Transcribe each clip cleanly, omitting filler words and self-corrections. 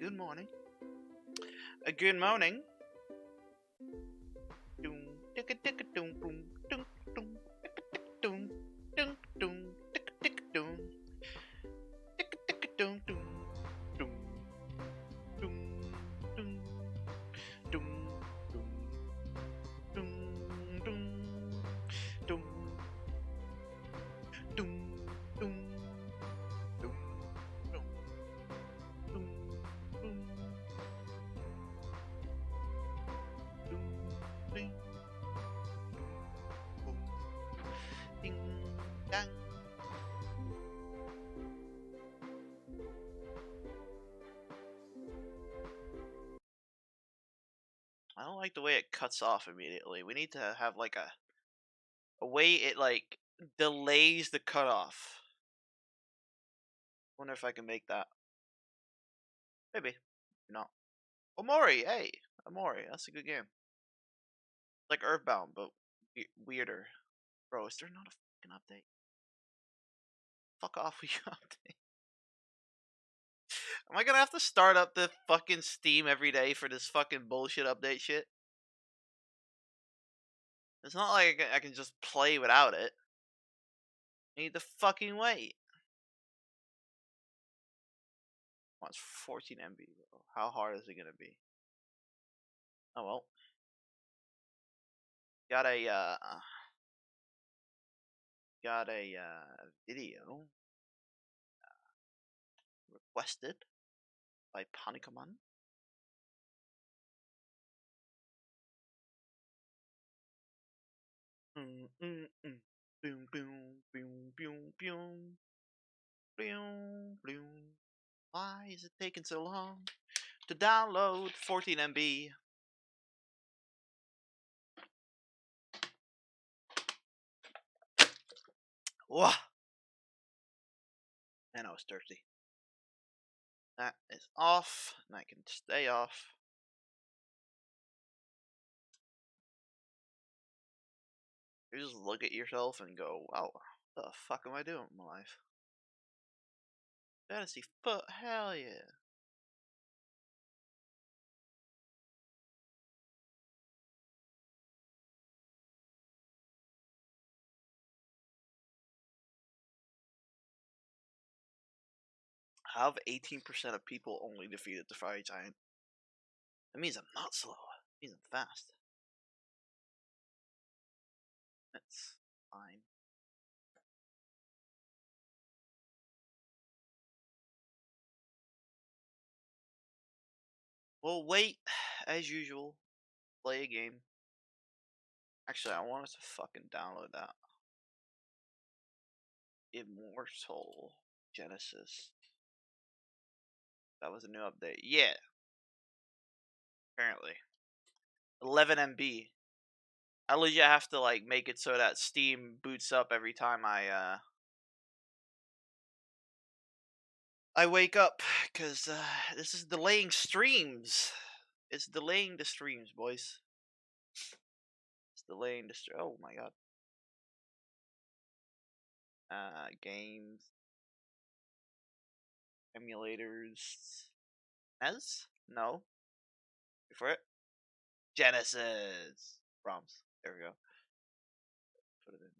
Good morning. Good morning. I don't like the way it cuts off immediately. We need to have like a way it like delays the cutoff. Wonder if I can make that. Maybe. No. Omori, hey! Omori, that's a good game. It's like Earthbound, but weirder. Bro, is there not a fucking update? Fuck off with your update. Am I gonna have to start up the fucking Steam every day for this fucking bullshit update shit? It's not like I can just play without it. I need to fucking wait. Oh, it's 14 MB, bro. How hard is it gonna be? Oh well. Got a video requested by Panikaman. Boom, boom, boom, boom, boom, boom, boom, boom. Why is it taking so long to download 14 MB? Whoa. Man, I was thirsty. That is off, and I can stay off. You just look at yourself and go, wow, what the fuck am I doing with my life? Fantasy foot, hell yeah. How have 18% of people only defeated the Fire Giant? That means I'm not slow. It means I'm fast. That's fine. Well, wait, as usual, play a game. Actually, I wanted to fucking download that. Immortal Genesis. That was a new update. Yeah. Apparently. 11 MB. I legit have to like make it so that Steam boots up every time I wake up, cause this is delaying streams. It's delaying the streams, boys. It's delaying the stream. Oh my god. Games, emulators. NES? No. Wait for it. Genesis. ROMs. There we go. Put it in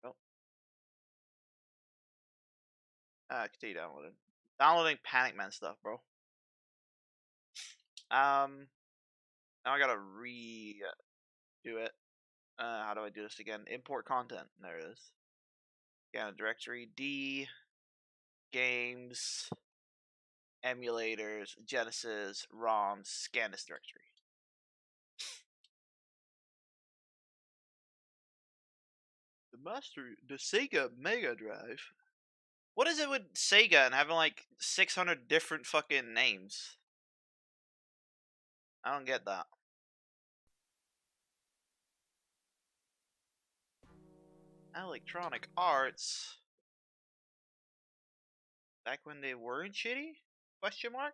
there. Oh. Continue downloading. Downloading Panic Man stuff, bro. Now I gotta redo it. How do I do this again? Import content. There it is. Scan directory. D. Games. Emulators. Genesis. ROMs. Scan this directory. The Sega Mega Drive. What is it with Sega and having like 600 different fucking names? I don't get that. Electronic Arts. Back when they weren't shitty? Question mark?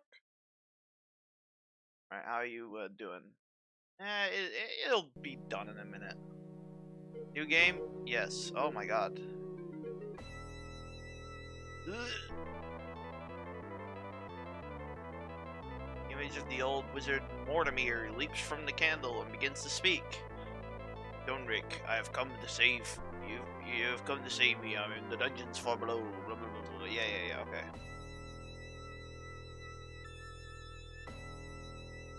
Alright, how are you doing? It'll be done in a minute. New game? Yes. Oh my god. Ugh. image of the old wizard Mortimer leaps from the candle and begins to speak. Donric, I have come to save you. You have come to save me. I'm in the dungeons far below. Blah, blah, blah, blah. Yeah, okay.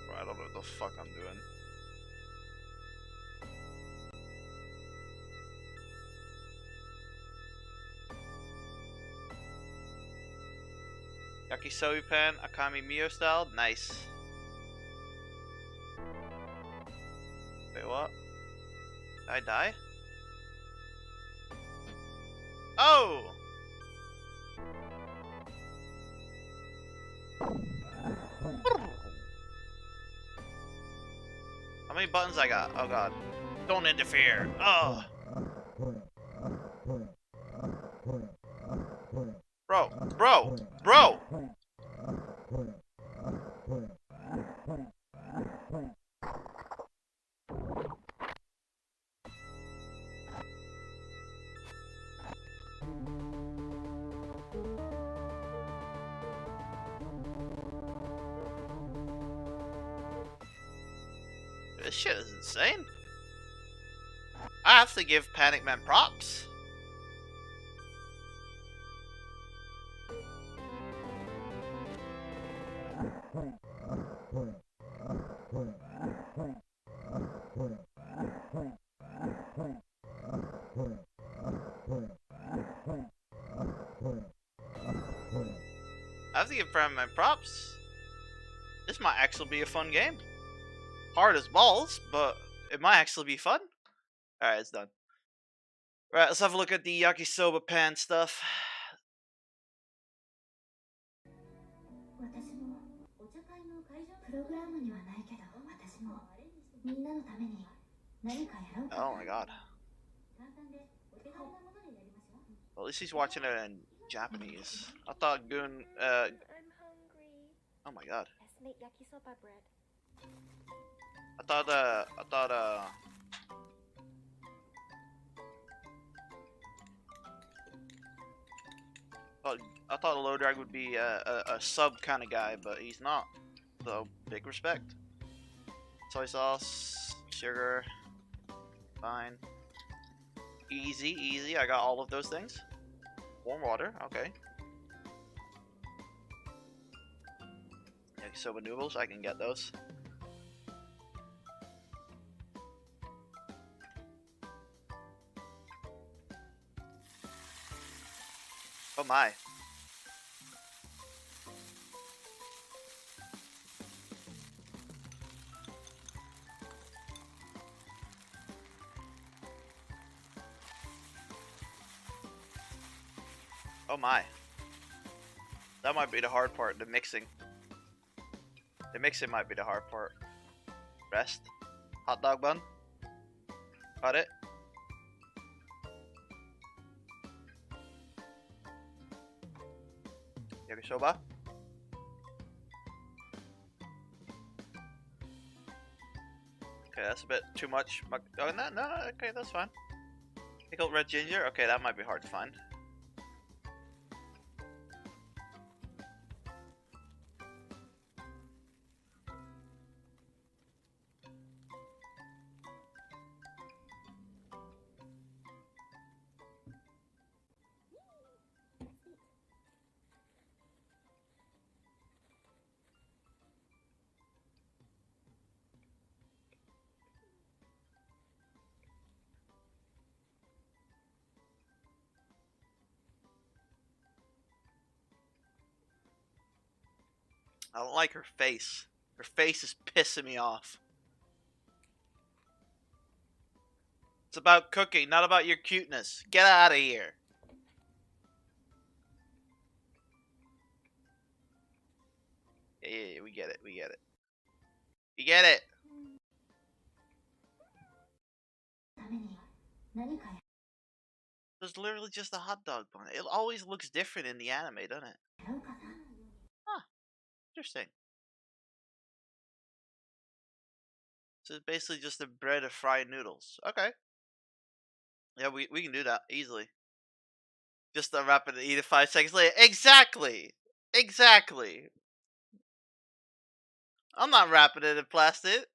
Bro, I don't know what the fuck I'm doing. Yakisobe pan, Akami Mio style, nice. Wait, what? Did I die? Oh! How many buttons I got? Oh god. Don't interfere. Oh! Bro! This shit is insane. I have to give Panic Man props. I have to give Panic Man props. This might actually be a fun game. Hard as balls, but it might actually be fun. Alright, it's done. Alright, let's have a look at the yakisoba pan stuff. Oh my god. Well, at least he's watching it in Japanese. I thought Goon, I'm hungry. oh my god. Let's make yakisoba bread. I thought I thought Lodrag would be a sub kind of guy, but he's not. So, big respect. Soy sauce, sugar, fine. Easy, I got all of those things. Warm water, okay. Yakisoba noodles, I can get those. Oh my. Oh my. That might be the hard part, the mixing. The mixing might be the hard part. Rest. Hot dog bun. Got it. Yakisoba. Okay, that's a bit too much. Oh, no, okay, that's fine. Pickled red ginger. Okay, that might be hard to find. I don't like her face. Her face is pissing me off. It's about cooking, not about your cuteness. Get out of here. Yeah, we get it. We get it. There's literally just a hot dog bun. It always looks different in the anime, doesn't it? Huh. Interesting. So it's basically just a bread of fried noodles. Okay. Yeah, we can do that easily. Just wrap it and eat it 5 seconds later. Exactly. I'm not wrapping it in plastic.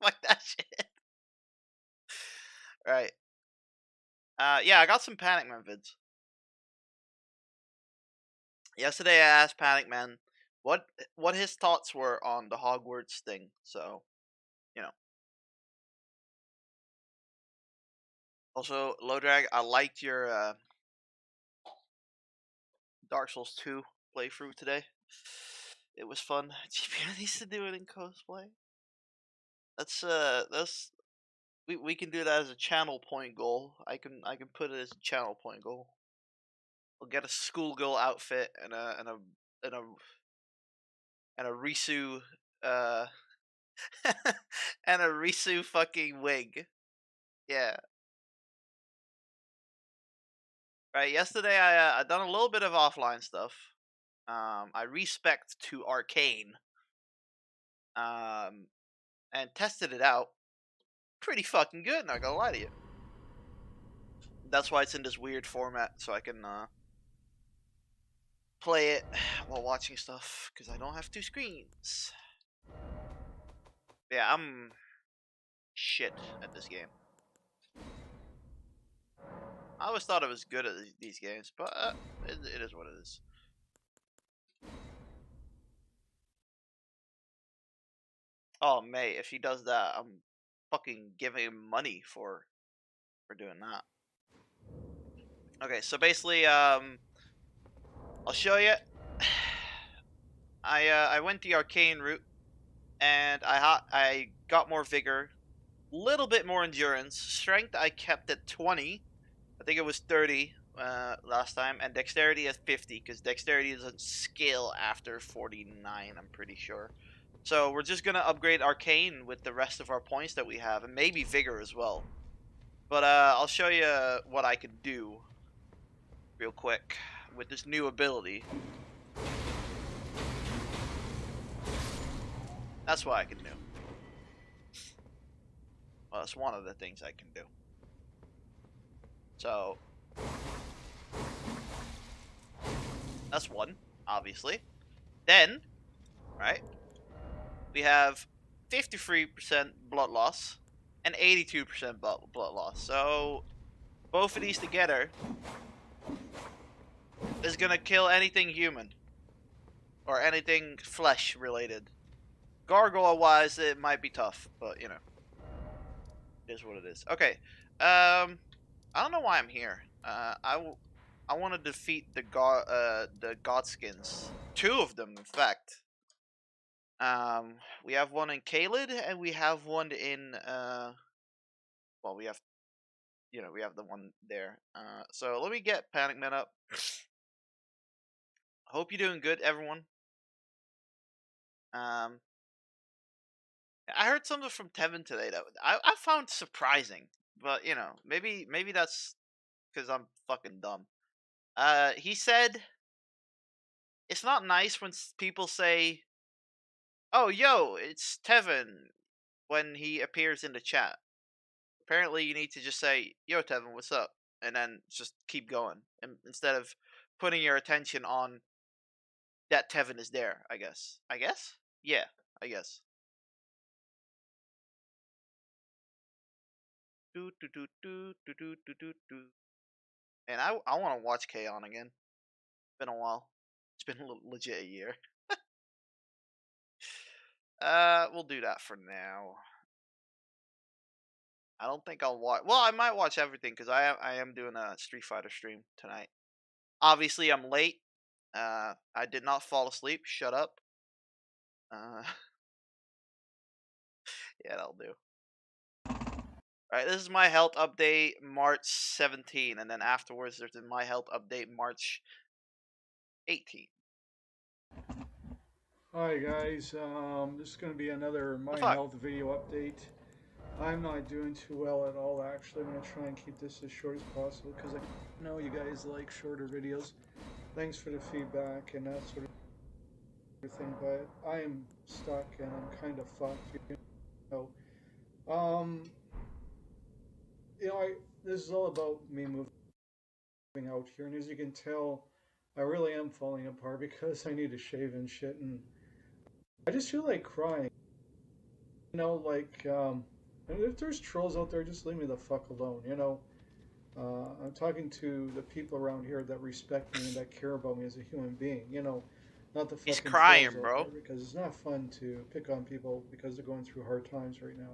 Like that shit. Right. Yeah, I got some Panic Man vids. Yesterday, I asked Panic Man what what his thoughts were on the Hogwarts thing. So, you know. Also, Lodrag, I liked your Dark Souls 2 playthrough today. It was fun. GPN needs to do it in cosplay. That's we can do that as a channel point goal. I can put it as a channel point goal. We'll get a schoolgirl outfit and a and a Risu uh and a Risu fucking wig. Yeah. Right. Yesterday I done a little bit of offline stuff. I respect to Arcane. Um and tested it out. Pretty fucking good, not gonna lie to you. That's why it's in this weird format, so I can play it while watching stuff, because I don't have two screens. Yeah, I'm shit at this game. I always thought I was good at these games, but it is what it is. Oh, May, if he does that, I'm fucking giving him money for doing that. Okay, so basically, I'll show you. I went the arcane route, and I got more vigor, little bit more endurance. Strength I kept at 20. I think it was 30 last time, and dexterity at 50, because dexterity doesn't scale after 49, I'm pretty sure. So we're just gonna upgrade arcane with the rest of our points that we have, and maybe vigor as well. But I'll show you what I could do real quick with this new ability. That's what I can do. Well, that's one of the things I can do. So that's one, obviously. Then, right, we have 53% blood loss and 82% blood loss. So both of these together is gonna kill anything human or anything flesh related. Gargoyle wise, it might be tough, but you know, it is what it is. Okay, I don't know why I'm here. I want to defeat the godskins. Two of them, in fact. We have one in Kaled, and we have one in well, we have, you know, we have the one there. So let me get Panic Man up. Hope you're doing good, everyone. Um, I heard something from Tevin today that I found surprising, but you know, maybe that's because I'm fucking dumb. He said it's not nice when people say, "Oh, yo, it's Tevin," when he appears in the chat. Apparently, you need to just say, "Yo, Tevin, what's up?" and then just keep going, and instead of putting your attention on that Tevin is there. I guess. I guess. Yeah. I guess. Do do do do do do do do do. And I want to watch K-On! Again. It's been a while. It's been legit a year. We'll do that for now. I don't think I'll watch. Well, I might watch everything because I am doing a Street Fighter stream tonight. Obviously, I'm late. I did not fall asleep. Shut up. Uh, yeah, that'll do. All right, this is my health update March 17, and then afterwards there's my health update March 18. Hi guys, this is going to be another The My fuck? Health video update. I'm not doing too well at all actually. I'm going to try and keep this as short as possible because I know you guys like shorter videos. Thanks for the feedback and that sort of thing, but I am stuck and I'm kind of fucked, you know. Um, this is all about me moving out here, and as you can tell, I really am falling apart because I need to shave and shit, and I just feel like crying. Like if there's trolls out there, just leave me the fuck alone. I'm talking to the people around here that respect me and that care about me as a human being. Not the He's fucking trolls crying, out bro. there because it's not fun to pick on people because they're going through hard times right now.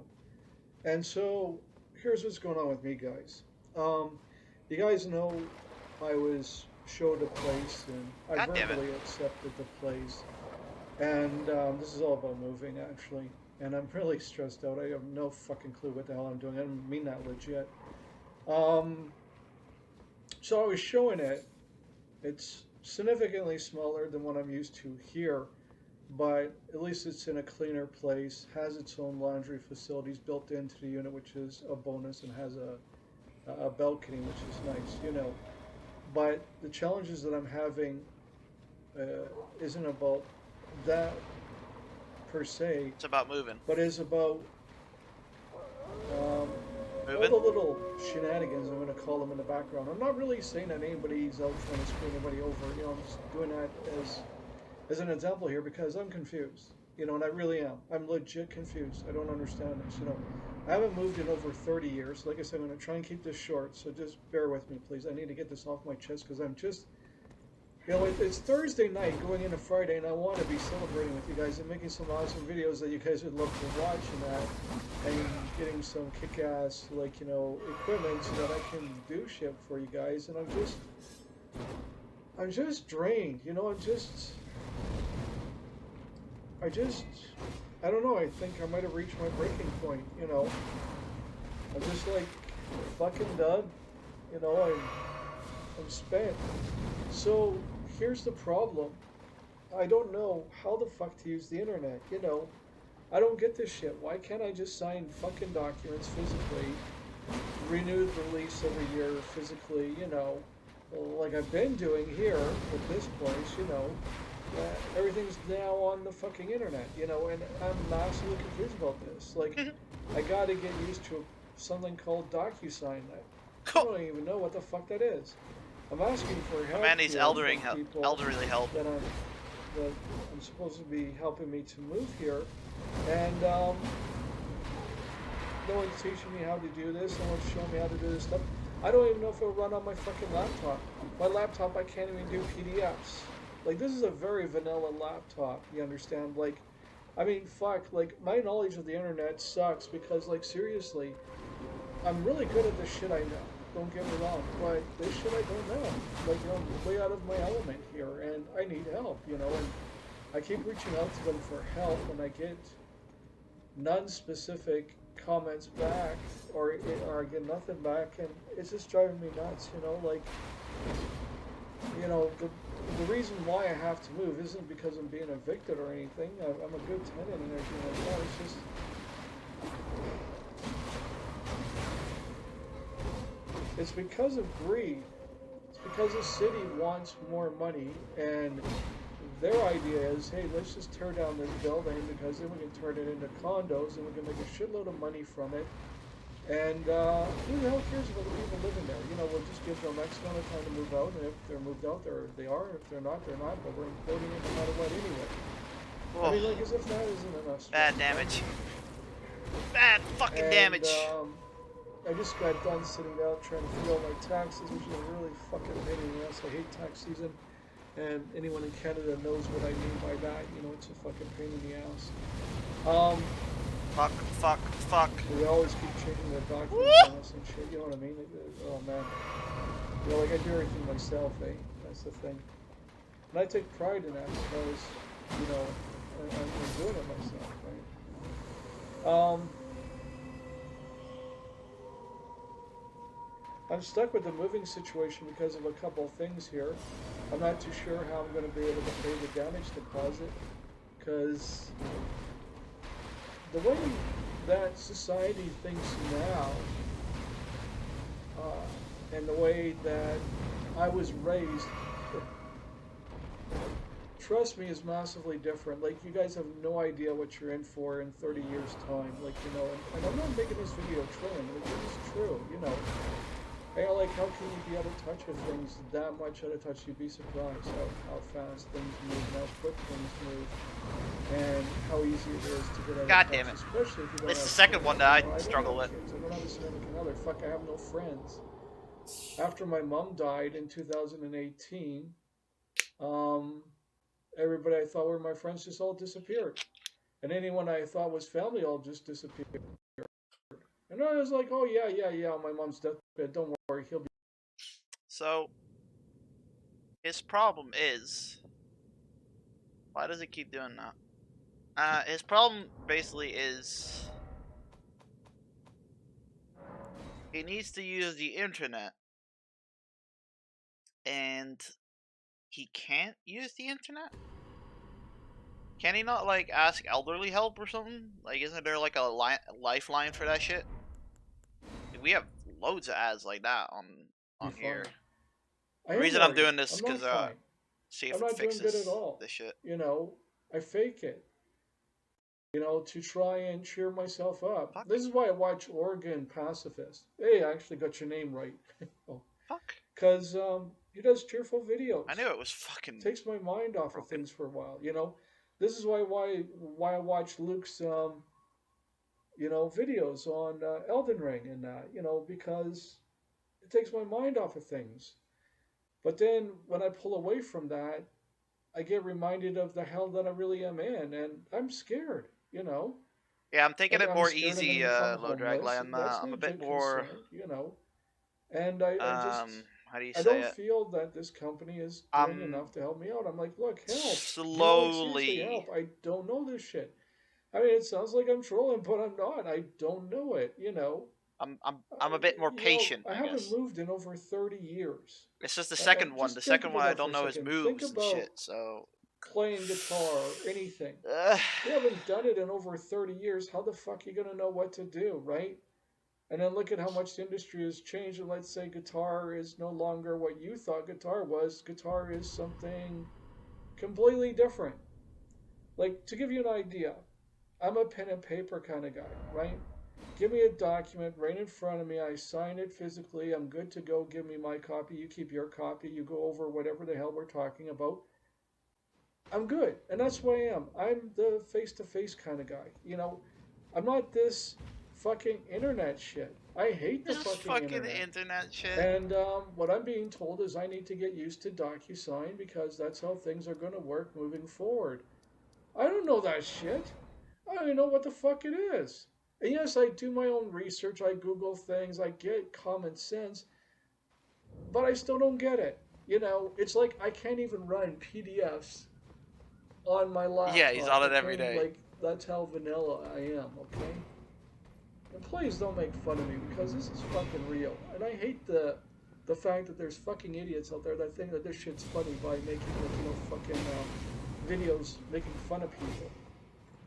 And so here's what's going on with me, guys. Um, you guys know I was showed a place and I God damn it. verbally accepted the place. And this is all about moving, actually. And I'm really stressed out. I have no fucking clue what the hell I'm doing. I don't mean that legit. Um, so I was showing it. It's significantly smaller than what I'm used to here, but at least it's in a cleaner place, has its own laundry facilities built into the unit, which is a bonus, and has a balcony, which is nice. But the challenges that I'm having isn't about that per se, It's about moving. but is about um, all Moving? the little shenanigans, I'm going to call them, in the background. I'm not really saying that anybody's out trying to screw anybody over. I'm just doing that as an example here because I'm confused. And I really am. I'm legit confused. I don't understand this. I haven't moved in over 30 years. Like I said, I'm going to try and keep this short, so just bear with me, please. I need to get this off my chest because I'm just it's Thursday night going into Friday, and I want to be celebrating with you guys and making some awesome videos that you guys would love to watch and getting some kick-ass, equipment so that I can do shit for you guys. And I'm just drained. I don't know. I think I might have reached my breaking point. I'm just like fucking done. I'm spent. So here's the problem. I don't know how the fuck to use the internet. I don't get this shit. Why can't I just sign fucking documents physically, renew the release every year physically, like I've been doing here at this place, everything's now on the fucking internet, and I'm massively confused about this. Like, I gotta get used to something called DocuSign. I don't even know what the fuck that is. I'm asking for help. Man, he's elderly help. That I'm supposed to be helping me to move here, and no one's teaching me how to do this. No one's showing me how to do this stuff. I don't even know if it'll run on my fucking laptop. My laptop, I can't even do PDFs. Like, this is a very vanilla laptop. You understand? Like, I mean, fuck. Like, my knowledge of the internet sucks because, like, seriously, I'm really good at the shit I know. Don't get me wrong, but this shit I don't know. Like, I'm way out of my element here, and I need help, and I keep reaching out to them for help, and I get non-specific comments back, or I get nothing back, and it's just driving me nuts, like, the reason why I have to move isn't because I'm being evicted or anything. I'm a good tenant and everything like that. It's just... It's because of greed. It's because the city wants more money, and their idea is, hey, let's just tear down this building because then we can turn it into condos and we can make a shitload of money from it. And who the hell cares about the people living there? We'll just give them X amount of time to move out, and if they're moved out, they are. If they're not, they're not. But we're importing it no matter what anyway. I mean, like, as if that isn't enough. Bad damage. Bad fucking damage. I just got done sitting down trying to file my taxes, which is a really fucking pain in the ass. I hate tax season, and anyone in Canada knows what I mean by that. It's a fucking pain in the ass. Fuck. They always keep changing their documents on us and shit. You know what I mean? Oh man. Like I do everything myself, eh? That's the thing. And I take pride in that because, I'm doing it myself, right? I'm stuck with the moving situation because of a couple of things here. I'm not too sure how I'm going to be able to pay the damage deposit because the way that society thinks now and the way that I was raised, trust me, is massively different. Like, you guys have no idea what you're in for in 30 years' time. Like, and I'm not making this video trolling. Like, it is true, like, how can you be out of touch with things that much out of touch? You'd be surprised how fast things move and how quick things move. and how easy it is to get out God of damn touch, it. especially if you don't It's the have second kids. one that I I don't struggle have with. kids. I don't have a significant other. Fuck, I have no friends. After my mom died in 2018, um, everybody I thought were my friends just all disappeared. And anyone I thought was family all just disappeared. And I was like, oh, yeah, yeah, yeah, on my mom's deathbed. Don't worry, he'll be. So, his problem is... Why does it keep doing that? His problem basically is... He needs to use the internet. And he can't use the internet? Can he not, like, ask elderly help or something? Like, isn't there, like, a lifeline for that shit? Like, we have loads of ads like that Be on here. fine. I The am reason I'm worried. doing this is I'm because, not fine. see I'm if it not doing good at fixes all. this shit. You know, I fake it, to try and cheer myself up. Fuck. This is why I watch Oregon Pacifist. Hey, I actually got your name right. Oh, Fuck. because he does cheerful videos. I knew it was fucking Takes my mind off of broken. things for a while. This is why I watch Luke's videos on Elden Ring and that. Because it takes my mind off of things. But then when I pull away from that, I get reminded of the hell that I really am in, and I'm scared. Yeah, I'm taking it I'm more scared I'm going to easy, become low drag. homeless. That's I'm a bit legit more, concern. And I just how do you I say don't it? feel that this company is doing I'm enough to help me out. I'm like, look, help. Like seriously, slowly. help. I don't know this shit. I mean, it sounds like I'm trolling, but I'm not. I don't know it. I'm a bit more patient, I I haven't guess. moved in over 30 years. It's just the And second one. The just think second one I about it for don't a know his second. Think moves and about shit. So, playing guitar or anything. uh, You haven't done it in over 30 years. How the fuck are you going to know what to do, right? And then look at how much the industry has changed. And let's say guitar is no longer what you thought guitar was. Guitar is something completely different. Like, to give you an idea, I'm a pen and paper kind of guy, right? Give me a document right in front of me. I sign it physically. I'm good to go. Give me my copy. You keep your copy. You go over whatever the hell we're talking about. I'm good. And that's who I am. I'm the face to face kind of guy. I'm not this fucking internet shit. I hate the this is fucking fucking internet. internet shit. And what I'm being told is I need to get used to DocuSign because that's how things are going to work moving forward. I don't know that shit. I don't even know what the fuck it is. And yes, I do my own research. I Google things. I get common sense. But I still don't get it. It's like I can't even run PDFs on my Yeah, he's laptop, on it every okay? day. Like, that's how vanilla I am, okay? And please don't make fun of me because this is fucking real. And I hate the fact that there's fucking idiots out there that think that this shit's funny by making, fucking videos making fun of people.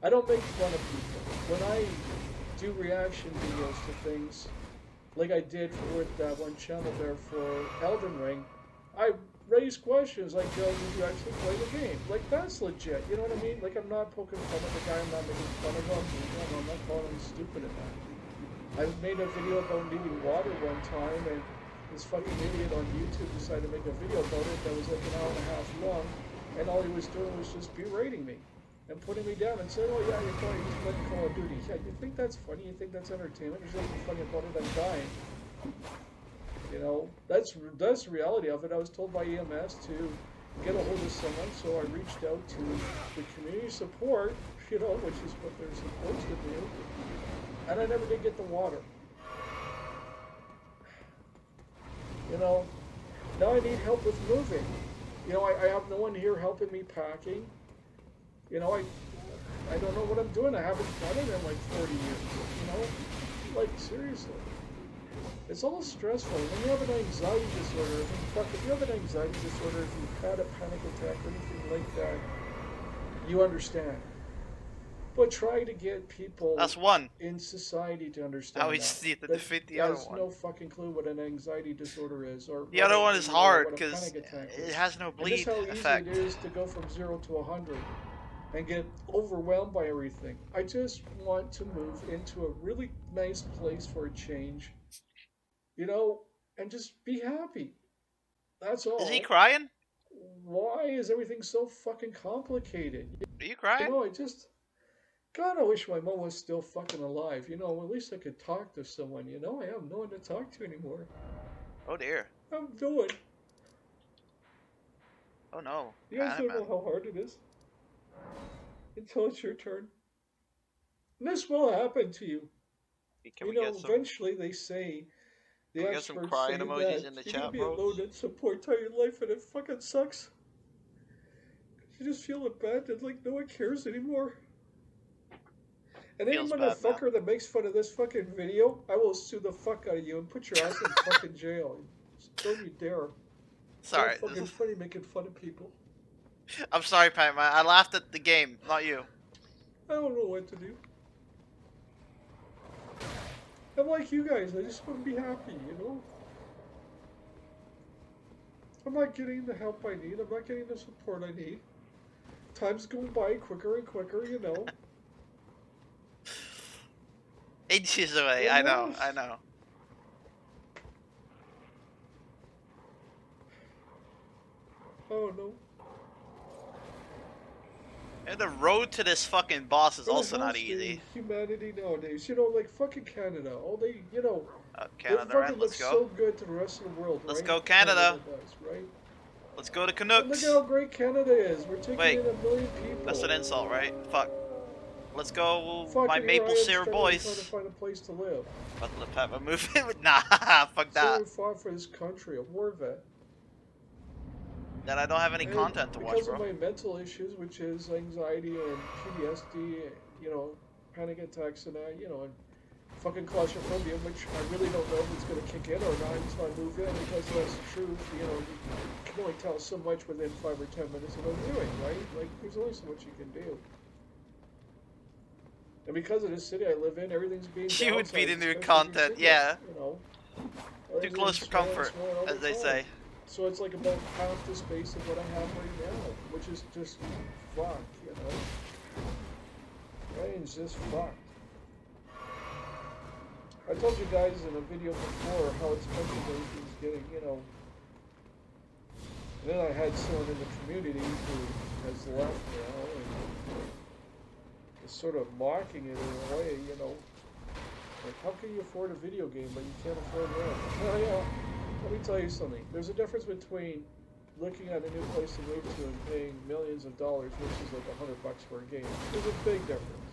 I don't make fun of people. When I do reaction videos to things, like I did with that one channel there for Elden Ring, I raise questions like, did you actually play the game? Like, that's legit. You know what I mean? Like, I'm not poking fun at the guy. I'm not making fun of him. I'm not calling him stupid at that. I made a video about needing water one time, and this fucking idiot on YouTube decided to make a video about it that was like an hour and a half long, and all he was doing was just berating me and putting me down and saying, oh yeah, you're playing Call of Duty. Yeah, you think that's funny? You think that's entertainment? There's nothing funny about it. I'm dying. That's the reality of it. I was told by EMS to get a hold of someone, so I reached out to the community support, which is what they're supposed to do, and I never did get the water. Now I need help with moving. I have no one here helping me packing. I don't know what I'm doing. I haven't done it in like 40 years. Like seriously. It's all stressful. When you have an anxiety disorder, if you have an anxiety disorder, if you've had a panic attack or anything like that, you understand. But try to get people That's one. in society to understand Now we that. just need to That defeat the other has one. no fucking clue what an anxiety disorder is, or The other one is hard what a because panic attack it is. has no And bleed just how easy effect. it is to go from 0 to 100 and get overwhelmed by everything. I just want to move into a really nice place for a change, and just be happy. That's Is he all. crying? why is everything so fucking complicated? Are you You crying? know, I just God, I wish my mom was still fucking alive. You know, at least I could talk to someone. You know, I have no one to talk to anymore. Oh dear. I'm doing. Oh no. You guys Panic, don't man. know how hard it is until it's your turn. And this will happen to you. Can You we get know, some? eventually they say, Can the we get some experts crying say emojis that in the you're gonna chat, be bros? alone at some point in your life, and it fucking sucks. You just feel abandoned, like no one cares anymore. And any Feels bad, man. motherfucker that makes fun of this fucking video, I will sue the fuck out of you and put your ass in fucking jail. Don't you dare. It's not Sorry. fucking funny making fun of people. I'm sorry, Panic, man. I laughed at the game, not you. I don't know what to do. I'm like you guys, I just want to be happy, you know? I'm not getting the help I need, I'm not getting the support I need. Time's going by quicker and quicker, you know? Inches away. I'm I know. lost. I know. Oh no. And the road to this fucking boss is Where the also not hell's the easy. humanity nowadays? You know, like fucking Canada. All they, you know, they Canada, fucking right? look Let's go. so good to the rest of the world, Let's right? go, Canada. Does, right? Let's go to And look at how Canucks. great Canada is. We're taking Wait, in 1 million people. that's an insult, right? Fuck. Let's go, my Fucking here I maple am syrup struggling trying to boys. find a place to live. About to have a movement? Nah, fuck Someone who that. fought for this country, a war vet. Then I don't have any And content to watch, because of bro. my mental issues, which is anxiety and PTSD, you know, panic attacks and that, you know, and fucking claustrophobia, which I really don't know if it's going to kick in or not until I move in, because that's the truth. You know, you can only tell so much within 5 or 10 minutes of what I'm doing, right? Like, there's only so much you can do. And because of the city I live in, everything's being You would be the downsized, new especially these content, cigarettes, yeah. you know. Too close for comfort, as they say. So it's like about half the space of what I have right now, which is just fuck, you know. Brain's just fucked. I told you guys in a video before how expensive everything's getting, you know. And then I had someone in the community who has left now and is sort of mocking it in a way, you know. Like, how can you afford a video game but you can't afford rent? Well, yeah. Let me tell you something. There's a difference between looking at a new place to move to and paying millions of dollars versus like $100 for a game. There's a big difference.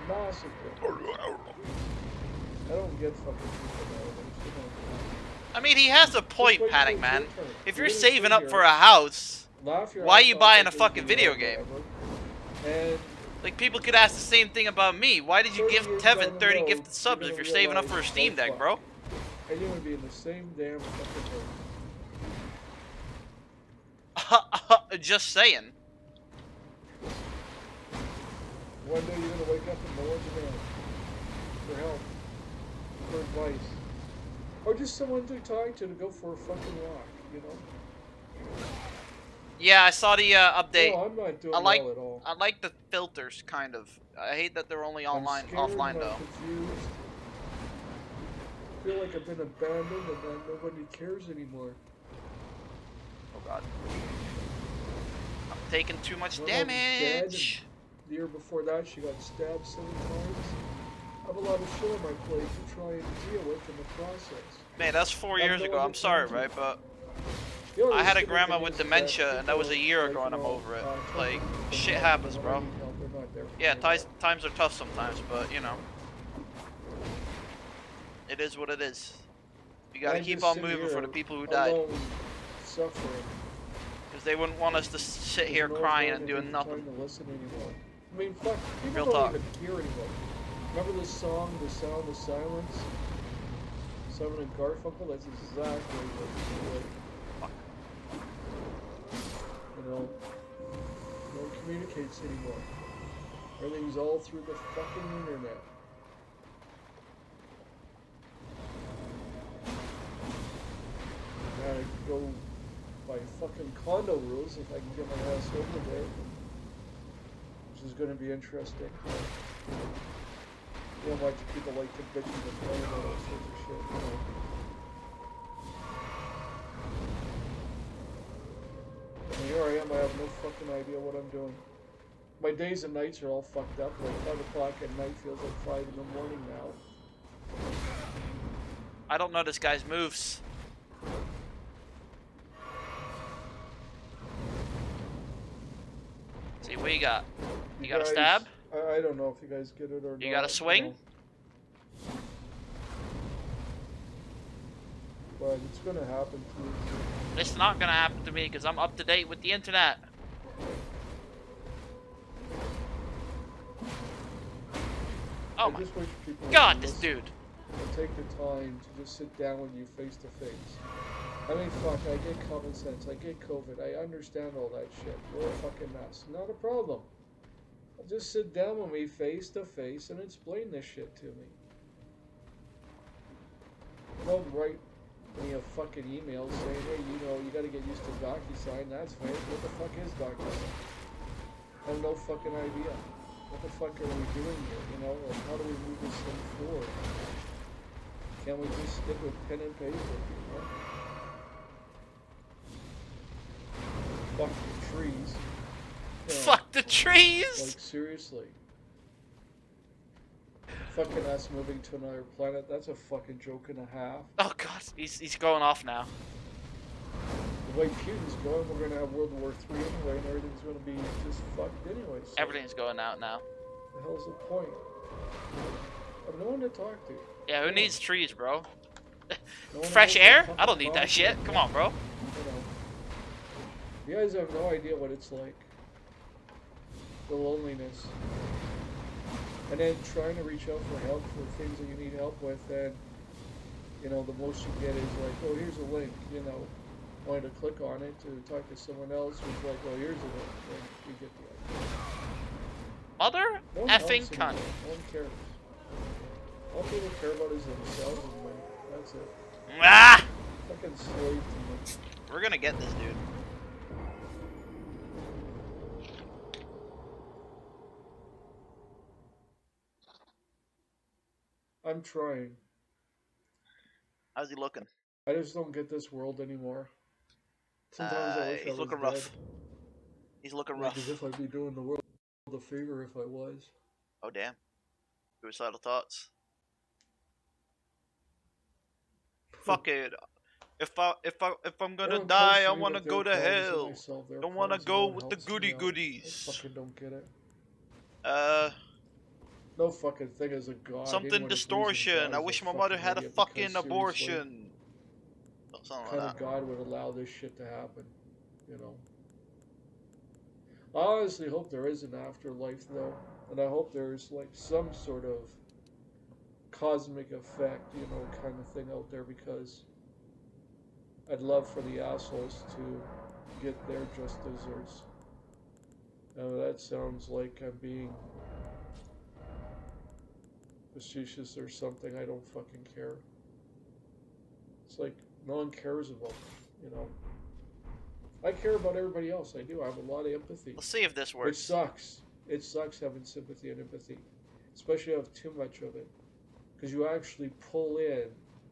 Massive difference. I don't get fucking people nowadays. You know. I mean, he has a point, wait Panic till Man. it's your turn. If You're you're gonna saving sit up here, for a house, laugh your why are ass you off buying a like fucking you're video or game? whatever, and Like, people could ask the same thing about me. Why did you 30 give years Tevin down the 30 road, gifted subs you're if you're gonna saving up for a realize, Steam oh Deck, fuck. bro? And you're gonna be in the same damn fucking boat. Just saying. One day you're gonna wake up and no one's around for help, for advice, or just someone to talk to go for a fucking walk, you know? Yeah, I saw the update. No, I'm not doing I like well at all. I like the filters, kind of. I hate that they're only I'm online, scared offline and I'm though. confused. I feel like I've been abandoned and that nobody cares anymore. Oh god. I'm taking too much My mom's dead, and damage. the year before that she got stabbed 7 times. I have a lot of shit on my plate to try and deal with in the process. Man, that's 4 I have years no ago. I'm other sorry, time. right? But The only I had a stupid grandma thing with is that dementia, and that was a people, year like, ago, and you I'm know, over it. talk Like, to people shit and happens, when bro. I need help, they're not there for Yeah, me. times are tough sometimes, but you know, it is what it is. You gotta I'm keep just on sitting moving for here the people who died, alone, suffering. because they wouldn't want us to sit Because here no one's crying willing and to doing take the nothing. time to listen anymore. I mean, fuck, people Real don't talk. even hear anymore. Remember this song, The Sound of Silence? Simon and Garfunkel? That's exactly what it's like. Fuck. You know, no one communicates anymore. Everything's all through the fucking internet. Gotta go by fucking condo rules if I can get my ass over there. Which is gonna be interesting. You know, much people like to bitch and complain about all sorts of shit, you know. fucking idea what I'm doing. My days and nights are all fucked up. Like 5 o'clock at night feels like 5 in the morning now. I don't know this guy's moves. See, what you got? You got a stab? I don't know if you guys get it or not. You got a swing? You know. But it's gonna happen to you. It's not gonna happen to me because I'm up to date with the internet. Oh my just wish people god, would this listen dude. and take the time to just sit down with you face to face. I mean, fuck, I get common sense, I get COVID, I understand all that shit. We're a fucking mess. Not a problem. Just sit down with me face to face and explain this shit to me. Don't write me a fucking email saying, hey, you know, you gotta get used to DocuSign. That's fine. What the fuck is DocuSign? I have no fucking idea. What the fuck are we doing here? You know, like, how do we move this thing forward? Can't we just stick with pen and paper? You know? Fuck the trees. You know, Fuck the trees! like, seriously. Fucking us moving to another planet, that's a fucking joke and a half. Oh god, he's going off now. The way Putin's going, we're gonna have World War III anyway, and everything's gonna be just fucked anyway. So Everything's going out now. the hell's the point? I have no one to talk to. Yeah, who needs trees, bro? No one Fresh knows air? what I don't fucking need that talk shit. to. Come on, bro. You know, you guys have no idea what it's like. The loneliness. And then trying to reach out for help for things that you need help with, and you know, the most you get is like, oh, here's a link, you know, wanting to click on it to talk to someone else who's like, oh, here's a link, and you get the idea. Mother No one effing helps cunt. anymore. No one cares. All people care about is themselves and money. That's it. Ah! Fucking slave to me. We're gonna get this dude. I'm trying. How's he looking? I just don't get this world anymore. Sometimes I wish I He's was looking dead. rough. He's looking Like, rough. as if I'd be doing the world a favor if I was. Oh damn. Suicidal thoughts. Fuck it. If I'm gonna Everyone die, claims I to me wanna that their go to problems and hell. I solve their Don't wanna problems and no go one with the helps me goody out. goodies. I fucking don't get it. Uh, No fucking thing as a god. something Anyone who believes in distortion. God I is a wish my mother fucking had a idiot fucking because, seriously, abortion. Something what like kind that. of God would allow this shit to happen? You know? I honestly hope there is an afterlife, though. And I hope there's, like, some sort of cosmic effect, you know, kind of thing out there, because I'd love for the assholes to get their just desserts. Now, that sounds like I'm being facetious or something. I don't fucking care. It's like, no one cares about me, you know? I care about everybody else. I do. I have a lot of empathy. Let's see if this It works. sucks. It sucks having sympathy and empathy. Especially if you have too much of it. Because you actually pull in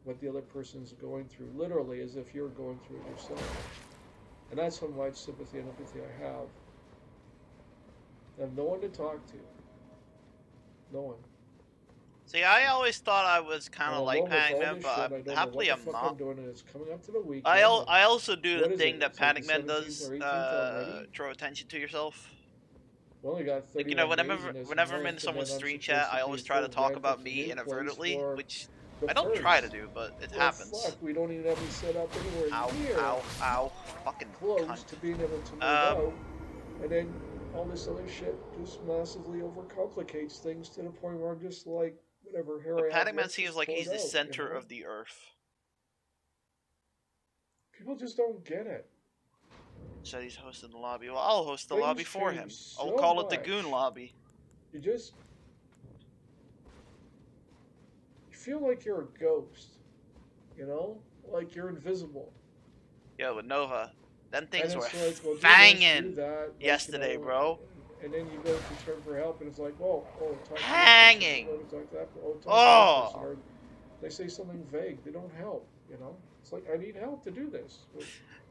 what the other person's going through, literally as if you're going through it yourself. And that's how much sympathy and empathy I have. I have no one to talk to. No one. See, I always thought I was kind I'm of like alone with all Pac-Man, this but shit, and I don't know happily what I'm the fuck not. I'm doing, and it's coming up to the weekend. I and also do what the is thing it? that It's like the Pac-Man 17th does, or 18th already? draw attention to yourself. We only got Like, 31 days whenever in this whenever I'm month, in and someone's then I'm stream supposed chat, to I be always try to full talk rent about at the me new place inadvertently, for which the I don't try to first. do, but it Well, happens. fuck, we don't even have me set up anywhere Ow, near ow, ow, fucking close cunt. to being able to move out, and then all this other shit just massively overcomplicates things to the point where I'm just like, whatever, here But I have Pac-Man rent, seems just like pull he's it the out, center you know? of the earth. People just don't get it. Said he's hosting the lobby. Well, I'll host the Things lobby for change him. so I'll call it the much. Goon Lobby. You just you feel like you're a ghost, you know, like you're invisible. Yo, but Nova, them And things were it's like, well, do this, do fanging that, like, yesterday, you know, bro. and then you go to turn for help, and it's like, oh, talk to this person, Hanging. oh, talk to that, oh, talk to Oh. this person, or they say something vague, they don't help, you know. It's like, I need help to do this.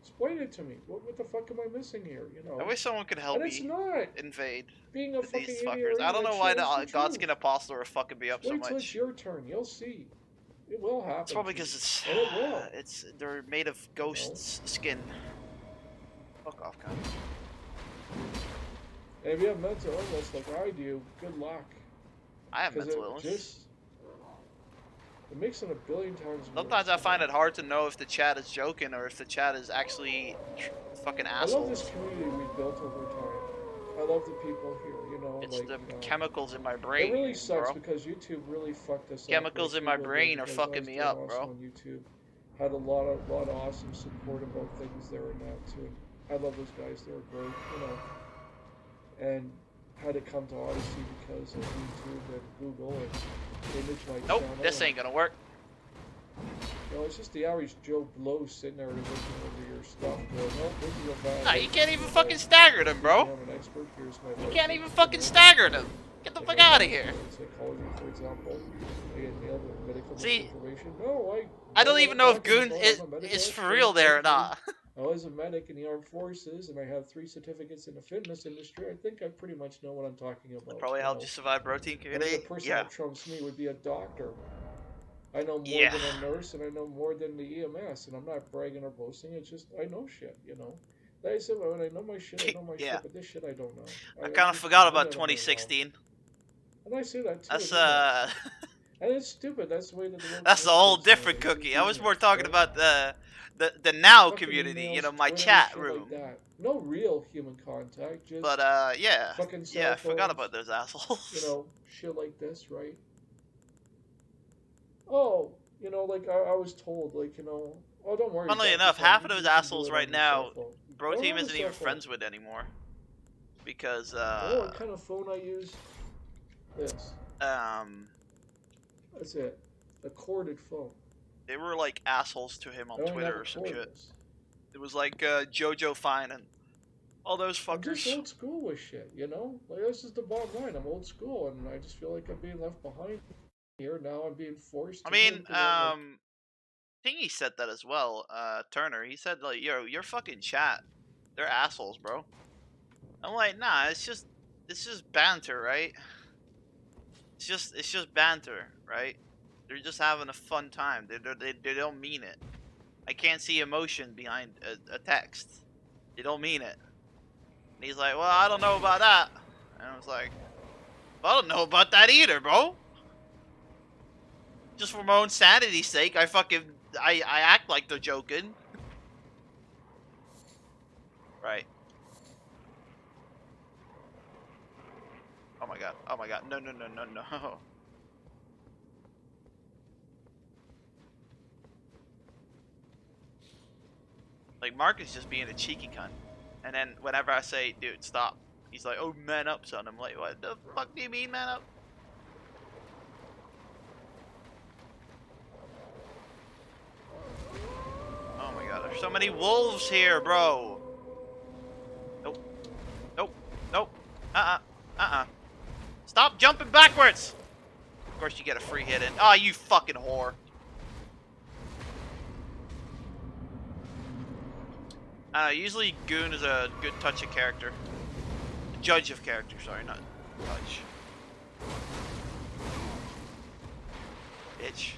Explain it to me. What the fuck am I missing here? I wish someone could help And it's me not invade being a fucking these idiot fuckers. or I anything. don't That know why shit the is the truth. Godskin Apostle are fucking me Just up so wait till it's much. your turn. You'll see. It will It's happen probably to you. because And it will. they're made of You know? ghosts skin. Fuck off, guy. And if you have mental illness like I do, good luck. I have Because mental illness. it makes it a billion times worse. Sometimes I find it hard to know if the chat is joking or if the chat is actually fucking I love this assholes. community we've built over time. I love the people here, you know, It's like the chemicals in my it really brain, sucks bro. because YouTube really fucked us up. Chemicals Like in my Google did, brain are because I fucking was me doing up, awesome bro. on YouTube. Had a lot of awesome support about things there and that too. I love those guys; they were great, you know. And had to come to Odyssey because of YouTube and Google and image my Nope, channel. this ain't gonna work. You know, it's just the average Joe Blow sitting there looking over your stuff going, oh, this is a bad Nah, you can't even fucking stagger them, bro. I'm an expert. Here's my You can't license, even fucking you know. stagger them. Get the Like fuck I out of have here. psychology, for example. I get nailed with medical See, misinformation. No, I know don't what even I'm know if talking Goon about. I'm a medical is for expert. real there or Frankly, not. I was a medic in the armed forces, and I have 3 certificates in the fitness industry. I think I pretty much know what I'm talking about. Probably You helped know, you survive protein I mean, the community. person Yeah. that trumps me would be a doctor. I know more Yeah. than a nurse, and I know more than the EMS, and I'm not bragging or boasting. It's just I know shit, you know. Like I said, when I know my shit, I know my Yeah. shit, but this shit I don't know. I I kind of just forgot none about of it I know well. 2016. And I say that too, That's you know. And it's stupid. That's the way that the world that's a whole communicates now. different It's just cookie. I was more idiots, talking right? about the now Fucking community, you emails, know, my Twitter, chat shit like room. that. No real human contact, just But yeah, fucking yeah, cell I forgot phones. about those You assholes. know, shit like this, right? Oh, you know, like I was told, like, you know, oh, don't worry, Funnily doctors enough, on half of those YouTube can do assholes it on right your cell now, phone. Bro I don't Team have a isn't even cell phone. friends with anymore because You know what kind of phone I use? This. That's it. A corded phone. they were like assholes to him I on don't even have Twitter a or some shit. cordless. It was like Jojo Fine and all those I'm just fuckers. old school with shit, you know? Like, this is the bottom line. I'm old school, and I just feel like I'm being left behind here. Now I'm being forced I to go mean, into what, like, Thingy said that as well. Turner, he said like, yo, your fucking chat, they're assholes, bro. I'm like, nah, it's just banter, right? It's just banter, right? They're just having a fun time. They don't mean it. I can't see emotion behind a text. They don't mean it. And he's like, well, I don't know about that. And I was like, well, I don't know about that either, bro. Just for my own sanity's sake, I act like they're joking. Right. Oh my god. Oh my god. No, no, no, no, no. Like, Mark is just being a cheeky cunt. And then whenever I say, dude, stop, he's like, oh, man up, son. I'm like, what the fuck do you mean, man up? Oh my god, there's so many wolves here, bro. Nope. Nope. Nope. Stop jumping backwards! Of course you get a free hit in. Oh, you fucking whore. Usually Goon is a good touch of character. Judge of character, sorry, not touch. Bitch.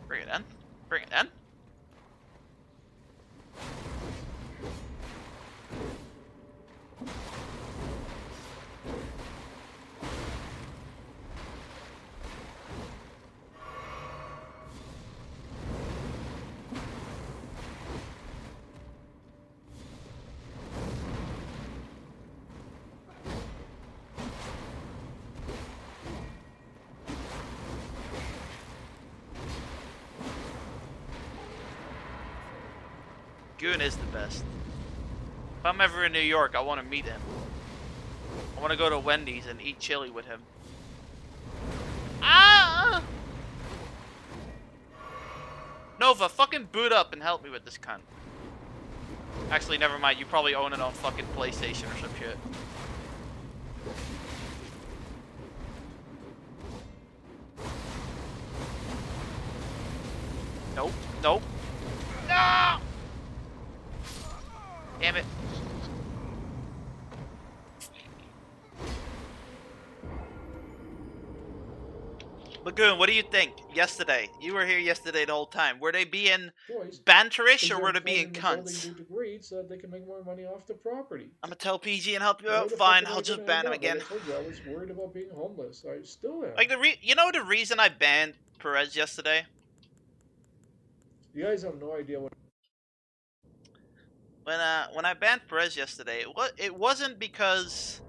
Bring it in. Bring it in. Goon is the best. If I'm ever in New York, I want to meet him. I want to go to Wendy's and eat chili with him. Ah! Nova, fucking boot up and help me with this cunt. Actually, never mind. You probably own it on fucking PlayStation or some shit. Nope. Nope. No! Lagoon, what do you think? Yesterday, you were here yesterday the whole time. Were they being choice banterish because or they're were they employed being in the building cunts? due to greed so that they can make more money off the property. I'm gonna tell PG and help you Where out. the fuck Fine, am I'll I going just to end ban him up? Like I again. told you, I was worried about being homeless. I still am. Like you know the reason I banned Perez yesterday? You guys have no idea what. When I banned Perez yesterday, it wasn't because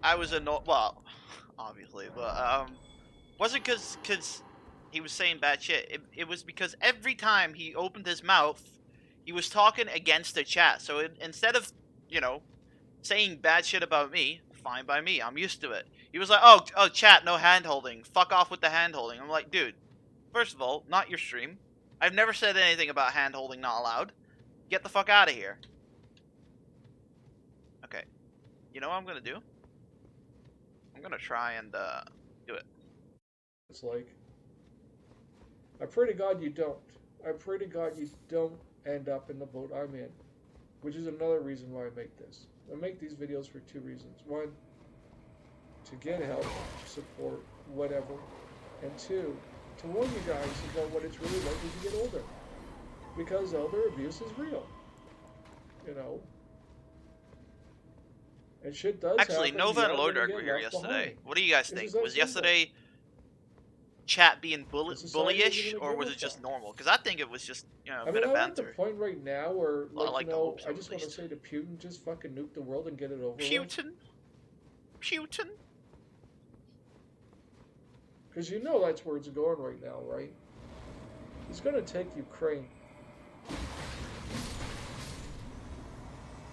I was annoyed. Well, obviously, but wasn't because he was saying bad shit. It was because every time he opened his mouth, he was talking against the chat. So instead of you know saying bad shit about me, fine by me. I'm used to it. He was like, oh, chat, no hand holding. Fuck off with the hand holding. I'm like, dude, first of all, not your stream. I've never said anything about hand holding not allowed. Get the fuck out of here. Okay. You know what I'm gonna do? I'm gonna try and do it. It's like. I pray to God you don't. I pray to God you don't end up in the boat I'm in, which is another reason why I make this. I make these videos for two reasons. One, to get help, support, whatever. And two, to warn you guys about what it's really like as you get older. Because elder abuse is real. You know? And shit does Actually, happen. Nova and You're gonna Lordark get were here left yesterday. behind. What do you guys It's think? just that Was simple. yesterday chat being The society isn't bullyish, gonna or give was a it just fuck. normal? Because I think it was just a I bit mean, of I'm at the banter. point right now where, Well, I like, like to hope so, I at just want to least. say to Putin, just fucking nuke the world and get it over with. Putin? Putin? Because you know that's where it's going right now, right? He's going to take Ukraine.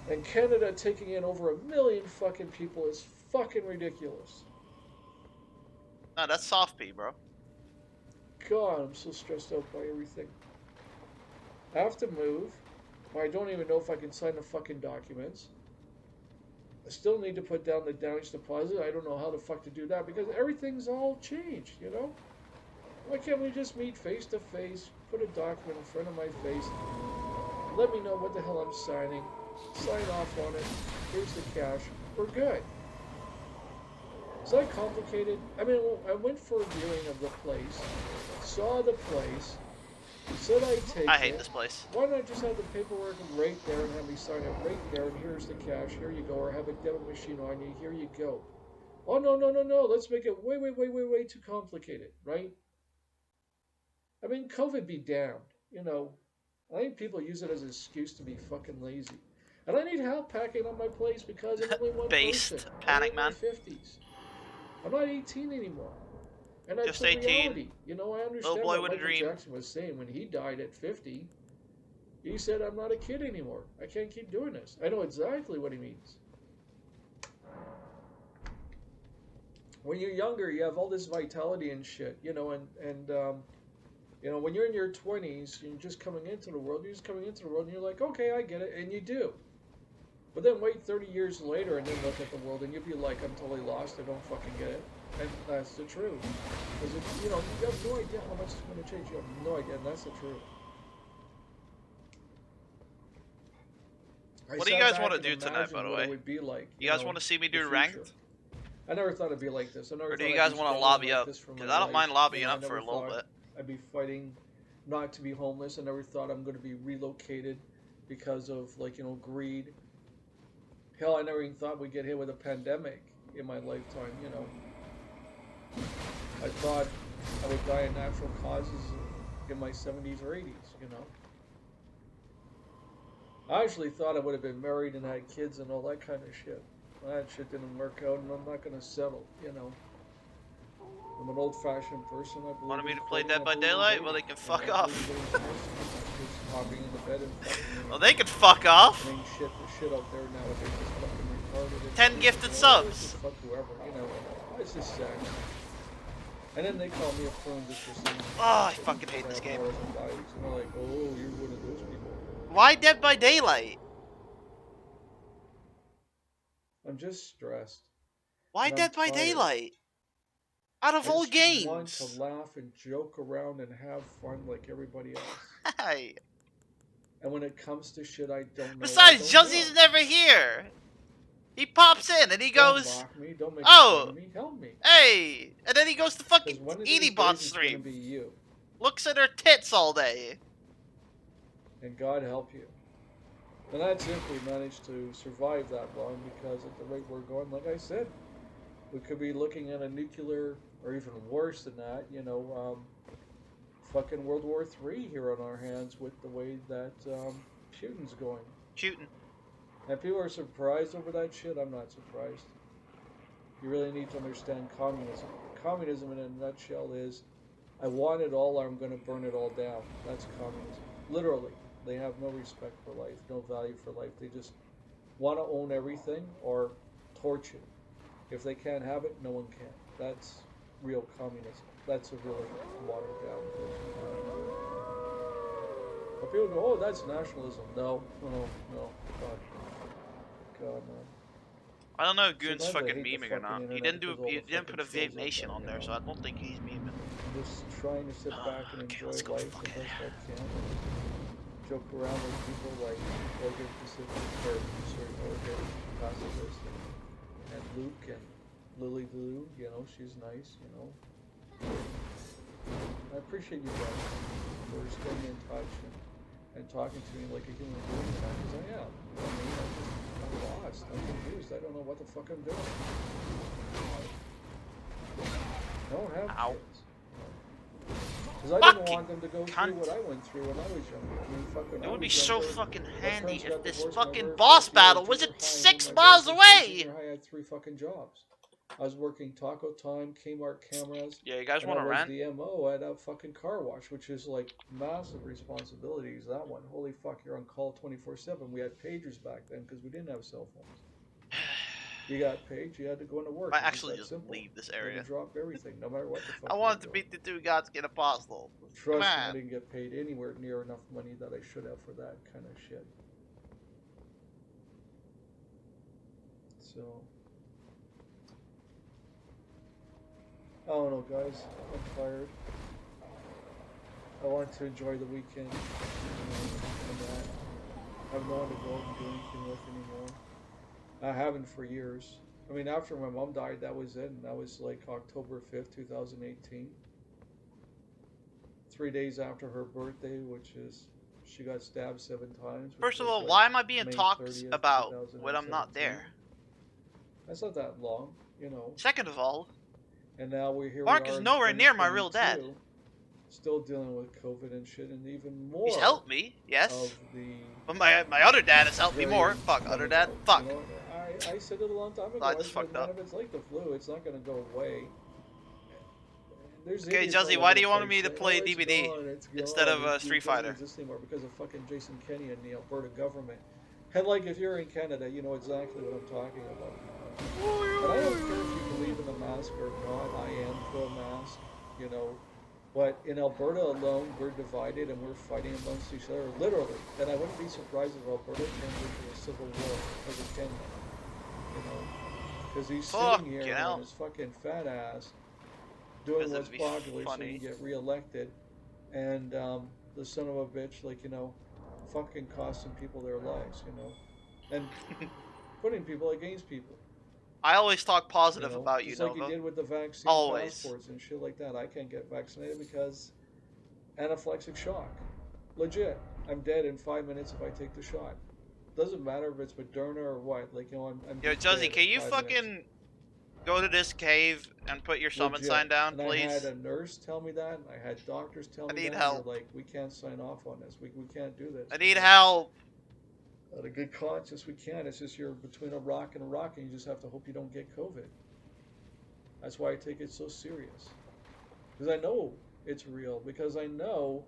And Canada taking in over 1 million fucking people is fucking ridiculous. No, that's soft P, bro. God, I'm so stressed out by everything. I have to move. I don't even know if I can sign the fucking documents. I still need to put down the damage deposit. I don't know how the fuck to do that because everything's all changed, you know? Why can't we just meet face to face, put a document in front of my face, let me know what the hell I'm signing, sign off on it, here's the cash, we're good. Is that complicated? I mean, I went for a viewing of the place, saw the place, said I'd take it. I hate this place. Why not just have the paperwork right there and have me sign it right there and here's the cash, here you go, or have a debit machine on you, here you go. Oh, no, let's make it way too complicated, right? I mean, COVID be damned, you know. I think people use it as an excuse to be fucking lazy. And I need help packing up my place because I'm only one Based person. panic I'm in man. my 50s. I'm not 18 anymore. And that's Just the 18. reality. You know, I understand Little boy what with a Michael dream. Jackson was saying when he died at 50. He said, I'm not a kid anymore. I can't keep doing this. I know exactly what he means. When you're younger, you have all this vitality and shit, you know, and you know, when you're in your 20s, you're just coming into the world, and you're like, okay, I get it, and you do. But then wait 30 years later and then look at the world, and you'll be like, I'm totally lost, I don't fucking get it. And that's the truth. Because, you know, you have no idea how much it's going to change. You have no idea, and that's the truth. What do you guys want to do tonight, by the way? It would be like, You guys want to see me do ranked? I never thought it'd be like this. Or do you guys want to lobby up? Because I don't mind lobbying up for a little bit. I'd be fighting not to be homeless. I never thought I'm going to be relocated because of, like, you know, greed. Hell, I never even thought we'd get hit with a pandemic in my lifetime, you know. I thought I would die of natural causes in my 70s or 80s, you know. I actually thought I would have been married and had kids and all that kind of shit. That shit didn't work out, and I'm not going to settle, you know. I'm an old-fashioned person. I believe Wanted me in to play courting, Dead I by believe in Daylight? dating, Well, they can and fuck I off. believe in getting just hopping into bed and fucking, Well, they can fuck off. I mean, the shit out there nowadays is fucking retarded. 10 gifted subs. Fuck whoever, you know. It's just sad. And then they call me a prune just for saying. Oh, I fucking hate this game. And they're like, oh, you're one of those people. Why Dead by Daylight? I'm just stressed. Why Dead by Daylight? Out of all games. I just want to laugh and joke around and have fun like everybody else. Hey. And when it comes to shit I don't know. Besides, Josie's never here. He pops in and he Don't goes, mock me. Don't make fun "Oh, of me. Help me. hey!" And then he goes to Because fucking one of Edie these Bot days it's going to stream. be you. Looks at her tits all day. And God help you. And that's if we manage to survive that long, because at the rate we're going, like I said, we could be looking at a nuclear, or even worse than that, fucking World War III here on our hands with the way that Putin's going. Shooting. And people are surprised over that shit. I'm not surprised. You really need to understand communism. Communism, in a nutshell, is I want it all, or I'm going to burn it all down. That's communism. Literally. They have no respect for life, no value for life. They just want to own everything or torch it. If they can't have it, no one can. That's real communism. That's a really watered down version. But people go, oh, that's nationalism. No, no, no. God, God, no. I don't know if Goon's Sometimes I fucking hate the memeing or fucking not. He internet didn't because all he the didn't put fucking a Vape trolls like Nation that, on there, so I don't think he's memeing. I'm just trying to sit back and Okay, enjoy let's go life fuck the it. best I can. Joke around with people like Organ Pacific, Organ Pacifist, and Luke and Lily Blue. She's nice. I appreciate you guys for staying in touch and talking to me like a human being, because I am. I'm lost. I'm confused. I don't know what the fuck I'm doing. I don't have Ow. kids. Because I didn't Fucking want them to go cunt. through what I went through when I was younger. I mean, fucking, It I would be was so younger. fucking My handy parents if got this divorced. My fucking very boss first year battle of was at junior high, and 6 my very miles first year of away! junior high, I had 3 fucking jobs. I was working Taco Time, Kmart cameras, Yeah, you guys and I want to was rent? the MO at a fucking car wash, which is like massive responsibilities. That one, holy fuck, you're on call 24/7. We had pagers back then because we didn't have cell phones. You got paged, you had to go into work. Might It's just actually that just simple. leave this You had to area. drop everything, no matter what the fuck I you were wanted to doing. beat the 2 godskin apostles. Come Trust me, I on. didn't get paid anywhere near enough money that I should have for that kind of shit. So, I don't know, guys. I'm tired. I want to enjoy the weekend and that. I have no one to go out and do anything with anymore. I haven't for years. I mean, after my mom died, that was it. And that was like October 5th, 2018. 3 days after her birthday, which is she got stabbed 7 times, which First of was all, like why am I being May talked 30th, about when I'm not 2017. there? That's not that long. Second of all, And now here we Mark is are in nowhere near my real dad. 2022, still dealing with COVID and shit, and even He's more helped me, of yes. the But my other dad has helped me more. variants Fuck, other coming dad. out. Fuck. I said it a long time ago. I I just said, fucked man, up. if it's like the flu, it's not going to go away. There's Okay, idiots all Juzzy, over why the do you want place me to saying, play oh, it's DVD gone, it's instead gone. of It Street doesn't Fighter? exist anymore because of fucking Jason Kenney and the Alberta government. And like, if you're in Canada, you know exactly what I'm talking about. And I don't care if you believe in the mask or not. I am pro-mask. But in Alberta alone, we're divided and we're fighting amongst each other, literally. And I wouldn't be surprised if Alberta turns into a civil war because of Kenya. Because he's Fuck, sitting here you on know. his fucking fat ass doing Because what's it'd be popular so he funny. can get reelected. And the son of a bitch, fucking costing people their lives. And putting people against people. I always talk positive about you, Just like he Nova. did with the vaccine Always. passports and shit like that. I can't get vaccinated because anaphylactic shock. Legit. I'm dead in 5 minutes if I take the shot. Doesn't matter if it's Moderna or what. I'm Yo, just dead Juzzy, can in you 5 fucking minutes. go to this cave and put your summon sign Legit. down, And I had please? a nurse tell me that. And I had doctors tell I me need that. help. They're like, we can't sign off on this. We can't do this. I need help. Out of good conscience, we can't. It's just you're between a rock and a rock, and you just have to hope you don't get COVID. That's why I take it so serious. Because I know it's real. Because I know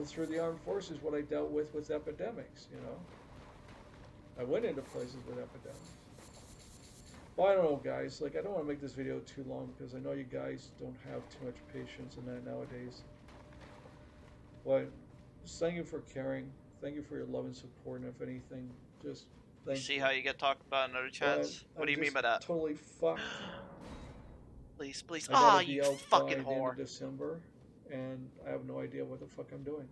through the armed forces what I dealt with epidemics. I went into places with epidemics. Well, I don't know, guys. I don't want to make this video too long because I know you guys don't have too much patience in that nowadays. But just thank you for caring. Thank you for your love and support. And if anything, just thank you. See how you get talked about another chance? What do you mean by that? Totally fucked. Please, please. I gotta You be out fucking by the end whore. of December, and I have no idea what the fuck I'm doing.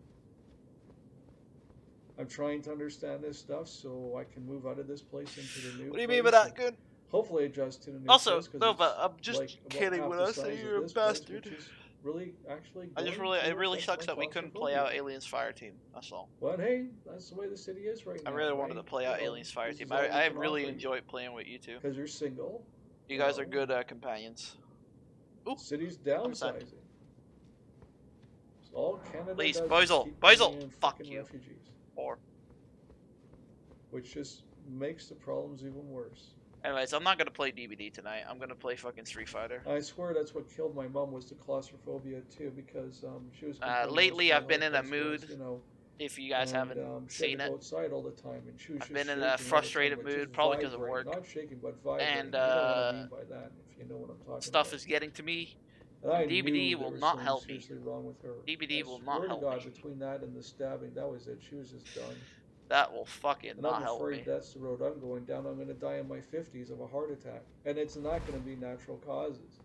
I'm trying to understand this stuff so I can move out of this place into the new What do you mean by place and that, good? hopefully adjust to the new Also, place because no, but it's I'm just like about kidding half when the I say size of you're a this place, bastard. which is really actually I just going really, it to really affect my sucks that we couldn't play claustrophobia. out Aliens Fire Team. That's all. But hey, that's the way the city is right I now, really wanted to right? play You out know, Aliens Fire this Team. is all we I can really offer you enjoyed playing with you two. because you're single. You You guys are know, good companions. Ooh, the city's I'm sad. downsizing. So all Canada Please, does is Boisel, keep Boisel, bringing in fuck fucking you. refugees, Or, which just makes the problems even worse. anyways, I'm not gonna play DBD tonight. I'm gonna play fucking Street Fighter. I swear that's what killed my mom was the claustrophobia too, because she was complaining most of Lately, my I've been life in I a was going, mood. you know, If you guys and haven't she had to seen it, go outside all the time, and she was I've just been in a shaking all the time, frustrated but just mood, probably because of vibrating, work, not shaking, but and vibrating. You know what I mean by that, if you know what I'm talking stuff about. is getting to me. And And I DBD knew there will was not something help me. seriously wrong with her. I DBD will not swear to help God, me. between that and the stabbing, that was it. She was just done. That will fucking And I'm not help afraid me. that's the road I'm going down. I'm going to die in my 50s of a heart attack. And it's not going to be natural causes.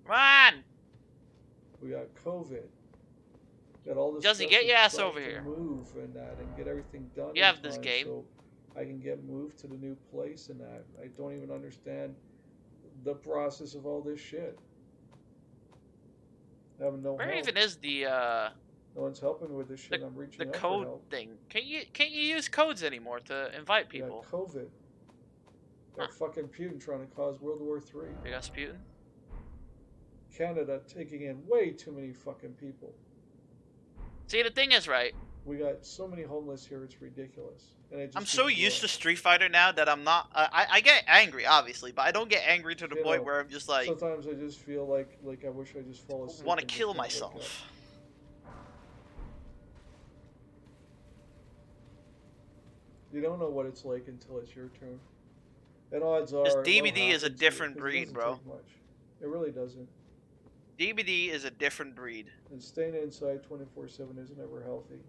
Run! We got COVID. Got all this Jesse, stuff get to your ass try over to here. move and that and get everything done You in have this time game. so I can get moved to the new place and that. I don't even understand the process of all this shit. I have no Where help. even is the No one's helping me with this shit. I'm reaching out for code help. thing? Can't you use codes anymore to invite We got people? COVID. Got fucking Putin trying to cause World War III. You got Sputin? Canada taking in way too many fucking people. See, the thing is, right? We got so many homeless here, it's ridiculous. And it just I'm so keeps used to growing. Street Fighter now that I'm not. I get angry, obviously, but I don't get angry to the You point know, where I'm just like sometimes I just feel like I wish I just fall asleep. want to and just kill don't wake up. myself. You don't know what it's like until it's your turn. And odds are, This it won't DBD is a happen to you, different 'cause it breed, doesn't bro. take much. It really doesn't. DBD is a different breed. And staying inside 24/7 isn't ever healthy.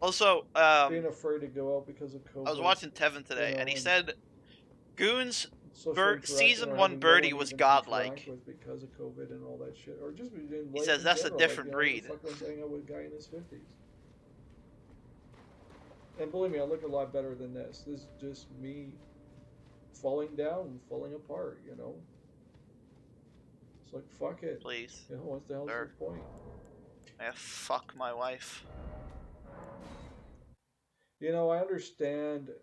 Also, Being afraid to go out because of COVID. I was watching Tevin today, you know, and he and said Goon's social interaction season or 1 having no birdie one was even to interact godlike. with because of COVID and all that shit, or just in life He says in that's a general, different like, breed. Who the fuck wants to hang out with a guy in his 50s? And believe me, I look a lot better than this. This is just me falling down and falling apart, you know? It's like, fuck it. Please, You know, what the hell's sir. the point? Fuck my wife. You know, I understand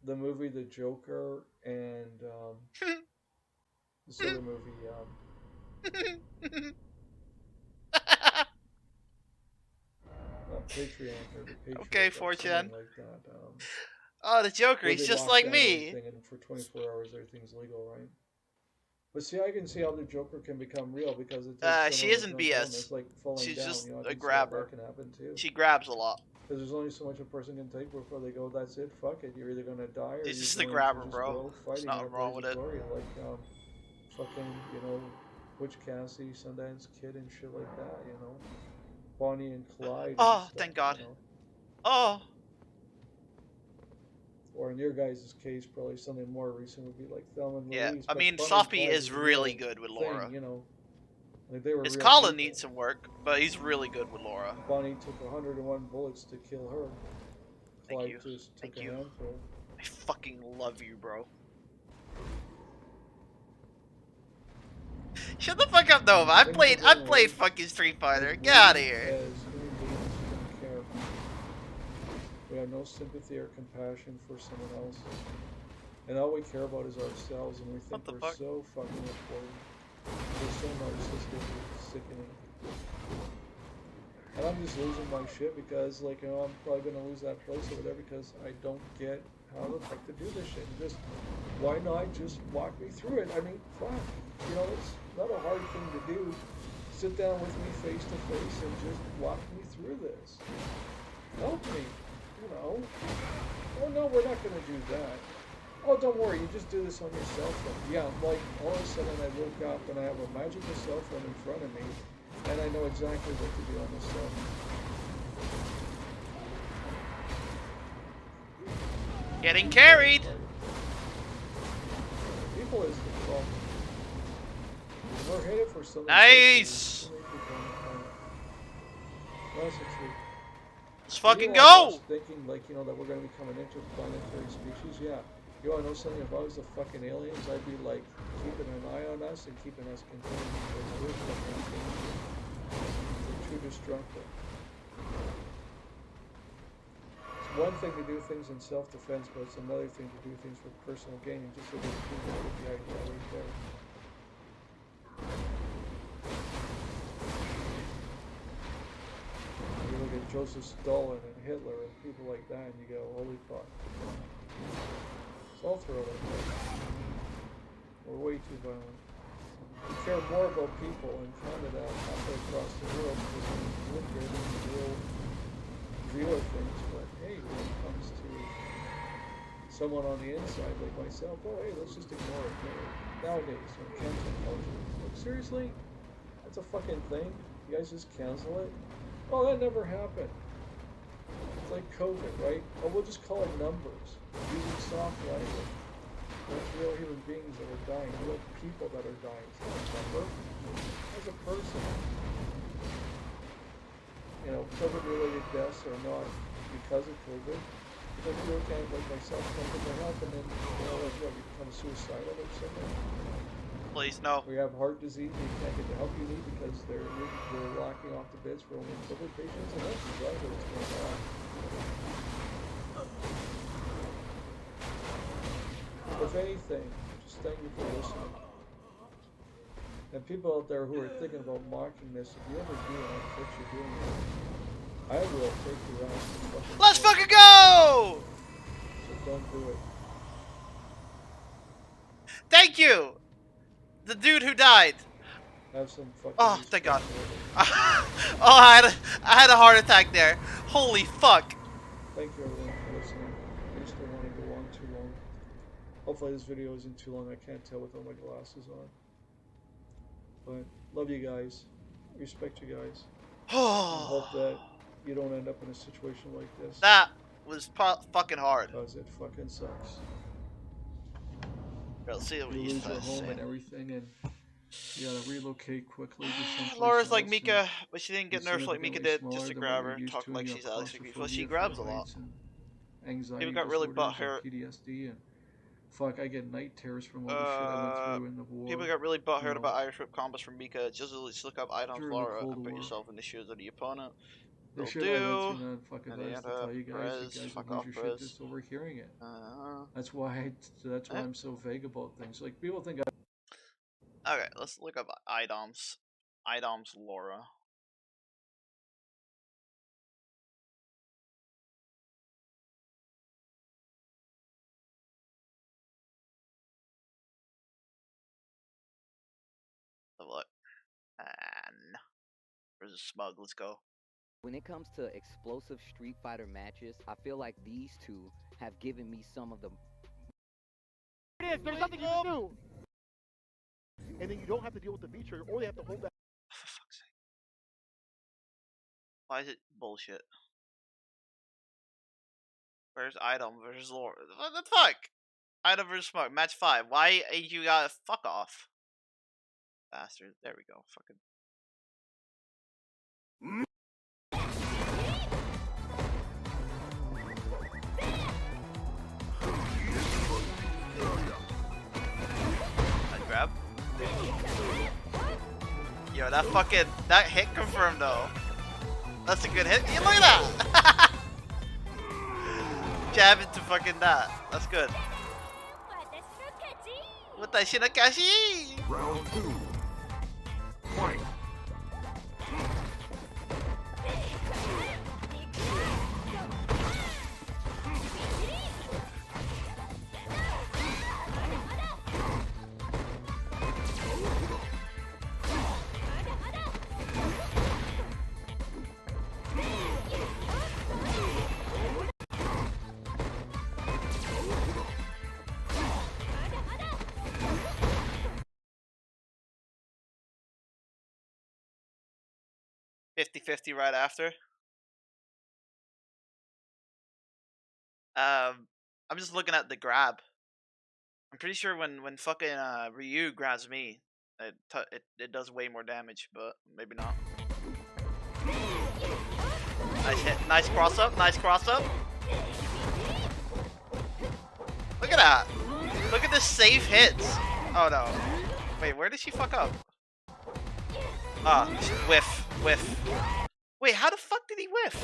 the movie The Joker and this other movie, Patriot or the Patriot. Okay, Something 4chan. like that. Oh, the Joker, Where he's they just lock like down me. everything, and for 24 hours everything's legal, right? But see, I can see how the Joker can become real because it takes She someone isn't with mental BS. illness, like falling She's down. just You know, I a can see how grabber. that can happen too. She grabs a lot. Because there's only so much a person can take before they go, that's it, fuck it. You're either gonna die or She's you're just a going grabber, to just bro. go There's fighting nothing in a wrong blaze with of it. glory, like fucking, you know, Butch Cassidy, Sundance Kid, and shit like that. You know, Bonnie and Clyde. And Oh, stuff, thank God. You know? Oh, Or in your guys' case, probably something more recent would be like Thelma and yeah. Louise. I but mean, Bonnie and Sophie Clyde is a really real good with thing, Laura. you know, like they were His real Colin people. needs some work, but he's really good with Laura. Bonnie took 101 bullets to kill her. Thank Clyde you. just took Thank a you. handful. I fucking love you, bro. Shut the fuck up, Nova. I played fucking Street Fighter. Get out of here. As human beings, we don't care. We have no sympathy or compassion for someone else. And all we care about is ourselves, and we think What the we're fuck? so fucking important. We're so narcissistic, it's sickening. And I'm just losing my shit because, like, you know, I'm probably gonna lose that place over there because I don't get how the fuck to do this shit. Just, why not just walk me through it? I mean, fuck. You know, it's not a hard thing to do. Sit down with me face to face and just walk me through this. Help me, you know. Oh no, we're not gonna do that. Oh, don't worry, you just do this on your cell phone. Yeah, like, all of a sudden I woke up and I have a magical cell phone in front of me, and I know exactly what to do on the cell phone. Getting carried. People is the problem. We're headed for something. Nice. That's the truth. Let's Maybe fucking like us go! thinking like, you know, that we're gonna become an interplanetary species, yeah. You wanna know something? If I was the fucking aliens, I'd be like keeping an eye on us and keeping us contained because we're fucking dangerous. We're too destructive. It's one thing to do things in self-defense, but it's another thing to do things for personal gain. And just look at the idea right there. You look at Joseph Stalin and Hitler and people like that, and you go, holy fuck. So I'll throw it out there. We're way too violent. We care more about people in Canada halfway across the world because we live here than the real view of things. But hey, when it comes to someone on the inside like myself, oh hey, let's just ignore it. Nowadays, on cancel culture. Like, seriously? That's a fucking thing? You guys just cancel it? Oh, that never happened. It's like COVID, right? Oh, we'll just call it numbers. Using soft language. There's real human beings that are dying, real people that are dying. It's not a number. As a person, you know, COVID-related deaths are not because of COVID. Because you're kind of like myself, can't get their help, and then, you know, like, what, you become suicidal or something? Please, no. We have heart disease and you can't get the help you need because they're locking off the beds for only COVID patients, and that's exactly what's going on. If anything, just thank you for listening. And people out there who are thinking about mocking this, if you ever do it, I'm what you're doing it. I will take your ass to fucking Let's court. fucking go! So don't do it. Thank you! The dude who died. Have some fucking Oh, thank God. respect. Oh, I had a heart attack there. Holy fuck. Thank you everyone for listening. I just don't want to go on too long. Hopefully this video isn't too long. I can't tell without my glasses on. But love you guys. Respect you guys. And hope that you don't end up in a situation like this. That was fucking hard. Because it fucking sucks. Let's see what You you lose your say. home and everything, and you gotta relocate quickly to someplace Laura's else. like Mika, but she didn't get it's nerfed like Mika significantly did. smaller Just to than what grab you're her, used talking to, like and you she's have Alex. Well, she claustrophobia grabs a for lot. heights and anxiety People got really disorders butthurt. and PTSD, and fuck, I get night terrors from all the shit I went through in the war. People got really butthurt you know. about Irish whip combos from Mika. Just look up items During the Laura Cold and put War. yourself in the shoes of the opponent. The Will shit I went do. through, man, fuck, if I was to tell you guys Fuck would lose off, your Perez. shit just overhearing it. That's why Yeah. I'm so vague about things. Like, people think Okay, let's look up items. Items Laura. Look. And where's the smug? Let's go. When it comes to explosive Street Fighter matches, I feel like these two have given me some of the. There's nothing you can do. And then you don't have to deal with the feature, or they have to hold that. For fuck's sake. Why is it bullshit? Where's item versus Laura? What the fuck? Item versus smug. Match 5. Why you got fuck off? Bastard. There we go. Fucking. I grab. Yo, that hit confirmed though. That's a good hit. Yeah, look at that! Jab into fucking that. That's good. Watashi no kashi! Round 2. Fight. '50-50 right after. I'm just looking at the grab. I'm pretty sure when fucking Ryu grabs me, it does way more damage, but maybe not. Nice hit. Nice cross up. Nice cross up. Look at that. Look at the safe hits. Oh no. Wait, where did she fuck up? Ah, whiff. Whiff. Wait, how the fuck did he whiff?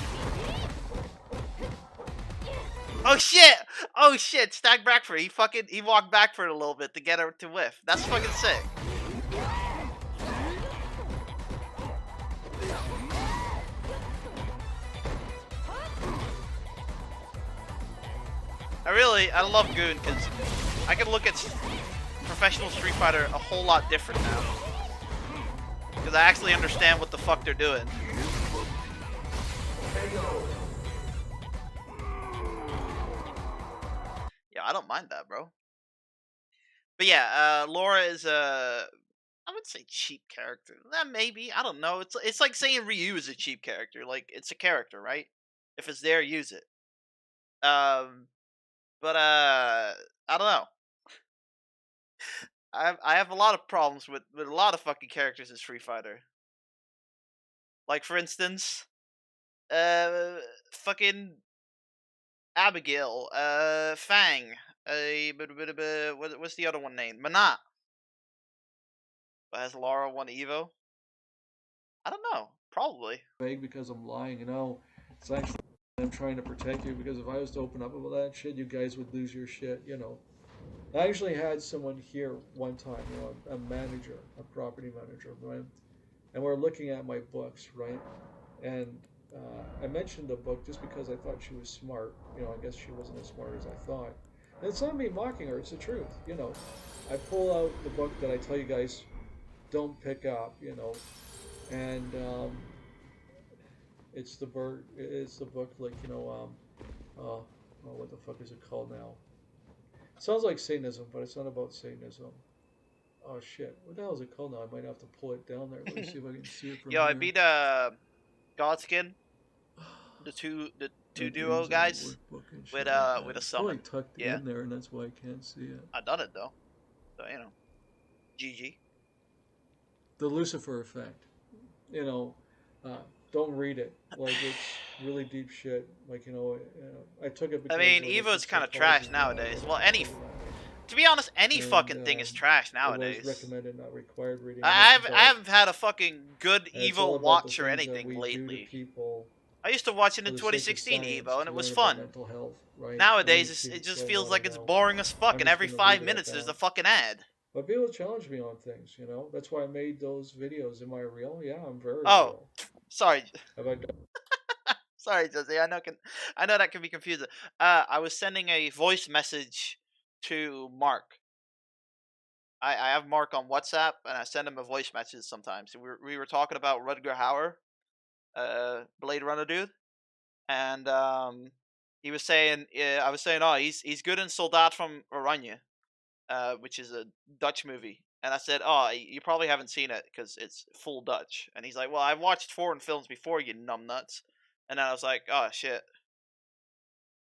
Oh shit! Oh shit! Stack back for it. He walked back for it a little bit to get her to whiff. That's fucking sick. I love Goon because I can look at professional Street Fighter a whole lot different now. Because I actually understand what the fuck they're doing. Yeah, I don't mind that, bro. But yeah, Laura is I would say cheap character. Maybe, I don't know. It's like saying Ryu is a cheap character. Like, it's a character, right? If it's there, use it. But I don't know. I have a lot of problems with a lot of fucking characters in Street Fighter. Like, for instance, fucking Abigail, Fang, what's the other one named? Manat. Has Laura won Evo? I don't know. Probably. Vague because I'm lying, you know. It's actually I'm trying to protect you because if I was to open up about that shit, you guys would lose your shit, you know. I actually had someone here one time, you know, a manager, a property manager, right? And we're looking at my books, right? And I mentioned the book just because I thought she was smart. You know, I guess she wasn't as smart as I thought. And it's not me mocking her; it's the truth. You know, I pull out the book that I tell you guys don't pick up. You know, and it's the bird. It's the book, like, you know, oh, what the fuck is it called now? It sounds like Satanism, but it's not about Satanism. Oh shit! What the hell is it called now? I might have to pull it down there. Let me see if I can see it from Yo, here. I beat Godskin, the two duo guys with a summon. It's probably tucked Yeah. in there, and that's why I can't see it. I done it though, so you know, GG. The Lucifer effect. You know, don't read it. Like, it's really deep shit. Like, you know, I took it because, I mean, like, Evo's it's kind of psychology, trash you know, nowadays. I Well, don't know. to be honest, any And, fucking thing is trash It nowadays. was recommended, not required reading. I haven't had a fucking good And it's all Evo about the watch or things that anything we do to lately. people I used to watch it for in the sake of 2016 science, Evo, and to it was learn about fun. mental health, right? Nowadays, People it just don't feels wanna like it's know. boring as fuck, I'm and just every gonna 5 leave it at minutes there's a that. fucking ad. But people challenge me on things, you know. That's why I made those videos. Am I real? Yeah, I'm very Oh, real. sorry. Have I done? Sorry, Jose. I know that can be confusing. I was sending a voice message to Mark. I have Mark on WhatsApp, and I send him a voice message sometimes. We were talking about Rutger Hauer, Blade Runner dude, and he was saying, I was saying, oh, he's good in Soldaat from Oranje, which is a Dutch movie. And I said, oh, you probably haven't seen it because it's full Dutch. And he's like, well, I've watched foreign films before, you numbnuts. And then I was like, oh shit.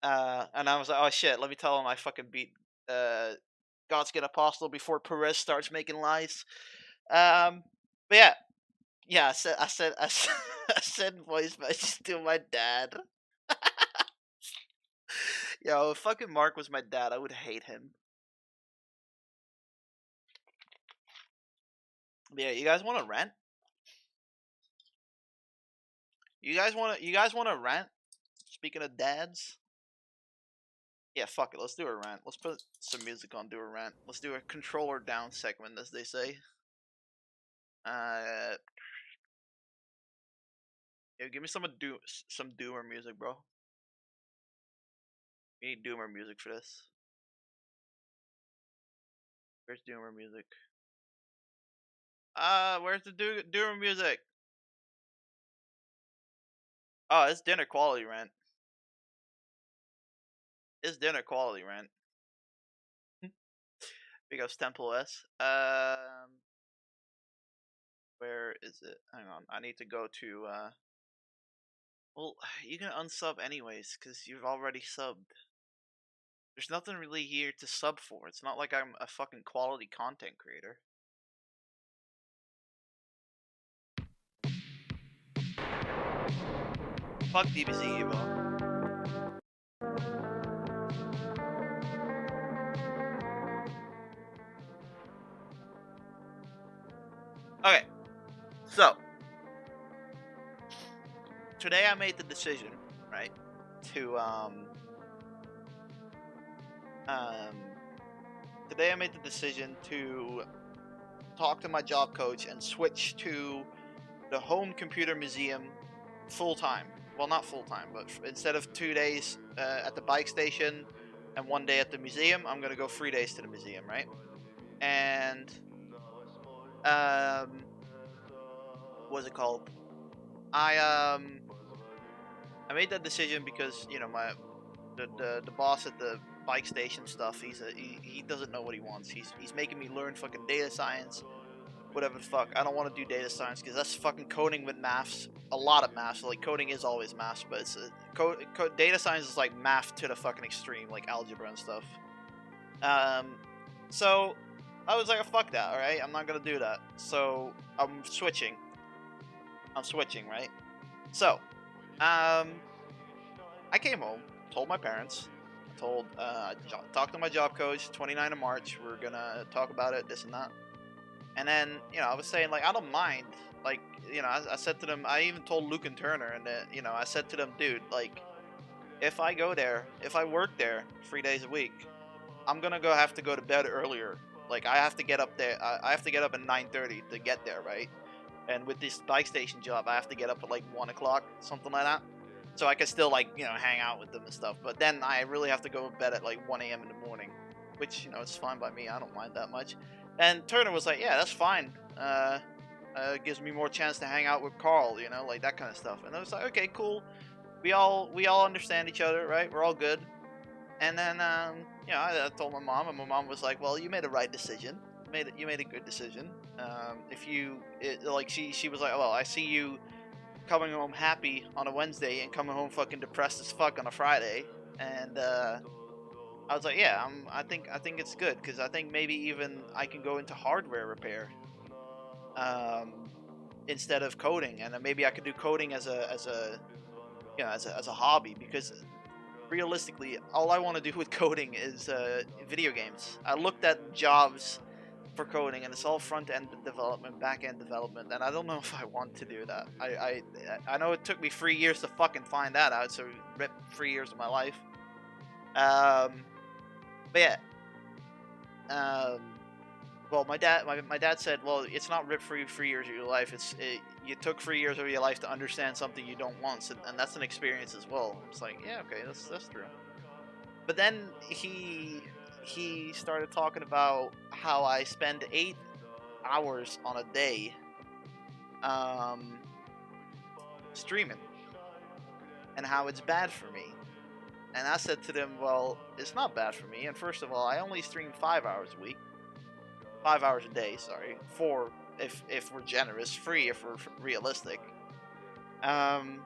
And I was like, oh shit, let me tell him I fucking beat Godskin Apostle before Perez starts making lies. But yeah, I sent voice messages to my dad. Yo, if fucking Mark was my dad, I would hate him. But yeah, you guys want to rent? You guys want to rent? Speaking of dads. Yeah, fuck it. Let's do a rant. Let's put some music on. Do a rant. Let's do a controller down segment, as they say. Yeah, give me some Doomer music, bro. We need Doomer music for this. Where's Doomer music? Where's the Doomer music? Oh, it's dinner quality rent. It's dinner quality rent. Big ups Temple S. Where is it? Hang on. I need to go to well, you can unsub anyways, because you've already subbed. There's nothing really here to sub for. It's not like I'm a fucking quality content creator. Fuck DBZ Evo. Okay, so today I made the decision, right, to um today I made the decision to talk to my job coach and switch to the home computer museum full time. Well, not full time, but instead of 2 days at the bike station and 1 day at the museum, I'm gonna go 3 days to the museum, right? And what's it called? I I made that decision because my the boss at the bike station stuff. He doesn't know what he wants. He's making me learn fucking data science, whatever the fuck. I don't want to do data science because that's fucking coding with maths. A lot of maths. Like coding is always maths, but it's data science is like math to the fucking extreme, like algebra and stuff. So I was like, fuck that. All right, I'm not gonna do that. So I'm switching. Right? So, I came home, told my parents, talked to my job coach. 29 of March, we're gonna talk about it, this and that. And then, I was saying, like, I don't mind. Like, I said to them, I even told Luke and Turner, and I said to them, dude, like, if I go there, if I work there 3 days a week, I'm gonna have to go to bed earlier. Like, I have to get up there. I have to get up at 9:30 to get there, right? And with this bike station job, I have to get up at like 1 o'clock, something like that. So I can still like hang out with them and stuff. But then I really have to go to bed at like 1 a.m. in the morning, which it's fine by me. I don't mind that much. And Turner was like, "Yeah, that's fine. Gives me more chance to hang out with Carl, like that kind of stuff." And I was like, "Okay, cool. We all understand each other, right? We're all good." And then I told my mom, and my mom was like, "Well, you made the right decision. You made a good decision. Like she was like, well, I see you coming home happy on a Wednesday and coming home fucking depressed as fuck on a Friday." And I was like, yeah, I think it's good because I think maybe even I can go into hardware repair um, instead of coding, and then maybe I could do coding as a hobby because realistically, all I want to do with coding is video games. I looked at jobs for coding, and it's all front end development, back end development, and I don't know if I want to do that. I know it took me 3 years to fucking find that out, so rip 3 years of my life. But yeah. Um, well, my dad said, well, it's not rip for you 3 years of your life. You took 3 years of your life to understand something you don't want, and that's an experience as well. It's like, yeah, okay, that's true. But then he started talking about how I spend 8 hours on a day um, streaming and how it's bad for me. And I said to them, well, it's not bad for me. And first of all, I only stream 5 hours a week, 5 hours a day. Sorry, 4 if we're generous, 3 if we're realistic. And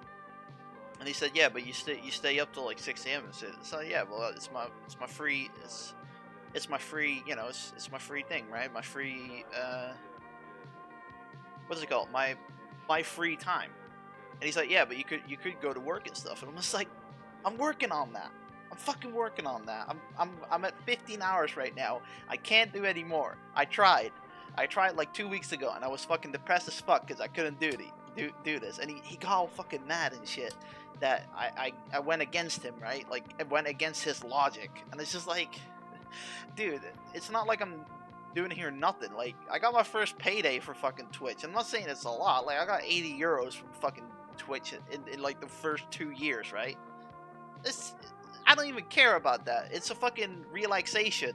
he said, yeah, but you stay up till like 6 a.m. And so yeah, well, it's my free it's my free it's my free thing, right? My free what's it called? My free time. And he's like, yeah, but you could go to work and stuff. And I'm just like, I'm working on that. I'm fucking working on that. I'm at 15 hours right now. I can't do any more. I tried like 2 weeks ago, and I was fucking depressed as fuck because I couldn't do this. And he got all fucking mad and shit that I went against him, right? Like, I went against his logic. And it's just like, dude, it's not like I'm doing here nothing. Like, I got my first payday for fucking Twitch. I'm not saying it's a lot. Like, I got 80 euros from fucking Twitch in like the first 2 years, right? This, I don't even care about that. It's a fucking relaxation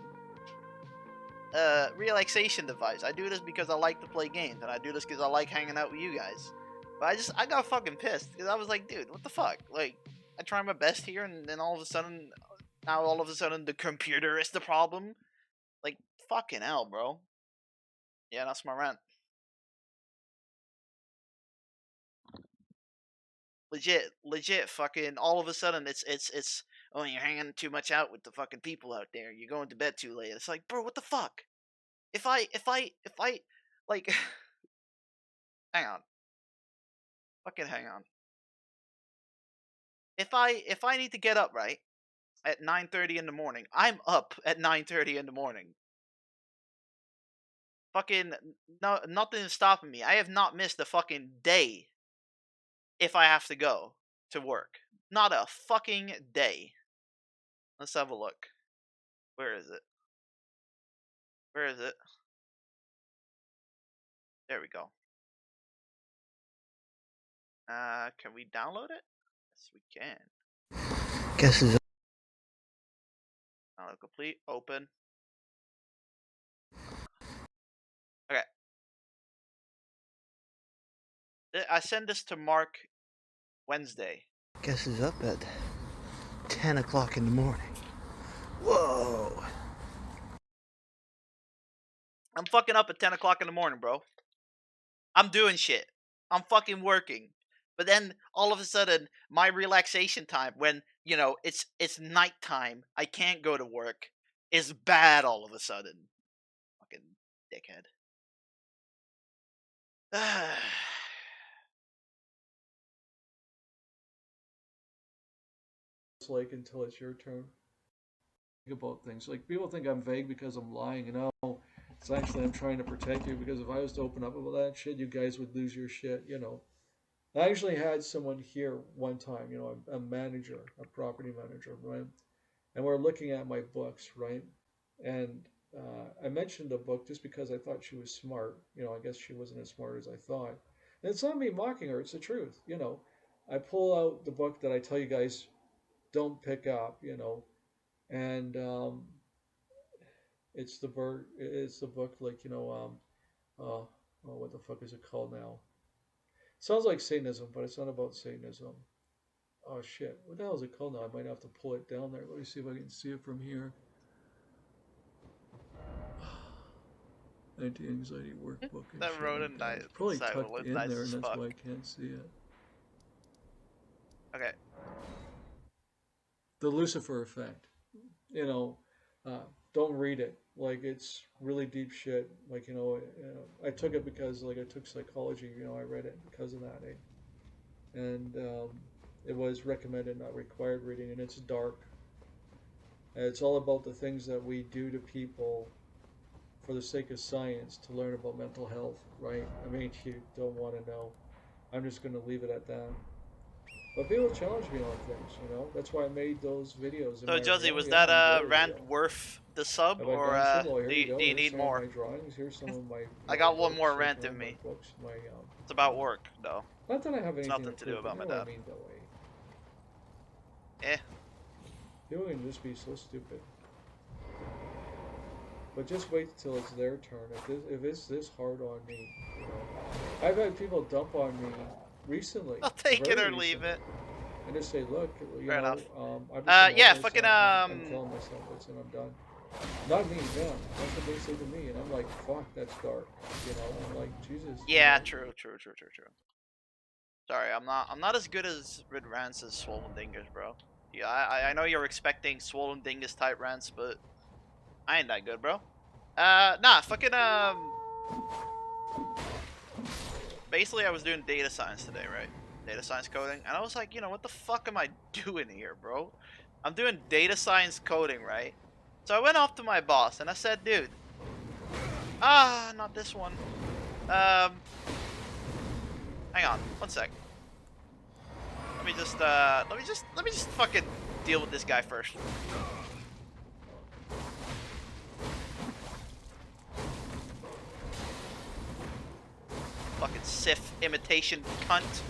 device. I do this because I like to play games, and I do this because I like hanging out with you guys. But I got fucking pissed because I was like, dude, what the fuck? Like, I try my best here, and then all of a sudden, the computer is the problem. Like, fucking hell, bro. Yeah, that's my rant. Legit, fucking. All of a sudden, it's. Oh, you're hanging too much out with the fucking people out there. You're going to bed too late. It's like, bro, what the fuck? If I, like, hang on. Fucking hang on. if I need to get up right at 9:30 in the morning, I'm up at 9:30 in the morning. Fucking no, nothing is stopping me. I have not missed a fucking day if I have to go to work. Not a fucking day. Let's have a look. Where is it? Where is it? There we go. Can we download it? Yes, we can. Guess is Download complete. Open. Okay. I send this to Mark Wednesday. guess is up at 10 o'clock in the morning. Whoa. I'm fucking up at 10 o'clock in the morning, bro. I'm doing shit. I'm fucking working. But then all of a sudden, my relaxation time, when you know it's nighttime, I can't go to work, is bad all of a sudden. Fucking dickhead. It's like until it's your turn. Think about things. Like people think I'm vague because I'm lying, and no, it's actually I'm trying to protect you because if I was to open up about that shit, you guys would lose your shit. You know. I actually had someone here one time. You know, a manager, a property manager, right? And we're looking at my books, right? And I mentioned the book just because I thought she was smart. You know, I guess she wasn't as smart as I thought. And it's not me mocking her; it's the truth. You know, I pull out the book that I tell you guys don't pick up. You know, and it's the book like what the fuck is it called now? Sounds like Satanism, but it's not about Satanism. Oh shit, what the hell is it called now? I might have to pull it down there. Let me see if I can see it from here. Anti-anxiety workbook. And That shit rodent like that. nice. It's probably That tucked was in nice there, as and that's fuck. why I can't see it. Okay. The Lucifer Effect. You know, don't read it. Like it's really deep shit. Like I took it because like I took psychology. You know, I read it because of that. And it was recommended, not required reading, and it's dark. And it's all about the things that we do to people for the sake of science to learn about mental health, right? I mean, you don't want to know. I'm just going to leave it at that. But people challenge me on things, you know. That's why I made those videos. So Josie, was Here's that my rant video. worth the sub, Have I or done some? Well, here do you you, go. do you Here's need some more? of my drawings. Here's some of my. I got one books, more like, rant you in know, my me. books, my It's about work, though. Not that I have It's anything nothing to do prove, about but my you know what dad. I mean, though. Eh. People can just be so stupid. But just wait till it's their turn. If it's this hard on me, you know, I've had people dump on me recently. I'll take it very or leave recently, it. and just say, look, you Fair know, enough. I've just been Yeah, homeless, fucking I'm killing myself. That's it. I'm done. Not me, them. That's what they say to me, and I'm like, fuck, that's dark. You know, I'm like, Jesus. Yeah, you know. true. Sorry, I'm not as good as Red Rants as Swollen Dingus, bro. Yeah, I know you're expecting Swollen Dingus type rants, but I ain't that good, bro. Nah, fucking basically I was doing data science today, right? Data science coding, and I was like, what the fuck am I doing here, bro? I'm doing data science coding, right? So I went off to my boss and I said, dude, not this one. Hang on, one sec. Let me just fucking deal with this guy first. Fucking Sith imitation cunt.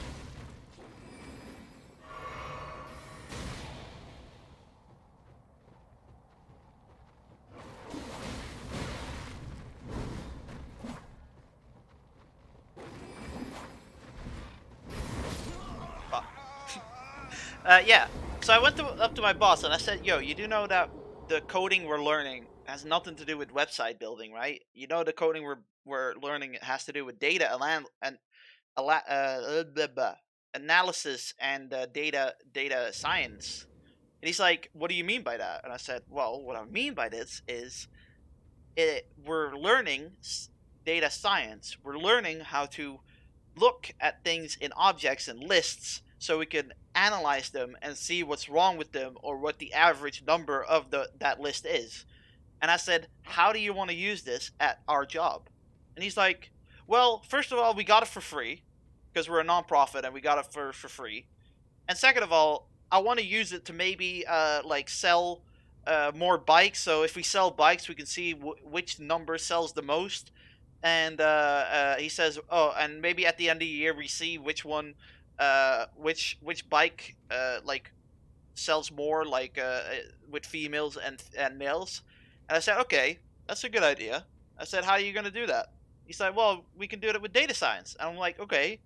Fuck. Yeah. So I went up to my boss and I said, "Yo, you do know that the coding we're learning has nothing to do with website building, right? You know the coding we're learning has to do with data and analysis and data science." And he's like, "What do you mean by that?" And I said, "Well, what I mean by this is we're learning data science. We're learning how to look at things in objects and lists so we can analyze them and see what's wrong with them or what the average number of that list is. And I said, how do you want to use this at our job? And he's like, well, first of all, we got it for free because we're a nonprofit and we got it for free. And second of all, I want to use it to maybe like sell more bikes. So if we sell bikes, we can see which number sells the most. And he says, oh, and maybe at the end of the year we see which one, which bike like sells more, like with females and males. And I said, okay, that's a good idea. I said, how are you gonna do that? He said, well, we can do it with data science. And I'm like, okay,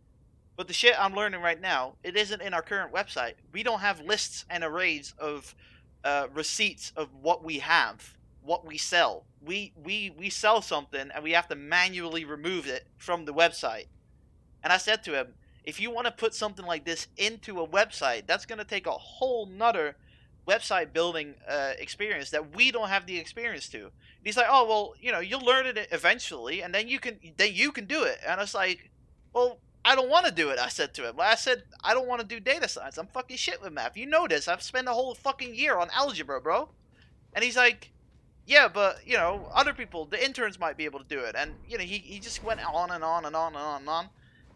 but the shit I'm learning right now, it isn't in our current website. We don't have lists and arrays of receipts of what we have, what we sell. We sell something and we have to manually remove it from the website. And I said to him, if you want to put something like this into a website, that's going to take a whole nother website building experience that we don't have the experience to. And he's like, oh well, you'll learn it eventually, and then you can do it. And I was like, well, I don't want to do it. I said to him, I said I don't want to do data science. I'm fucking shit with math. You know this. I've spent a whole fucking year on algebra, bro. And he's like, yeah, but other people, the interns might be able to do it. And he just went on and on and on and on and on.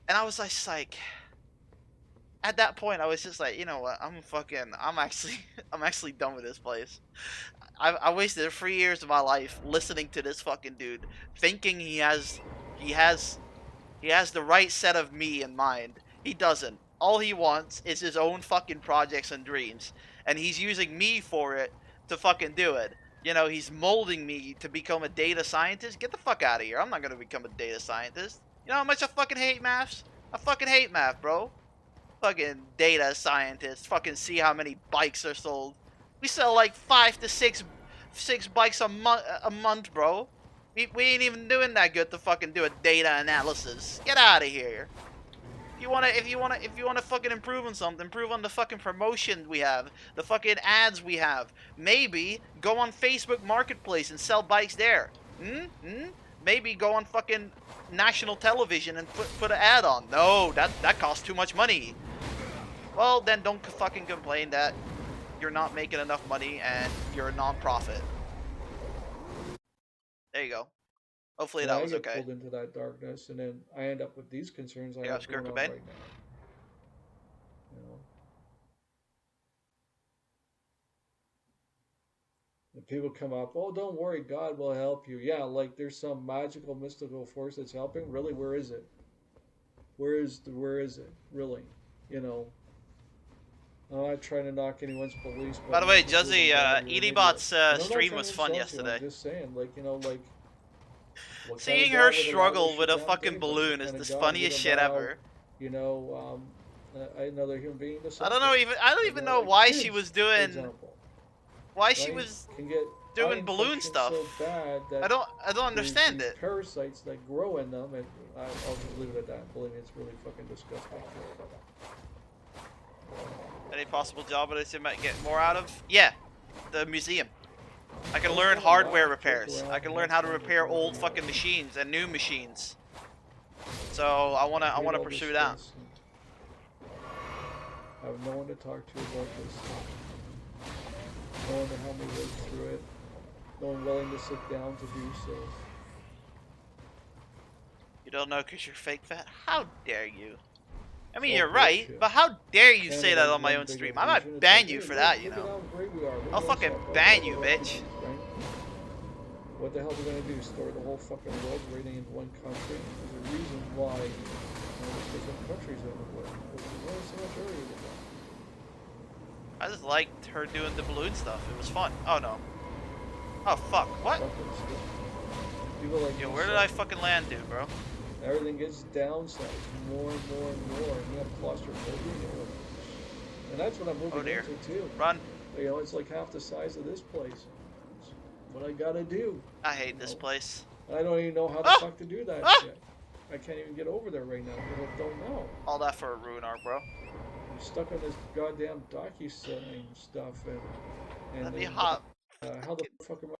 And I was like, at that point, I was just like, you know what? I'm actually, I'm actually done with this place. I wasted 3 years of my life listening to this fucking dude, thinking he has the right set of me in mind. He doesn't. All he wants is his own fucking projects and dreams, and he's using me for it to fucking do it. He's molding me to become a data scientist. Get the fuck out of here. I'm not gonna become a data scientist. You know how much I fucking hate maths? I fucking hate math, bro. Fucking data scientists. Fucking see how many bikes are sold. We sell like 5 to 6 bikes a month, bro. We ain't even doing that good to fucking do a data analysis. Get out of here. If you wanna fucking improve on something, improve on the fucking promotion we have, the fucking ads we have. Maybe go on Facebook Marketplace and sell bikes there. Maybe go on fucking national television and put an ad on. No, that costs too much money. Well, then don't fucking complain that you're not making enough money and you're a non-profit. There you go. Hopefully Yeah, that I was get okay. pulled into that darkness, and then I end up with these concerns I Yeah, have it's Kurt going on Cobain. right now. You know, and people come up, oh, don't worry, God will help you. Yeah, like there's some magical, mystical force that's helping. Really, where is it? Where is it? Really, you know. I'm not trying to knock anyone's beliefs, By but the way, most people Juzzy, bad, you're an idiot. Edibot's And I'm not stream trying was to fun insult you. I'm yesterday. just saying, like, you know, like, what kind of Seeing her God would allow this struggle with shit a to happen to fucking anybody? What balloon is kind the of God would funniest shit allow, ever. you know, another human being to I suffer? don't even know Like why she kids, was for doing example, why she right? was Can get eye doing balloon infection stuff. so bad I that don't there's understand these it. parasites that grow in them, and I'll just leave it at that. Believe me, it's really fucking disgusting. Any possible job that I might get more out of? Yeah, the museum. I can I've learn done a hardware lot, joke repairs. I around, can learn have how to fun with repair whatever old you fucking want. machines and new machines. So I Hate wanna all this pursue that. stress. I have no one to talk to about this. No one to help me work through it. No one willing to sit down to do so. You don't know because you're fake fat? How dare you? I It's mean, all you're right, bullshit. but how dare you say Canada that has on my one own big stream? I illusion. might It's like, ban you hey, for look, that, you look at know? how great we are. Look I'll at us fucking up ban all you, the bitch. refugees, right? What the hell are we gonna do? Store the whole fucking world raiding in one country? There's a reason why there's different countries everywhere. Because there's only so much area to go. I just liked her doing the balloon stuff. It was fun. Oh no. Oh fuck. What? Fucking stuff. People like Yo, me where did I suffer. fucking land, dude, bro? Everything gets downsized more and more and more, and you have claustrophobia. And that's what I'm Oh moving dear. into too. Run. You know, it's like half the size of this place. It's what I gotta do. I hate You this know? place. I don't even know how the Ah! fuck to do that Ah! shit. I can't even get over there right now because I don't know. All that for a ruin arc, bro. I'm stuck on this goddamn docu-sign stuff, and Let me then hop. how the fuck am I?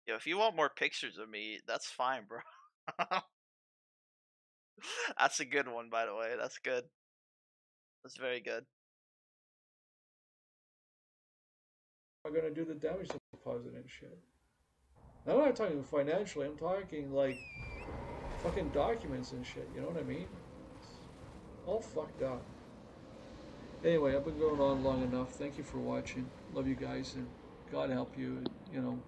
Yo, if you want more pictures of me, that's fine, bro. That's a good one, by the way. That's good. That's very good. I'm gonna do the damage deposit and shit. I'm not talking financially. I'm talking like fucking documents and shit. You know what I mean? It's all fucked up. Anyway, I've been going on long enough. Thank you for watching. Love you guys, and God help you. You know,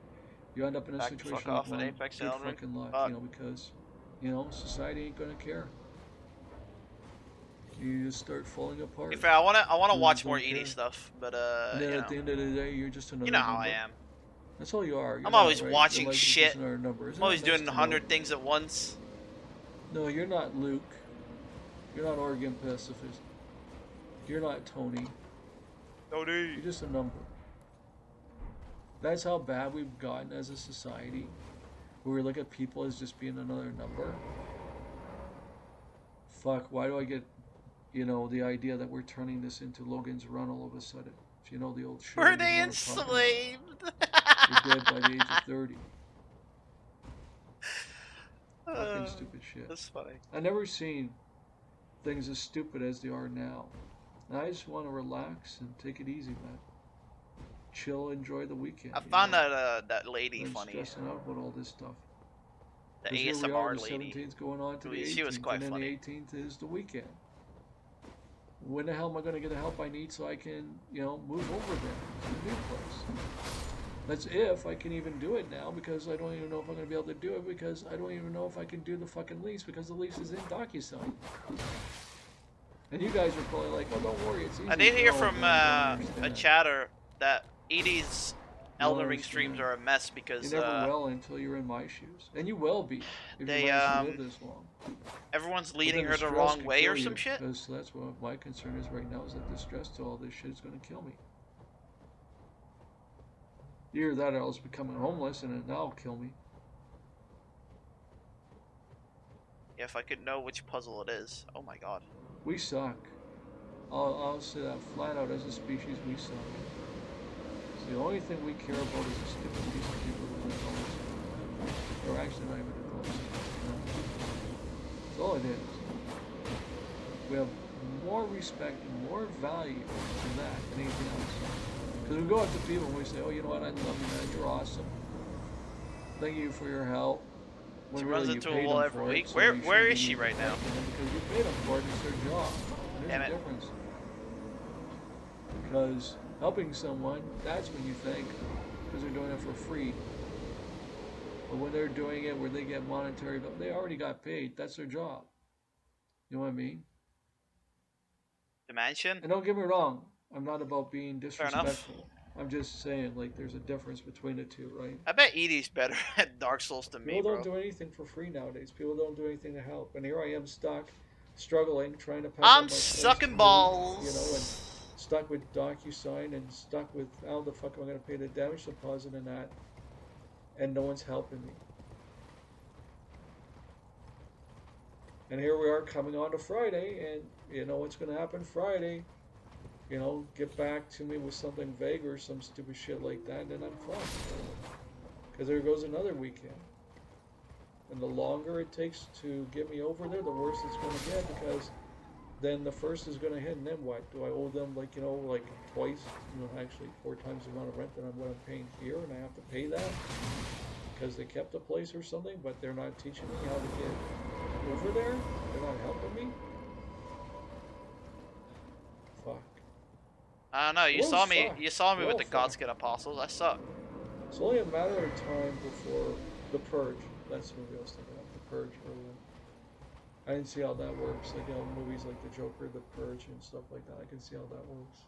you end up in a Back the fuck situation like off at mine. Apex Good Elden Ring. fucking luck. Fuck. You know, because society ain't gonna care. You just start falling apart. In fact, I wanna People watch just more don't care. ED stuff, but And then at the end of the day, you're just another you know how number. I am. That's all you are. You're I'm not, always right? Your watching life is shit. just another number. Isn't I'm always that nice doing to know? 100 things at once. No, you're not Luke. You're not Oregon Pacifist. You're not Tony. Tony. You're just a number. That's how bad we've gotten as a society, where we look at people as just being another number. Fuck, why do I get, the idea that we're turning this into Logan's Run all of a sudden? If you know the old show, Were you know they what I'm talking about. enslaved? You're dead by the age of 30. Fucking stupid shit. That's funny. I've never seen things as stupid as they are now. And I just want to relax and take it easy, man. Chill, enjoy the weekend. I found that lady I'm funny. stressing out about all this stuff. The 'Cause here we are, ASMR the lady. 17th going on to the 18th, She was quite and then funny. the 18th is the weekend. When the hell am I going to get the help I need so I can, move over there to the new place? That's if I can even do it now, because I don't even know if I'm going to be able to do it, because I don't even know if I can do the fucking lease, because the lease is in DocuSign. And you guys are probably like, oh, don't worry, it's easy. I did hear No, from man, you don't a understand. chatter that Edie's You don't Elden Ring streams understand. are a mess because You never will until you're in my shoes. And you will be, if they, you manage to live this long. everyone's But leading then her the stress wrong could way or kill some you, shit. Because that's what my concern is right now, is that the stress to all this shit is going to kill me. Either that or else becoming homeless, and that'll kill me. Yeah, if I could know which puzzle it is. Oh my god. We suck. I'll say that flat out, as a species, we suck. So the only thing we care about is a stupid piece of people who live homeless. Or actually not even adults. That's all it is. We have more respect and more value to that than anything else. Because we go up to people and we say, oh, you know what, I love you, man, you're awesome. Thank you for your help. When She really runs you into a paid wall them every for week. it, so Where you where shouldn't is she be right now? thanking them because you paid them for it, it's their job. There's Damn a it. difference. Because helping someone, that's when you thank them, because they're doing it for free. But when they're doing it where they get monetary, but they already got paid, that's their job. You know what I mean? Dimension? And don't get me wrong, I'm not about being Fair enough. disrespectful. I'm just saying, like, there's a difference between the two, right? I bet Edie's better at Dark Souls than me, People bro. don't do anything for free nowadays. People don't do anything to help. And here I am stuck, struggling, trying to pack up I'm my place to sucking move, balls. and stuck with DocuSign and stuck with how the fuck am I going to pay the damage deposit and that, and no one's helping me. And here we are coming on to Friday, and you know what's going to happen Friday. Get back to me with something vague or some stupid shit like that, and then I'm fucked. Because there goes another weekend. And the longer it takes to get me over there, the worse it's going to get, because then the first is going to hit, and then what? Do I owe them, like twice, actually 4 times the amount of rent that what I'm paying here, and I have to pay that? Because they kept the place or something, but they're not teaching me how to get over there? They're not helping me? Fuck. I don't know. You Well, saw me. fuck. You saw me with the Well, fuck. Godskin Apostles. I suck. It's only a matter of time before the Purge. That's the movie I was thinking of. The Purge. I didn't see how that works. Like, movies like The Joker, The Purge, and stuff like that. I can see how that works.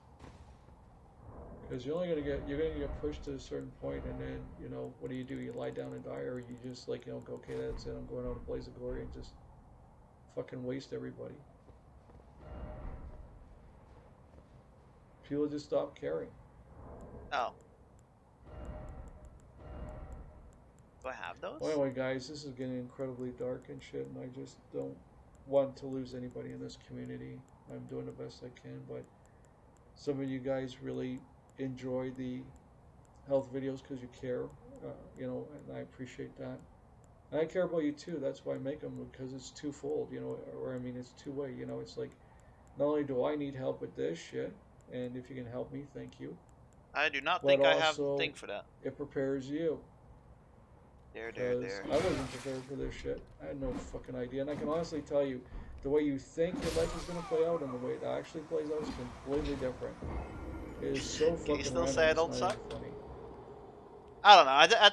Because you're gonna get pushed to a certain point, and then what do? You lie down and die, or you just go, okay, that's it. I'm going out in a blaze of glory and just fucking waste everybody. People just stop caring. Oh. Do I have those? Well, anyway, guys, this is getting incredibly dark and shit, and I just don't want to lose anybody in this community. I'm doing the best I can, but some of you guys really enjoy the health videos because you care, and I appreciate that. And I care about you too. That's why I make them, because it's twofold, you know, or I mean, it's two-way. You know, it's like not only do I need help with this shit, and if you can help me, thank you. I do not But think I have the also, thing for that. it prepares you. There. Because I wasn't prepared for this shit. I had no fucking idea. And I can honestly tell you, the way you think your life is going to play out and the way it actually plays out is completely different. It is so fucking Can you still random. say I It's don't not suck? even funny. I don't know.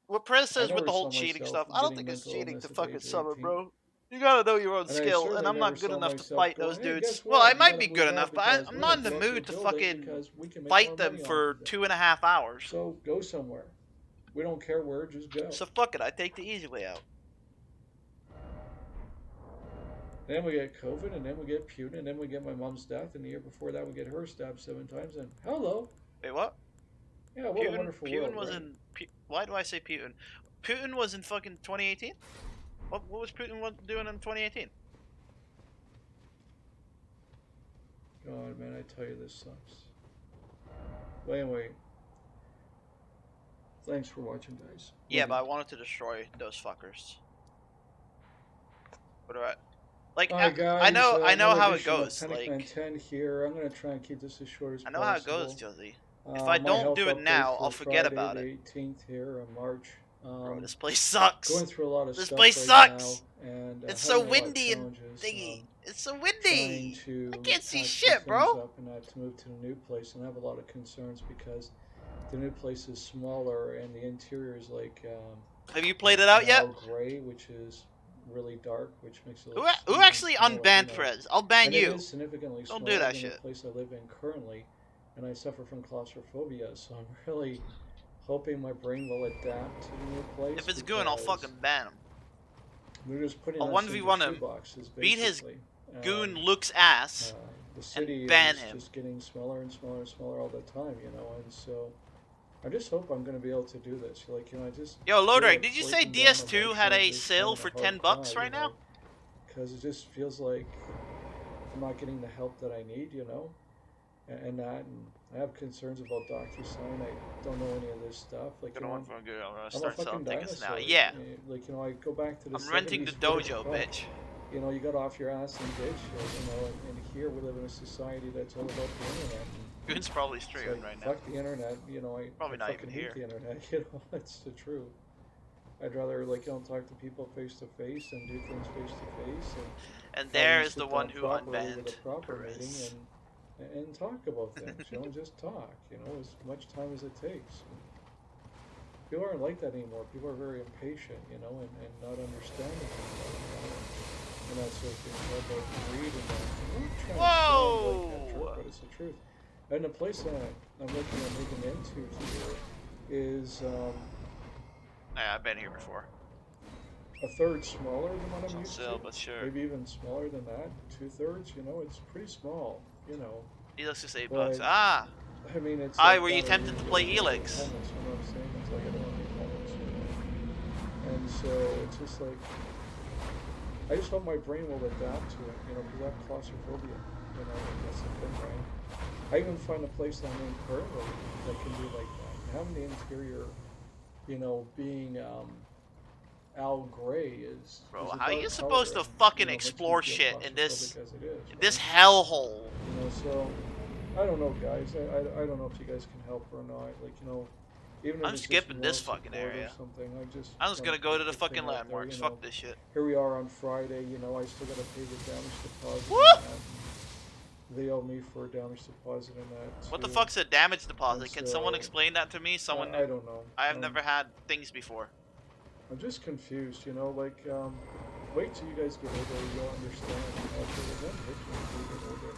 What Prez I says with never the whole saw cheating myself stuff, I don't getting think it's mental cheating to illness at the fucking age of summon, 18. bro. You gotta know your own And I skill, and certainly I'm never not good saw enough to myself fight those going, hey, dudes. guess Well, I what? You might gotta be move good out enough, but because I'm we're not gonna in the blow up your mood to building fucking because we can make more fight them money off for of it. 2.5 hours. So go somewhere. We don't care where, just go. So fuck it, I take the easy way out. Then we get COVID, and then we get Putin, and then we get my mom's death, and the year before that we get her stabbed 7 times, and hello. Wait, what? Yeah, what a wonderful world, Putin was right? in. Why do I say Putin? Putin was in fucking 2018. What was Putin doing in 2018? God, man, I tell you, this sucks. But anyway, thanks for watching, guys. Yeah, but I wanted to destroy those fuckers. What do I? Like, Hi guys, I know another how it edition of goes. Panic Man Like, 10 here. I'm gonna try and keep this as short as I know possible. how it goes, Josie. If I My don't health do it update now, for I'll forget Friday, about the it. 18th here in March. Bro, this place sucks. Going through a lot of This stuff place right sucks. now, and It's having so a lot of windy and challenges, thingy. It's so trying windy. to I can't see patch shit, some things bro. up and to move to the new place, and I have a lot of concerns because the new place is smaller and the interior is like Have you played it out yet? gray, which is really dark, which makes it Who look who even actually smaller, unbanned Prez? I'll ban and you. it is significantly Don't smaller do that than shit. the place I live in currently, and I suffer from claustrophobia, so I'm really hoping my brain will adapt to the new place. If it's good, I'll fucking ban him. We're just putting I'll us 1v1 into him, shoeboxes, beat his basically. goon Luke's ass, The city ban is him. just getting smaller and smaller and smaller all the time, you know, and so I just hope I'm going to be able to do this. Like, you know, I just Yo, feel Lodric, like did you say breaking down DS2 had a emotionally, just sale having for a hard $10 cry, right now? Because it just feels like I'm not getting the help that I need, you know, and I have concerns about DocuSign. I don't know any of this stuff. Like, you know, I'm a Start fucking selling tickets now. dinosaur. Yeah, Like, you know, I go back to the I'm renting the 70s where, dojo, fuck, bitch. you know, you got off your ass and did shit, you know, and here we live in a society that's all about the internet. And Goon's probably it's streaming like, right now. fuck the internet, you know, Probably I not fucking even hate here. the internet, you know, it's the truth. I'd rather, like, you know, talk to people face to face and do things face to face, And and there have is the sit one down who properly with unbanned a proper Perez. meeting and talk about things, you know, just talk, you know, as much time as it takes. People aren't like that anymore. People are very impatient, you know, and not understanding anymore, you know, and that sort of thing. All about greed and that. And I'm not trying to sound like that jerk, but it's the truth. And the place that I'm looking at moving into here is Yeah, I've been here before. a third smaller than what I'm used Still, to. but sure. Maybe even smaller than that. 2/3, you know, it's pretty small, you know. Elix is $8. But, Ah! I mean, it's. Aye, like were you down tempted to play Elix? Elix? You know what I'm saying? It's like I don't want to be homeless, you know. And so it's just like, I just hope my brain will adapt to it, you know, because I have claustrophobia, you know, that's the thing, right? I even find a place that I'm in currently that can be like that. Having the interior, you know, being Al Gray is. Bro, is a how are you dark supposed color to and, fucking you know, makes me explore feel shit in this claustrophobic as it is, this right? hellhole? You know, so I don't know, guys. I don't know if you guys can help or not. Like, you know, even if I'm it's just skipping this moral fucking support or area. something, I'm just gonna go to the put fucking thing out there, landmarks. you know. Fuck this shit. Here we are on Friday. You know, I still got to pay the damage deposit. Woo! On that. They owe me for a damage deposit on that. What the too. fuck's a damage deposit? And Can someone so, explain that to me? Someone. I don't know. I have never had things before. I'm just confused, you know, like, wait till you guys get older, you'll understand, you know, because it won't hit you until you get older.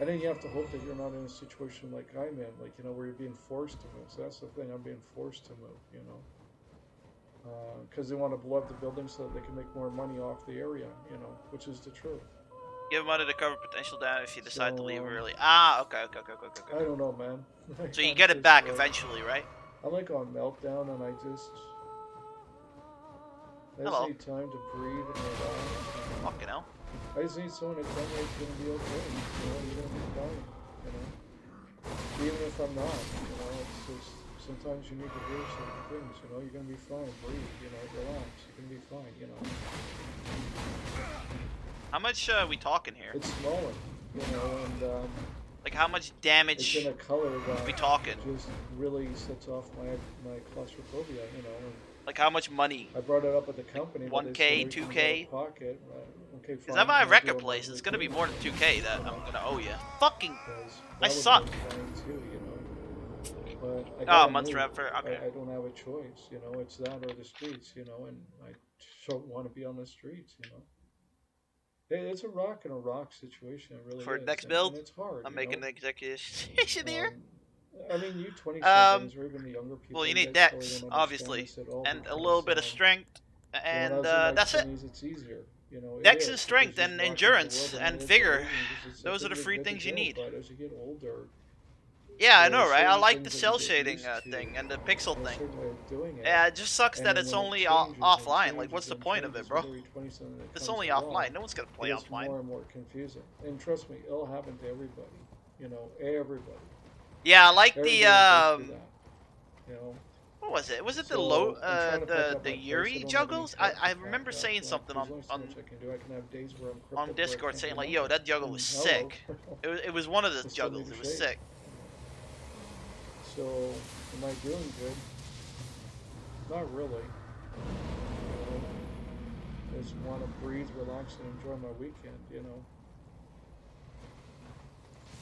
And then you have to hope that you're not in a situation like I'm in, like, you know, where you're being forced to move. So that's the thing, I'm being forced to move, you know. Because they want to blow up the building so that they can make more money off the area, you know, which is the truth. Give money to cover potential damage if you decide to So, leave early. Ah, okay. I don't know, man. So you I'm get it just, back like, eventually, right? I'm like on meltdown, and I just Hello. need time to breathe and relax. Fucking hell. I just need someone to tell me it's gonna be okay. You know, you're gonna be fine. You know, even if I'm not. You know, it's just so sometimes you need to hear certain things. You know, you're gonna be fine. Breathe. You know, relax. You're gonna be fine. You know. How much are we talking here? It's smaller. You know, and Like how much it's damage in a color that we talking? just really sets off my claustrophobia. You know. And Like how much money? I brought it up at the company. 1K, but they said, 2K? pocket. Okay, Because fine. if I I'll wreck do a a place, monthly it's gonna be payment, more than 2K that you I'm know, gonna owe you. Fucking, 'cause I that was suck. fine too. You know. But I Oh, gotta month's move. rep for okay. I don't have a choice, you know. It's that or the streets, you know. And I don't want to be on the streets, you know. It's a rock and a rock situation. It really For is, next and build, it's hard, I'm you know. making an executive decision here. I mean, you 20 Um, somethings or even the younger well, people, you you need guys probably dex, don't understand obviously, this at all and a little because, bit of strength, you know, when I and was in my that's it. 20s, it's easier. You know, it Dex is and because strength you're and just walking the endurance world and and it's vigor. amazing because it's Those are something the you're free good to things you go. need. But as you get older, Yeah, I there are know, right? I certain like the things that you cell get shading used to thing and the pixel and a thing. certain way of doing it. Yeah, it just sucks And that then it's when it only changes and offline. Like, what's changes the and point of it, changes bro? with every 20 something that It's comes only along, offline. No one's gonna it play gets offline. more and more confusing. And trust me, it'll happen to everybody. You know, everybody. Yeah, I like the Everybody goes through that. You know. what was it? Was it the So I'm trying to pack up the my place. I Yuri don't have any juggles? crap to I pack remember up, saying but something there's only so much I can do. I can have days where I'm on crippled where I Discord can't saying do like, nothing. "Yo, that juggle And was hello. sick." It was one of the I still need juggles. to It was shave. sick. So, am I doing good? Not really. You know, I just want to breathe, relax, and enjoy my weekend, you know.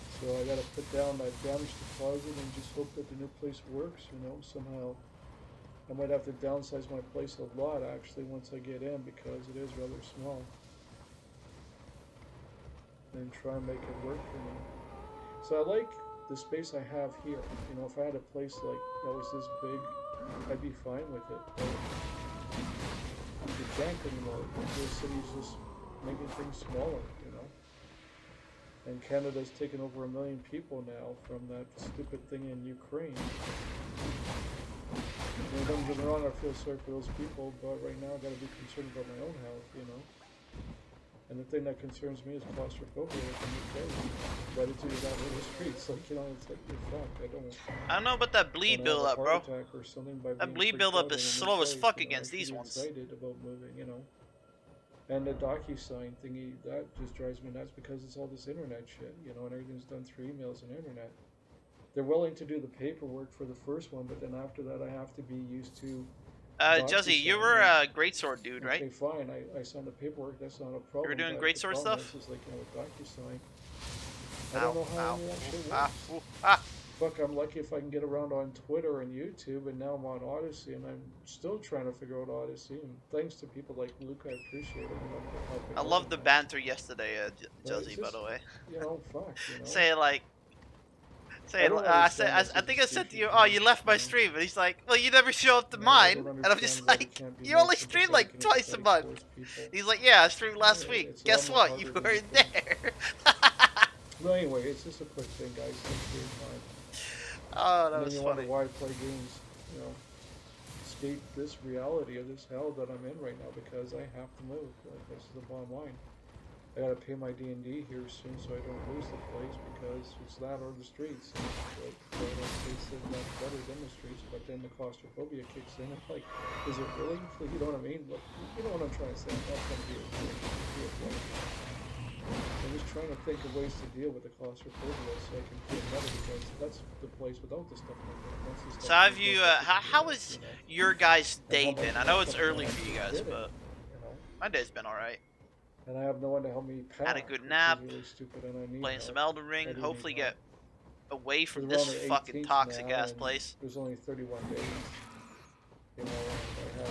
So I gotta put down that damaged deposit and just hope that the new place works, you know, somehow. I might have to downsize my place a lot, actually, once I get in, because it is rather small. And try and make it work for me. So I like the space I have here. You know, if I had a place like that was this big, I'd be fine with it. But you can't anymore. The city's just making things smaller, you know. And Canada's taken over 1 million people now from that stupid thing in Ukraine. And don't get me wrong, I feel sorry for those people, but right now I gotta be concerned about my own health, you know. And the thing that concerns me is claustrophobia with the UK. But it's either that or the streets. Like, you know, it's like, you're fucked. I don't know about that bleed build buildup, bro. or something by That being bleed freaked buildup out is in a new slow as place, fuck you know, against I should these be ones. excited about moving, you know. And the DocuSign thingy, that just drives me nuts because it's all this internet shit, you know, and everything's done through emails and internet. They're willing to do the paperwork for the first one, but then after that I have to be used to Juzzy, you DocuSign, were and a greatsword dude, right? okay, fine. I signed the paperwork. That's not a problem. doing but greatsword the problem stuff? is like, you know, with DocuSign, I Ow, don't know how ow, any of that shit ooh, ah, works. ooh, ah. Fuck, I'm lucky if I can get around on Twitter and YouTube, and now I'm on Odyssey, and I'm still trying to figure out Odyssey. And thanks to people like Luke, I appreciate it. You know, for helping I out love with the that. banter yesterday, But it's Juzzy, by just, the way. you know, fuck, you know. Say like, I don't understand why I think I said to you, superstition "Oh, you things, left my you know. stream," and he's like, "Well, you never show up to You know, I mine," don't and I'm just understand why we like, can't be "You more only stream sympathetic like and twice a empathetic month." towards people. He's like, "Yeah, I streamed last week. It's a Guess lot more what? You harder than weren't you think. there." Well, anyway, it's just a quick thing, guys. Thanks for your time. Oh, And that then was you funny. wonder why I play games, you know, escape this reality of this hell that I'm in right now because I have to move. Like, this is the bottom line. I gotta pay my D&D here soon so I don't lose the place because it's that or the streets. And like, so I don't face it much better than the streets, but then the claustrophobia kicks in. I'm like, is it really? You know what I mean? Like, you know what I'm trying to say? I'm not trying to be a I'm just trying to think of ways to deal with the claustrophobia so I can feel better because that's the place without the stuff like that. That's the stuff So have that you? goes with How the is you know, your guys' and day how much been? I more know it's stuff I early for you guys, actually did but you know. my day's been alright. And I have no one to help me pack, Had a good which nap, is really stupid, and I need playing help. some Elden I Ring. do Hopefully need get help. away from Because this we're on the fucking 18th toxic now, ass and place. there's only 31 days. You know, and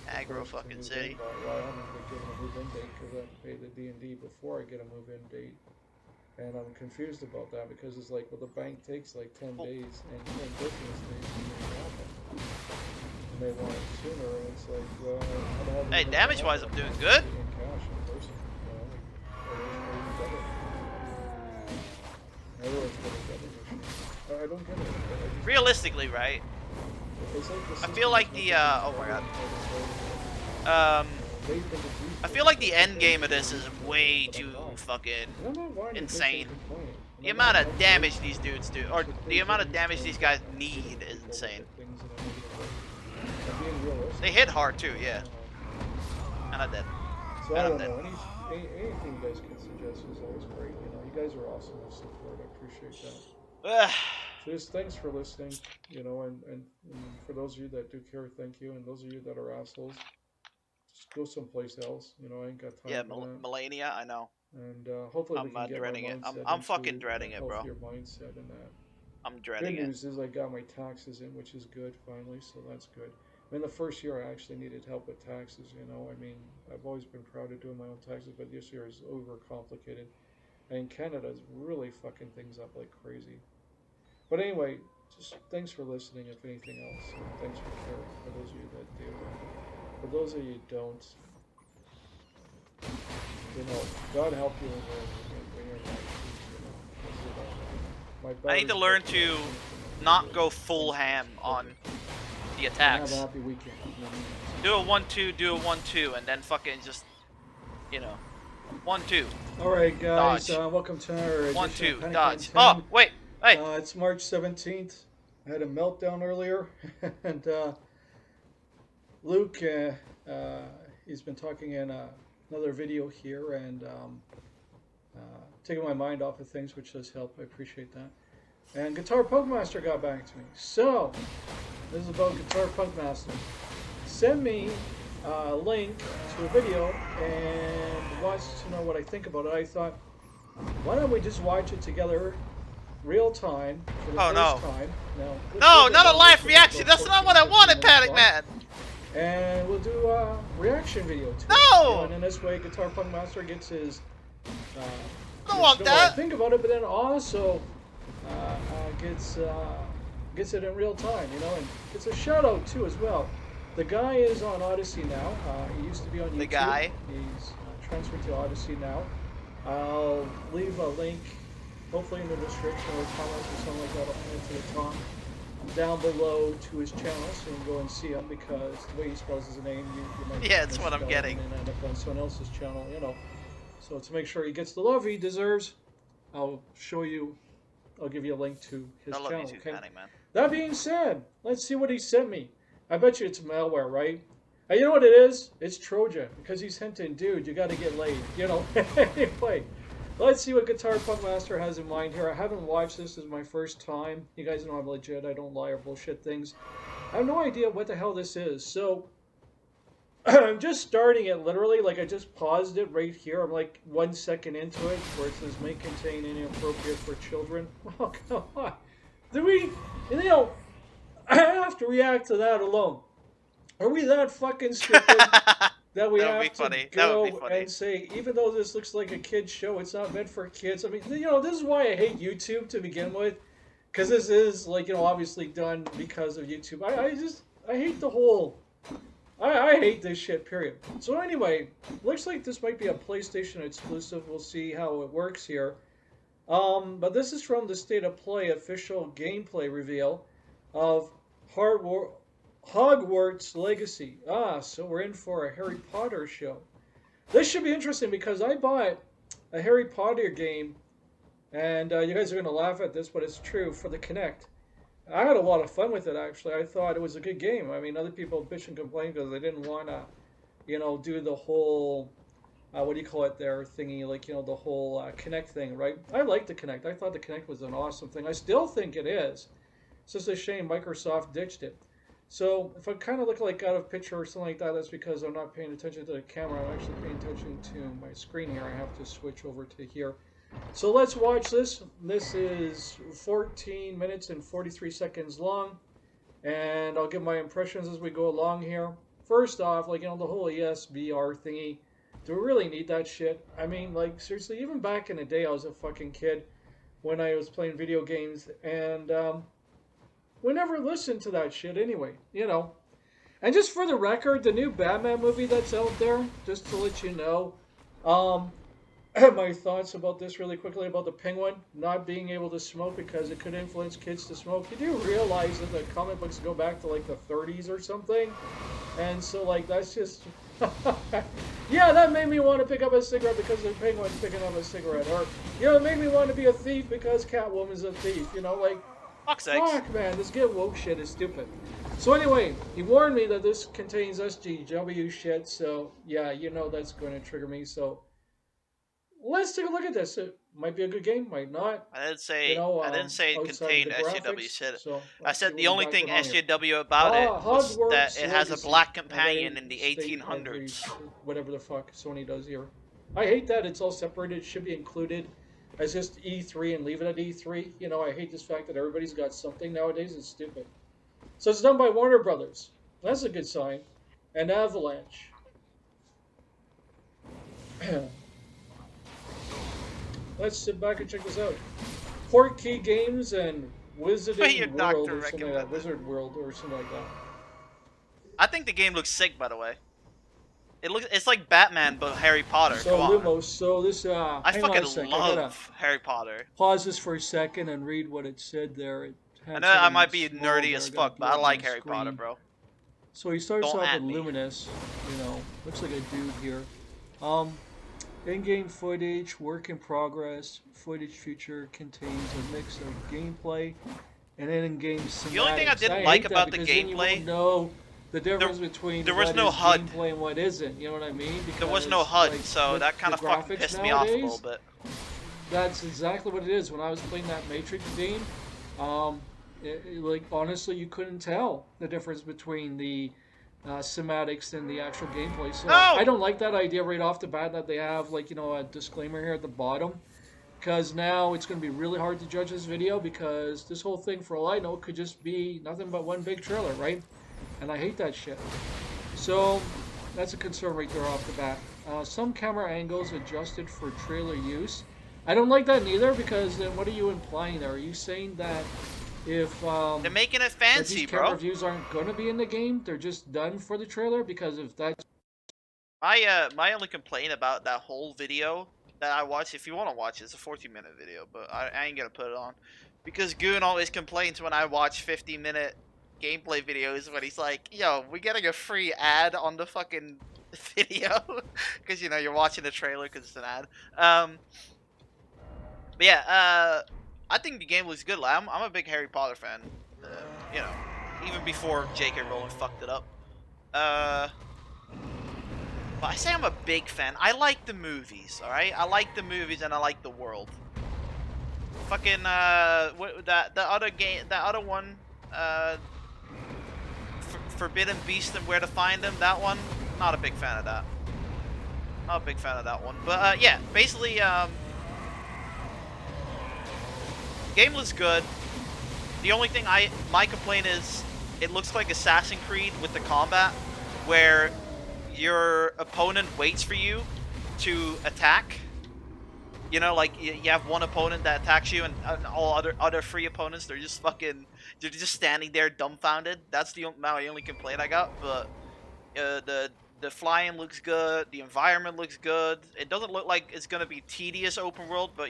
I have Aggro to fucking move city. in by. Well, I haven't been given a move-in date because I have to pay the D&D before I get a move-in date. And I'm confused about that because it's like, well, the bank takes like 10 days and 10 business days to make it happen. And they want it sooner, and it's like, well, I don't have Hey, anything damage-wise, to I'm doing offer. good. In cash in person, you know, like, everyone's paying debit. Everyone's paying debit machine. I don't get it. I just, Realistically, right? it's like the I feel like the oh my god. they think it's easy. I feel like the end game of this is way too fucking And I'm not whining, insane. bitching, complaining. The amount of damage these dudes do, or the amount of damage these guys need is insane. They hit hard too, yeah. And I'm dead. So And I I'm don't dead. know. Anything you guys can suggest is always great. You know, you guys are awesome to support. I appreciate that. So just thanks for listening. You know, and for those of you that do care, thank you. And those of you that are assholes, just go someplace else. You know, I ain't got time Yeah, for that. Melania, I know. And hopefully we I'm can get my dreading it. mindset I'm into fucking dreading a it, bro. healthier mindset and that. I'm Good dreading it. news is I got my taxes in, which is good finally, so that's good. I mean, the first year I actually needed help with taxes, you know. I mean, I've always been proud of doing my own taxes, but this year is overcomplicated. And Canada's really fucking things up like crazy. But anyway, just thanks for listening, if anything else, and thanks for caring for those of you that do. And for those of you who don't, you know, God help you when you're in that shoes, you know. 'Cause, you know, my I need to daughter's learn book to is not go full ham on the and have a attacks. happy weekend. You know? Do a 1-2, do a 1-2, and then fucking just, you know, 1-2. All right, guys. Dodge. Welcome to our edition 1-2, of Panic dodge. on 10. Oh, wait, hey. It's March 17th. I had a meltdown earlier, and Luke, he's been talking in another video here and taking my mind off of things, which does help. I appreciate that. And Guitar Punk Master got back to me. So, this is about Guitar Punk Master. Send me a link to a video and wants to know what I think about it. I thought, why don't we just watch it together, real time, for the first time. No, not a live reaction. That's not what I wanted, Panic Man. And we'll do a reaction video too. No! You know, and in this way, Guitar Punk Master gets his. I don't want gets to know what I that. think about it, but then also gets it in real time. You know, and it's a shout out too as well. The guy is on Odyssey now. He used to be on YouTube. The guy. He's transferred to Odyssey now. I'll leave a link, hopefully in the description or comments or something like that, into the top down below to his channel, so you can go and see him, because the way he spells his name, you might Yeah, that's what I'm misspell it getting. and end up on someone else's channel, you know. So to make sure he gets the love he deserves, I'll give you a link to his I love channel. you too, Okay? Panic Man. That being said, let's see what he sent me. I bet you it's malware, right? And you know what it is? It's Trojan, because he's hinting, dude, you got to get laid. You know. Anyway, let's see what Guitar Punk Master has in mind here. I haven't watched this. This is my first time. You guys know I'm legit. I don't lie or bullshit things. I have no idea what the hell this is. So I'm just starting it literally. Like, I just paused it right here. I'm like 1 second into it, where it says may contain inappropriate for children. Oh, come on. Do we, you know, I have to react to that alone. Are we that fucking stupid that we have to go and say, even though this looks like a kid's show, it's not meant for kids? I mean, you know, this is why I hate YouTube to begin with, because this is, like, you know, obviously done because of YouTube. I hate the whole, I hate this shit, period. So anyway, looks like this might be a PlayStation exclusive. We'll see how it works here. But this is from the State of Play official gameplay reveal of Hogwarts Legacy. So we're in for a Harry Potter show. This should be interesting, because I bought a Harry Potter game, and you guys are going to laugh at this, but it's true, for the Kinect. I had a lot of fun with it, actually. I thought it was a good game. I mean, other people bitch and complain because they didn't want to, you know, do the whole, what do you call it there, thingy, like, you know, the whole Kinect thing, right? I liked the Kinect. I thought the Kinect was an awesome thing. I still think it is. It's just a shame Microsoft ditched it. So if I kind of look like out of picture or something like that, that's because I'm not paying attention to the camera. I'm actually paying attention to my screen here. I have to switch over to here. So let's watch this. This is 14 minutes and 43 seconds long. And I'll give my impressions as we go along here. First off, like, you know, the whole ESVR thingy. Do we really need that shit? I mean, like, seriously, even back in the day, I was a fucking kid when I was playing video games. And, we never listened to that shit anyway, you know. And just for the record, the new Batman movie that's out there, just to let you know, my thoughts about this really quickly, about the Penguin not being able to smoke because it could influence kids to smoke. You do realize that the comic books go back to like the 30s or something? And so, like, that's just, Yeah, that made me want to pick up a cigarette because the penguin's picking up a cigarette. Or, it made me want to be a thief because Catwoman's a thief. Like, Fuck's sakes. fuck, man, this get woke shit is stupid. So anyway, he warned me that this contains SGW shit, so yeah, that's going to trigger me. So let's take a look at this. It might be a good game, might not. I didn't say it Outside of contained the SJW graphics. shit. So I let's see said what the we only got thing going on here. SJW about it was that Hogwarts it has a Legacy. black Now companion they in the state 1800s. whatever the fuck Sony does here. I hate that it's all separated. It should be included as just E3 and leave it at E3. I hate this fact that everybody's got something nowadays. It's stupid. So it's done by Warner Brothers. That's a good sign. And Avalanche. Let's sit back and check this out. Port Key Games and Your Wizarding doctor World or something like that. recommended. Wizard World or something like that. I think the game looks sick, by the way. It's like Batman, but Harry Potter. So Come on. Lumos, so this I hang on a fucking sec. I gotta love Harry Potter. pause this for a second and read what it said there. It I had know I something might be small nerdy there. as I gotta fuck, but I blow up like my Harry Potter, screen. bro. So he starts Don't off at with me. Luminous, looks like a dude here. In-game footage, work in progress, footage feature contains a mix of gameplay and in-game cinematics. The only thing I didn't hate like that about the because then you gameplay- won't know the difference between there was what no is HUD. gameplay and what isn't. You know what I mean? There was no Because, HUD, like, so with that kind the of fucking graphics pissed me off a nowadays, little bit. That's exactly what it is. When I was playing that Matrix game, like honestly, you couldn't tell the difference between the cinematics and the actual gameplay. So No! I don't like that idea right off the bat that they have like a disclaimer here at the bottom, because now it's going to be really hard to judge this video because this whole thing, for all I know, could just be nothing but one big trailer, right? And I hate that shit. So that's a concern right there off the bat. Some camera angles adjusted for trailer use. I don't like that neither, because then what are you implying there? Are you saying that if They're making it that fancy, these camera bro. views aren't going to be in the game, they're just done for the trailer? Because if that's My only complaint about that whole video that I watched, if you want to watch it, it's a 14-minute video, but I ain't gonna put it on. Because Goon always complains when I watch 50-minute gameplay videos when he's like, yo, we're getting a free ad on the fucking video. Because, you're watching the trailer because it's an ad. But yeah, I think the game looks good. Like, I'm a big Harry Potter fan. Even before J.K. Rowling fucked it up. But I say I'm a big fan. I like the movies, alright? I like the movies and I like the world. Fucking, the other game, that other one, Forbidden Beast and Where to Find Them, that one, not a big fan of that. Not a big fan of that one. But, yeah, basically, game looks good. The only thing my complaint is, it looks like Assassin's Creed with the combat, where your opponent waits for you to attack. Like you have one opponent that attacks you, and all other three opponents, they're just standing there dumbfounded. That's my only complaint I got. But the flying looks good, the environment looks good. It doesn't look like it's gonna be tedious open world, but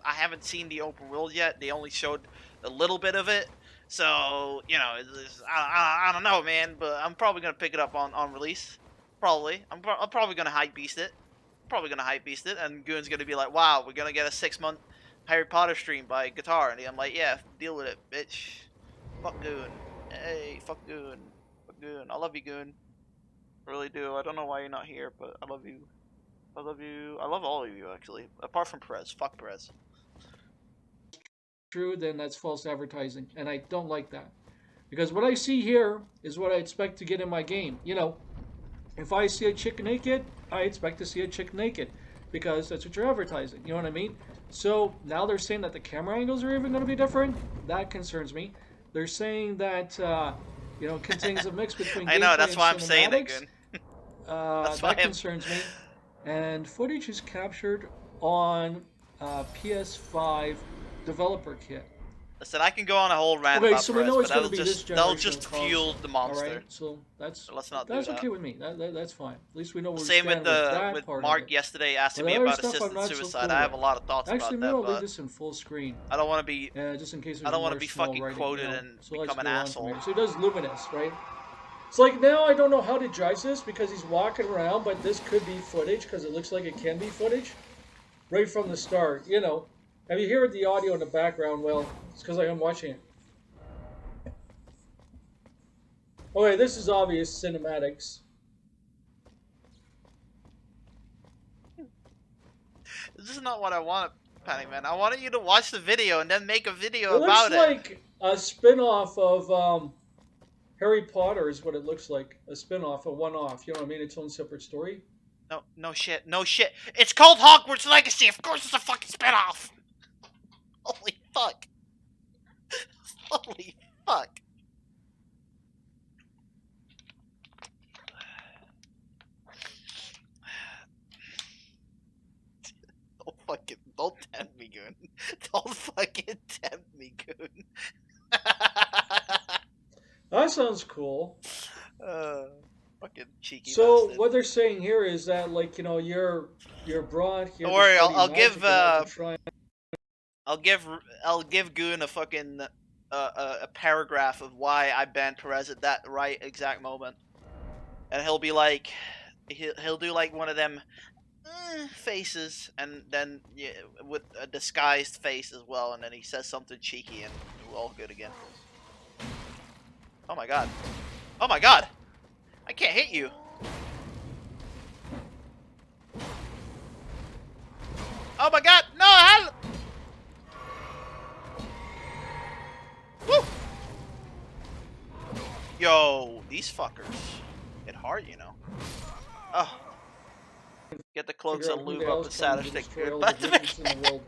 I haven't seen the open world yet. They only showed a little bit of it, so I don't know, man. But I'm probably gonna pick it up on release. Probably. I'm probably gonna hype beast it. And Goon's gonna be like, wow, we're gonna get a 6-month Harry Potter stream by Guitar, and I'm like, yeah, deal with it, bitch. Fuck Goon. Hey, fuck Goon. Fuck Goon. I love you, Goon. I really do. I don't know why you're not here, but I love you. I love you. I love all of you, actually. Apart from Perez. Fuck Perez. true, then that's false advertising, and I don't like that. Because what I see here is what I expect to get in my game. If I see a chick naked, I expect to see a chick naked, because that's what you're advertising. You know what I mean? So now they're saying that the camera angles are even going to be different. That concerns me. They're saying that contains a mix between I know, gameplay that's and why I'm saying it, cinematics. Goon. That's why That concerns me. And footage is captured on PS5 developer kit. Listen, I can go on a whole rant Okay, about so we Perez, know but it's going to be this that'll generation just of console. fuel the monster. All right, so that's So let's not do that's that. okay with me. That's fine. At least we know where Same we with stand that with part Mark of it. yesterday asking But me other about stuff I'm assisted not so suicide. cool I have a with. lot of thoughts Actually, about maybe I'll that, leave but this in full screen, I don't want to be just in case. I don't want to be fucking quoted and So let's become an go on asshole. from here. So it does Luminous, right? It's like now I don't know how to judge this because he's walking around, but this could be footage because it looks like it can be footage right from the start. You know, if you hear the audio in the background, well, it's because I am watching it. Okay, this is obvious cinematics. This is not what I want, Panic Man. I wanted you to watch the video and then make a video It looks about it. like a spin-off of Harry Potter is what it looks like. A spin-off, a one-off. You know what I mean? Its own separate story. No, no shit, no shit. It's called Hogwarts Legacy. Of course, it's a fucking spinoff. Holy fuck. Holy fuck. Don't tempt me, Goon. Don't fucking tempt me, Goon. That sounds cool. Fucking cheeky So bastard. what they're saying here is that, like, you know, you're brought here. Don't worry, to study I'll magic give and not to try I'll give Goon a fucking a paragraph of why I banned Perez at that right exact moment, and he'll be like, he'll do like one of them faces, and then yeah, with a disguised face as well, and then he says something cheeky, and we're all good again. Oh my god! Oh my god! I can't hit you. Oh my god! No! Hell! Woo! Yo, these fuckers hit hard, you know. Oh. Get the cloaks figure out and who lube the up hell's the coming to sadistic destroy good. all But the witches in the world.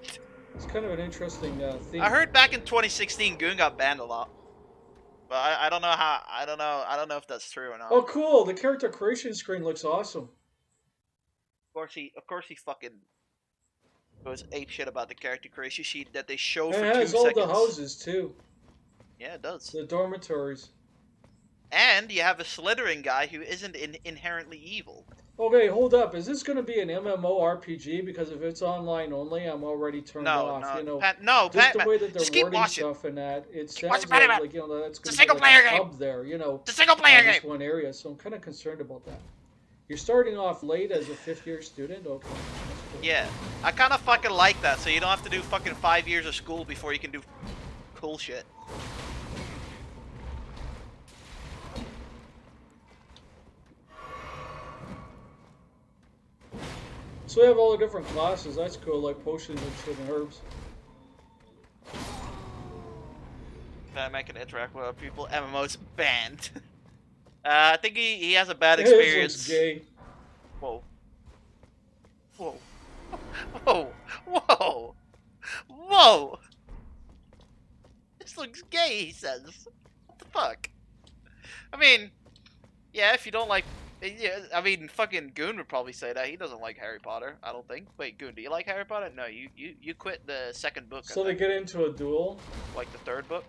It's kind of an interesting theme. I heard back in 2016 Goon got banned a lot. But I don't know how I don't know if that's true or not. Oh, cool! The character creation screen looks awesome. Of course he fucking goes ape shit about the character creation sheet that they show And for it 2 has all seconds. the houses too. Yeah, it does. The dormitories. And you have a slithering guy who isn't inherently evil. Okay, hold up. Is this going to be an MMORPG? Because if it's online only, I'm already turned off. You know, just the way that they're wording stuff and that, it sounds like you know that's going to be like a hub there. You know, it's a single player game. Just one area. So I'm kind of concerned about that. You're starting off late as a fifth-year student. Okay. Cool. Yeah, I kind of fucking like that. So you don't have to do fucking 5 years of school before you can do cool shit. So we have all the different classes. That's cool, like potions and shit and herbs. Batman can interact with other people. MMO's banned. I think he has a bad experience. This looks gay. Whoa. Whoa. Whoa. Whoa. Whoa. This looks gay, he says. What the fuck? I mean, yeah, if you don't like... Yeah, I mean, fucking Goon would probably say that. He doesn't like Harry Potter, I don't think. Wait, Goon, do you like Harry Potter? No, you quit the second book. So they get into a duel? Like the third book?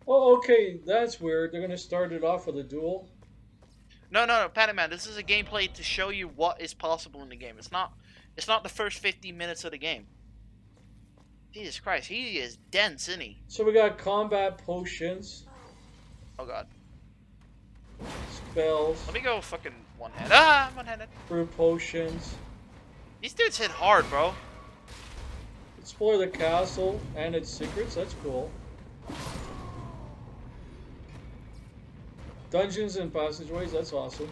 Oh, okay, that's weird. They're gonna start it off with a duel? No, Panic Man, this is a gameplay to show you what is possible in the game. It's not the first 15 minutes of the game. Jesus Christ, he is dense, isn't he? So we got combat potions. Oh god. Spells. Let me go fucking one-handed. Ah, I'm one-handed. Brew potions. These dudes hit hard, bro. Explore the castle and its secrets. That's cool. Dungeons and passageways. That's awesome.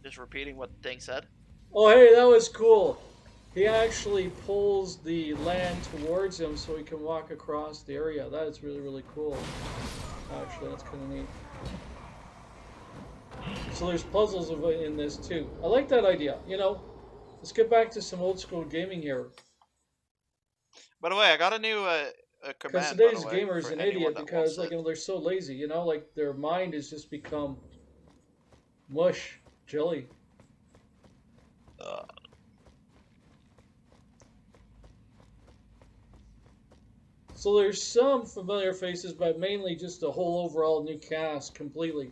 Just repeating what the thing said. Oh, hey, that was cool. He actually pulls the land towards him so he can walk across the area. That is really, really cool. Actually, that's kind of neat. So there's puzzles in this too. I like that idea. You know, let's get back to some old school gaming here. By the way, I got a new command. Because today's gamer is an idiot because, like, you know, they're so lazy. You know, like their mind has just become mush, jelly. So there's some familiar faces, but mainly just a whole overall new cast completely.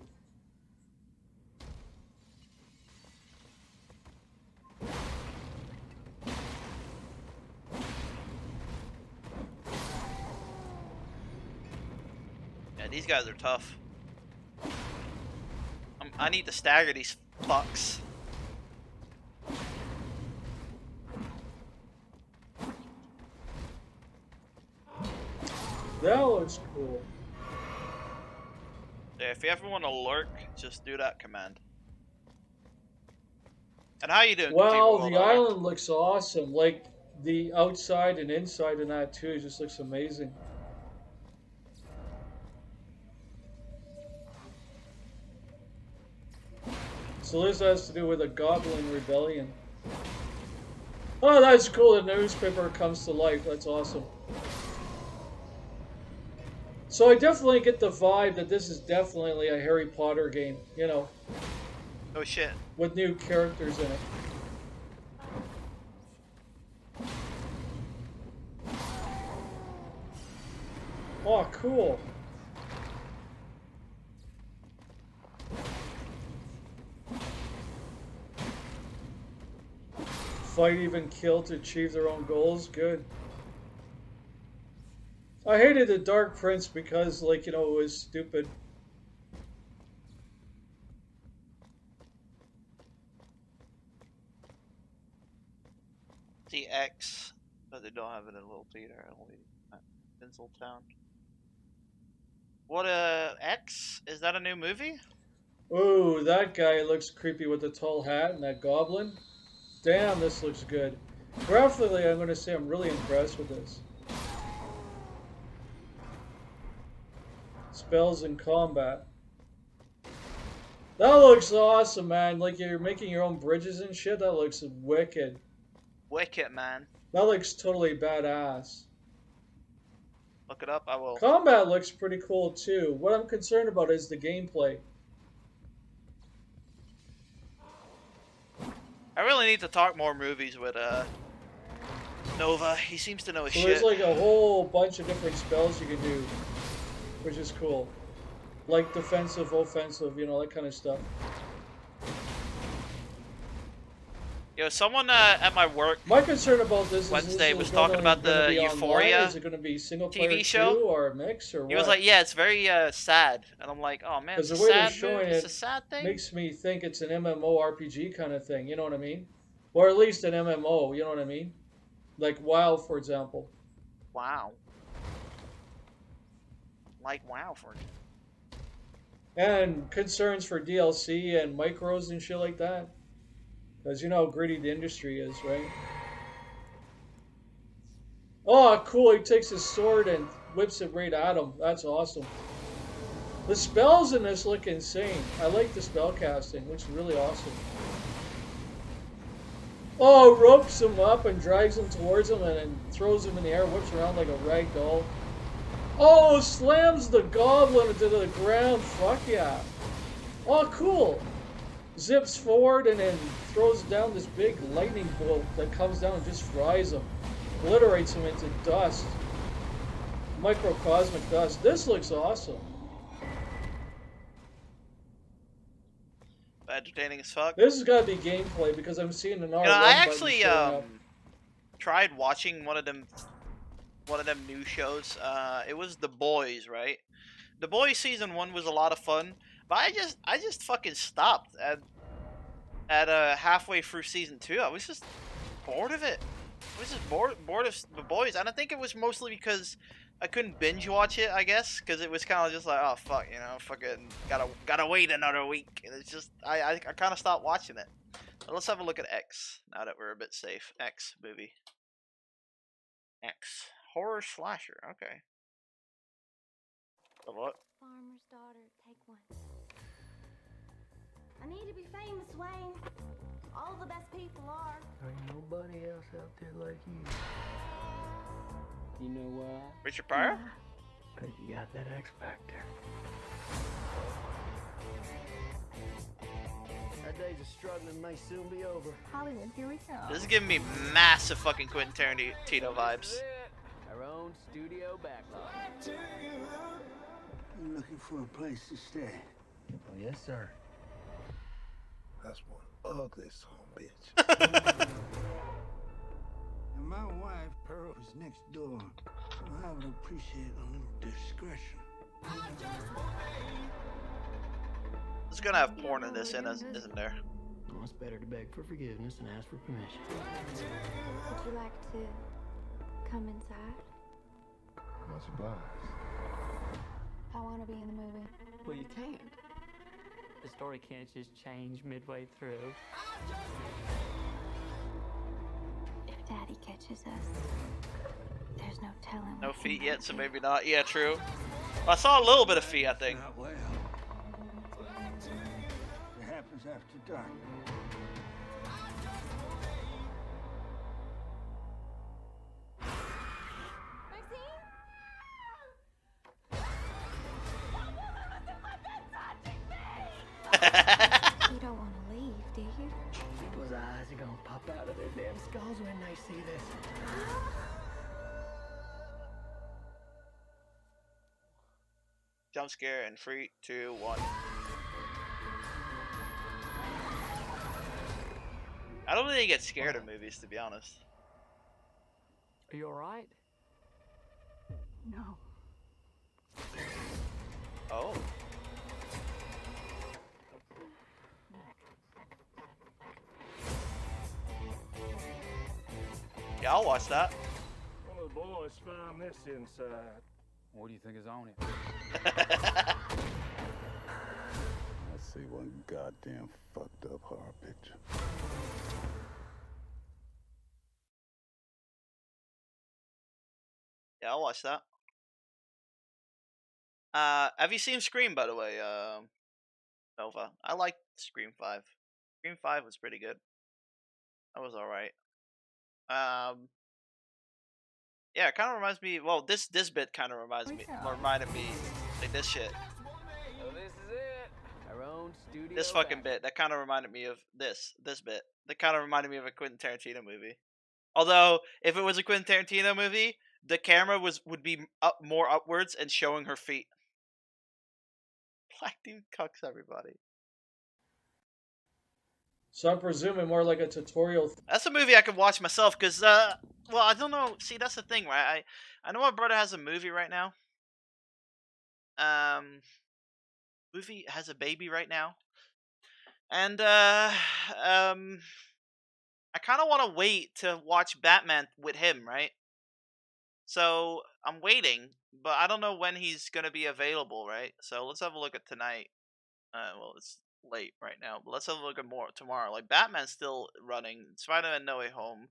Yeah, these guys are tough. I need to stagger these fucks. That looks cool. Yeah, if you ever want to lurk, just do that command. And how you doing, Wow, Kojima the World Order? island looks awesome. Like the outside and inside in that too, it just looks amazing. So this has to do with a goblin rebellion. Oh, that's cool. The newspaper comes to life. That's awesome. So I definitely get the vibe that this is definitely a Harry Potter game, you know, Oh shit. with new characters in it. Oh, cool. Fight, even kill to achieve their own goals. Good. I hated the Dark Prince because, like, you know, it was stupid. The X, but they don't have it in Little Peter. Only at Tinseltown. What X? Is that a new movie? Ooh, that guy looks creepy with the tall hat and that goblin. Damn, this looks good. Graphically, I'm going to say I'm really impressed with this. Spells and combat. That looks awesome, man. Like you're making your own bridges and shit. That looks wicked. Wicked, man. That looks totally badass. Look it up. I will. Combat looks pretty cool too. What I'm concerned about is the gameplay. I really need to talk more movies with Nova. He seems to know his So shit. there's like a whole bunch of different spells you can do, which is cool. Like defensive, offensive, you know, that kind of stuff. Yo, someone at my work My concern about this Wednesday is was this talking only about gonna the be Euphoria online? Is it going to be single player TV show? too, or a mix, or what? He was like, "Yeah, it's very sad," and I'm like, "Oh man, Because it's the a way they're sad showing movie. It's a it sad thing." makes me think it's an MMORPG kind of thing. You know what I mean? Or at least an MMO. You know what I mean? Like WoW, for example. Wow. Like wow for And concerns for DLC and micros and shit like that. Because you know how gritty the industry is, right? Oh, cool. He takes his sword and whips it right at him. That's awesome. The spells in this look insane. I like the spell casting. Looks really awesome. Oh, ropes him up and drags him towards him and then throws him in the air, whips around like a rag doll. Oh, slams the goblin into the ground. Fuck yeah. Oh, cool. Zips forward and then throws down this big lightning bolt that comes down and just fries him. Obliterates him into dust. Microcosmic dust. This looks awesome. entertaining as fuck. This has got to be gameplay because I'm seeing an R1 You know, I button actually showing up. tried watching one of them new shows. It was The Boys, right? The Boys season 1 was a lot of fun, but I just fucking stopped at halfway through season 2. I was just bored of it. I was just bored of The Boys, and I think it was mostly because I couldn't binge watch it, I guess, because it was kind of just like, oh fuck, you know, fucking gotta wait another week. And it's just I kind of stopped watching it. But let's have a look at X now that we're a bit safe. X movie. X horror slasher. Okay. The what? Farmer's daughter, take one. I need to be famous, Wayne. All the best people are. Ain't nobody else out there like you. You know why? Richard Pryor? Cause you got that X Factor. Our days of struggling may soon be over. Hollywood, here we go. This is giving me massive fucking Quentin Tarantino vibes. Our own studio backlot. You looking for a place to stay? Oh, yes, sir. That's one ugly son of a bitch. And my wife, Pearl, is next door. So I would appreciate a little discretion. It's gonna have porn in this, isn't there? Well, it's better to beg for forgiveness than ask for permission. Would you like to come inside? What's your boss? I want to be in the movie. Well, you can't. The story can't just change midway through. If Daddy catches us, there's no telling. No what he feet might yet, so do. maybe not. Yeah, true. I saw a little bit of feet, I think. Not well. It happens after dark. You don't want to leave, do you? People's eyes are gonna pop out of their damn skulls when they see this. Jump scare in 3, 2, 1. I don't really get scared of movies, to be honest. Are you alright? No. Oh. Yeah, I'll watch that. One of the boys found this inside. What do you think is on it? I see one goddamn fucked up horror picture. Yeah, I'll watch that. Have you seen Scream, by the way, Nova? I liked Scream 5. Scream 5 was pretty good. That was alright. Yeah, it kind of reminds me. Well, this bit kind of reminded me like this shit. So this is it. Our own studio. This fucking bit that kind of reminded me of this bit. That kind of reminded me of a Quentin Tarantino movie. Although, if it was a Quentin Tarantino movie, the camera would be up more upwards and showing her feet. Black dude cucks everybody. So I'm presuming more like a tutorial. That's a movie I could watch myself because, well, I don't know. See, that's the thing, right? I know my brother has a movie right now. Movie has a baby right now, and I kind of want to wait to watch Batman with him, right? So I'm waiting, but I don't know when he's gonna be available, right? So let's have a look at tonight. Well, it's late right now, but let's have a look at more tomorrow. Like Batman's still running. Spider-Man: No Way Home.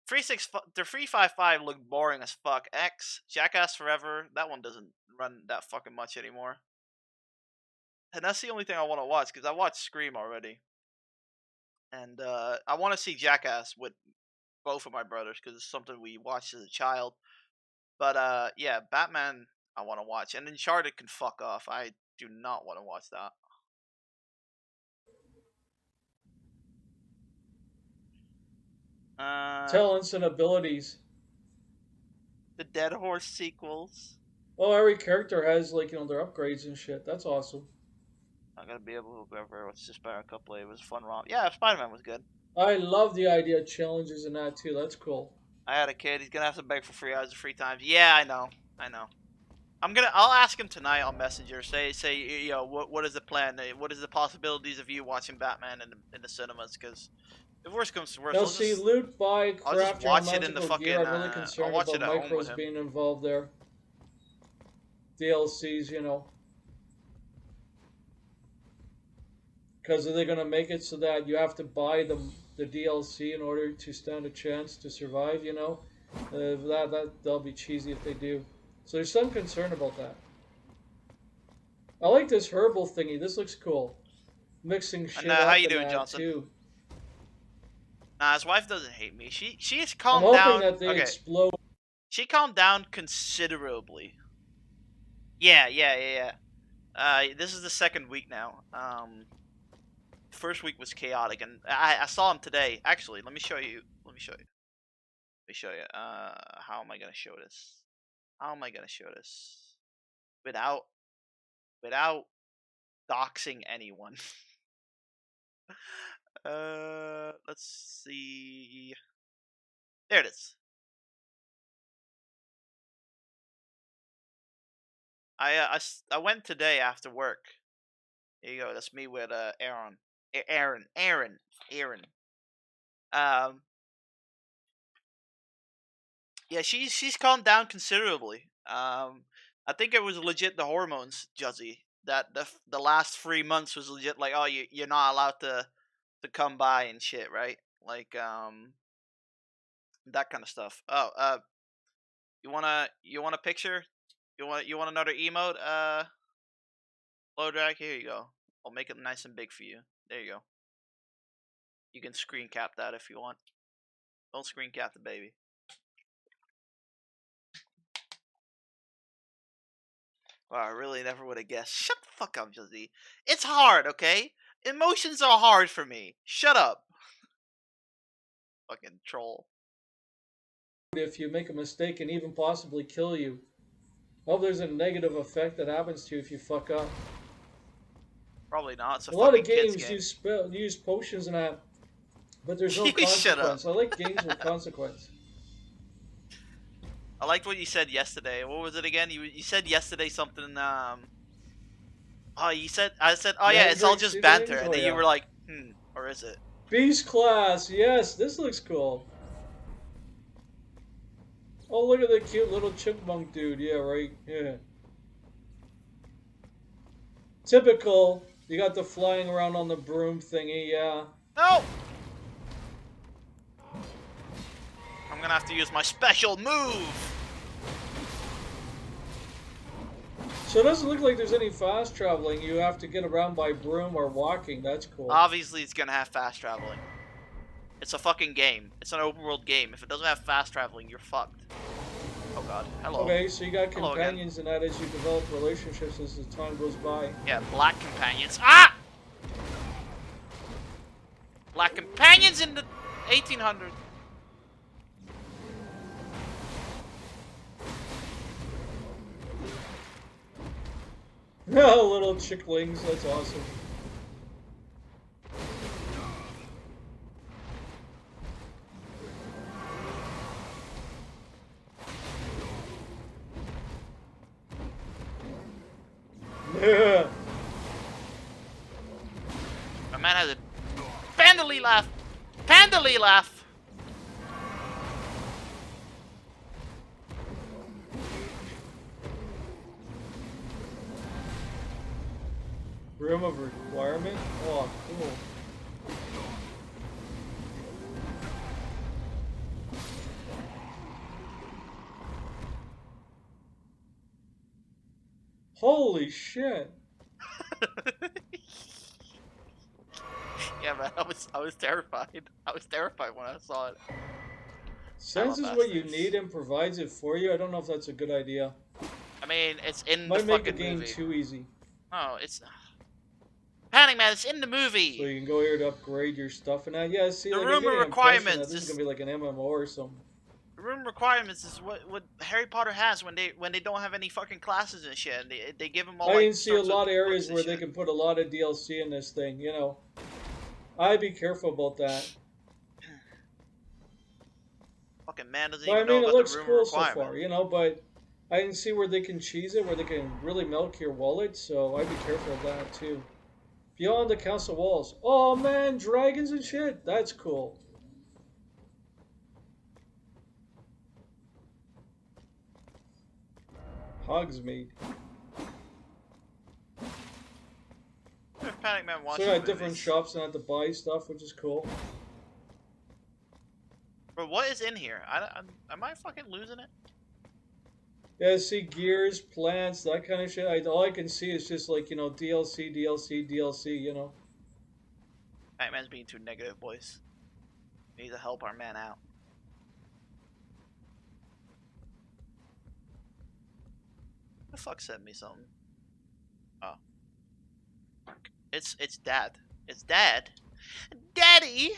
355 looked boring as fuck. X Jackass Forever. That one doesn't run that fucking much anymore. And that's the only thing I want to watch because I watched Scream already. And I want to see Jackass with both of my brothers because it's something we watched as a child. But yeah, Batman I want to watch, and Uncharted can fuck off. I do not want to watch that. Talents and abilities. The Dead Horse sequels. Oh, every character has like their upgrades and shit. That's awesome. I'm gonna be able to whoever was just by a couple. It was a fun romp. Yeah, Spider-Man was good. I love the idea of challenges and that too. That's cool. I had a kid. He's gonna have to beg for 3 hours of free time. Yeah, I know. I'll ask him tonight on Messenger. Say, what is the plan? What is the possibilities of you watching Batman in the cinemas? Because if worst comes to worst, Now, I'll see, just loot, buy, I'll just craft your watch it in the magical fucking. gear. I'm really I'll concerned watch about it at home with micros him. being involved there. DLCs, because are they going to make it so that you have to buy the DLC in order to stand a chance to survive? That'll be cheesy if they do. So there's some concern about that. I like this herbal thingy. This looks cool. Mixing shit And up how you in doing, that Johnson? too. Nah, his wife doesn't hate me. She's I'm calmed hoping down. that they Okay, explode. she calmed down considerably. Yeah. This is the second week now. First week was chaotic, and I saw him today. Actually, let me show you. How am I gonna show this? Without doxing anyone. Let's see. There it is. I went today after work, There you go. That's me with Aaron. Aaron. Um, yeah, she's calmed down considerably. I think it was legit the hormones, Juzzy. That the last 3 months was legit. Like, oh, you're not allowed to come by and shit, right? Like, that kind of stuff. Oh, you want a picture? You want another emote? Low drag. Here you go. I'll make it nice and big for you. There you go. You can screen cap that if you want. Don't screen cap the baby. Wow, I really never would have guessed. Shut the fuck up, Jazzy. It's hard, okay? Emotions are hard for me. Shut up. Fucking troll. If you make a mistake and even possibly kill you. Oh, there's a negative effect that happens to you if you fuck up. Probably not. It's a lot fucking of kids games game. use potions and that, but there's no Shut up. consequence. I like games with consequence. I liked what you said yesterday. What was it again? You said yesterday something. Oh, I said. Oh yeah, it's all just banter, and then you were like, or is it? Beast class. Yes, this looks cool. Oh, look at the cute little chipmunk dude. Yeah, right. Yeah. Typical. You got the flying around on the broom thingy. Yeah. No. I'm gonna have to use my special move. So it doesn't look like there's any fast traveling. You have to get around by broom or walking. That's cool. Obviously, it's gonna have fast traveling. It's a fucking game. It's an open world game. If it doesn't have fast traveling, you're fucked. Oh god. Hello. Okay, so you got companions in that as you develop relationships as the time goes by. Yeah, black companions. Ah! Black companions in the 1800s. Little chicklings, that's awesome. Yeah. My man has a Pandally laugh. Pandally laugh. Room of requirement? Oh, cool. Holy shit. Yeah, man, I was terrified. I was terrified when I saw it. Senses what you need and provides it for you. I don't know if that's a good idea. I mean, it's in Might the make the fucking game movie. too easy. Oh, it's Panic Man. It's in the movie. So you can go here to upgrade your stuff and that. Yeah, see, the like, room of requirements. This is gonna be like an MMO or something. The room requirements is what Harry Potter has when they don't have any fucking classes and shit. And they give them all. I like, can see a lot of areas where they shit. can put a lot of DLC in this thing. You know, I'd be careful about that. Fucking man doesn't But I even know mean, it about looks the room cool requirement. so far, you know. But I can see where they can cheese it, where they can really milk your wallet. So I'd be careful of that too. Beyond the castle walls. Oh man, dragons and shit. That's cool. Hogsmeade. If Panic Man So watches I got different shops and I have to buy stuff, which is cool. But what is in here? Am I fucking losing it? Yeah, see gears, plants, that kind of shit. All I can see is just like, you know, DLC, DLC, DLC, you know. Panic Man's being too negative, boys. We need to help our man out. Who the fuck sent me something? Oh. It's Dad. It's Dad. Daddy!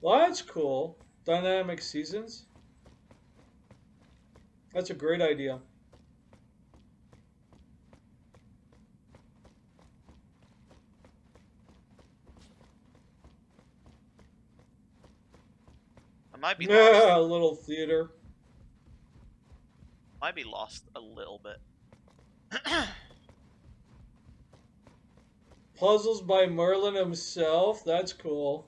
Well, that's cool. Dynamic seasons. That's a great idea. I might be Yeah, lost. a little theater. Might be lost a little bit. Puzzles by Merlin himself. That's cool.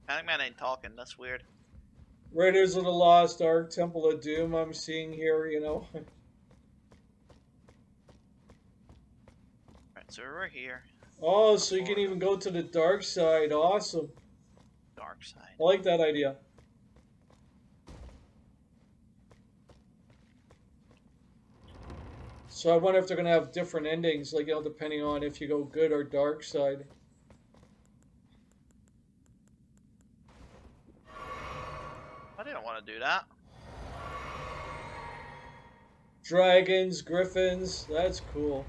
Panic Man ain't talking. That's weird. Raiders of the Lost Ark, Temple of Doom. I'm seeing here. You know. Alright, so we're here. Oh, so you can even go to the dark side. Awesome. Dark side. I like that idea. So I wonder if they're going to have different endings, like, you know, depending on if you go good or dark side. I didn't want to do that. Dragons, griffins, that's cool.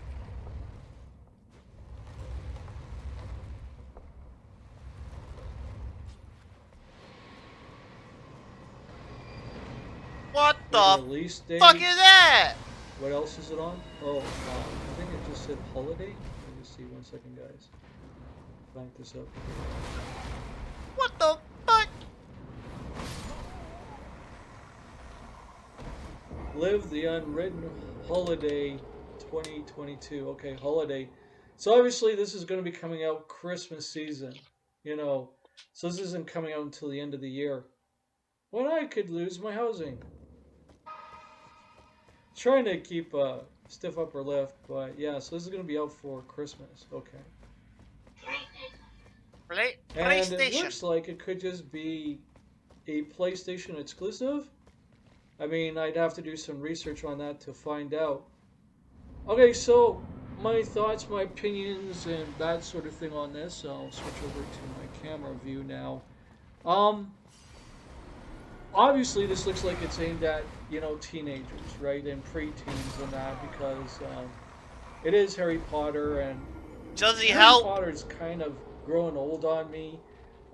What the release date? fuck is that? What else is it on? Oh, I think it just said holiday. Let me just see 1 second, guys. Back this up. What the fuck? Live the Unwritten Holiday 2022. Okay, holiday. So obviously this is going to be coming out Christmas season. You know, so this isn't coming out until the end of the year. When I could lose my housing. Trying to keep a stiff upper lip, but yeah, so this is going to be out for Christmas. Okay. And it looks like it could just be a PlayStation exclusive. I mean, I'd have to do some research on that to find out. Okay, so my thoughts, my opinions, and that sort of thing on this. I'll switch over to my camera view now. Obviously, this looks like it's aimed at, you know, teenagers, right, and pre-teens and that, because it is Harry Potter, and Harry Potter is kind of growing old on me.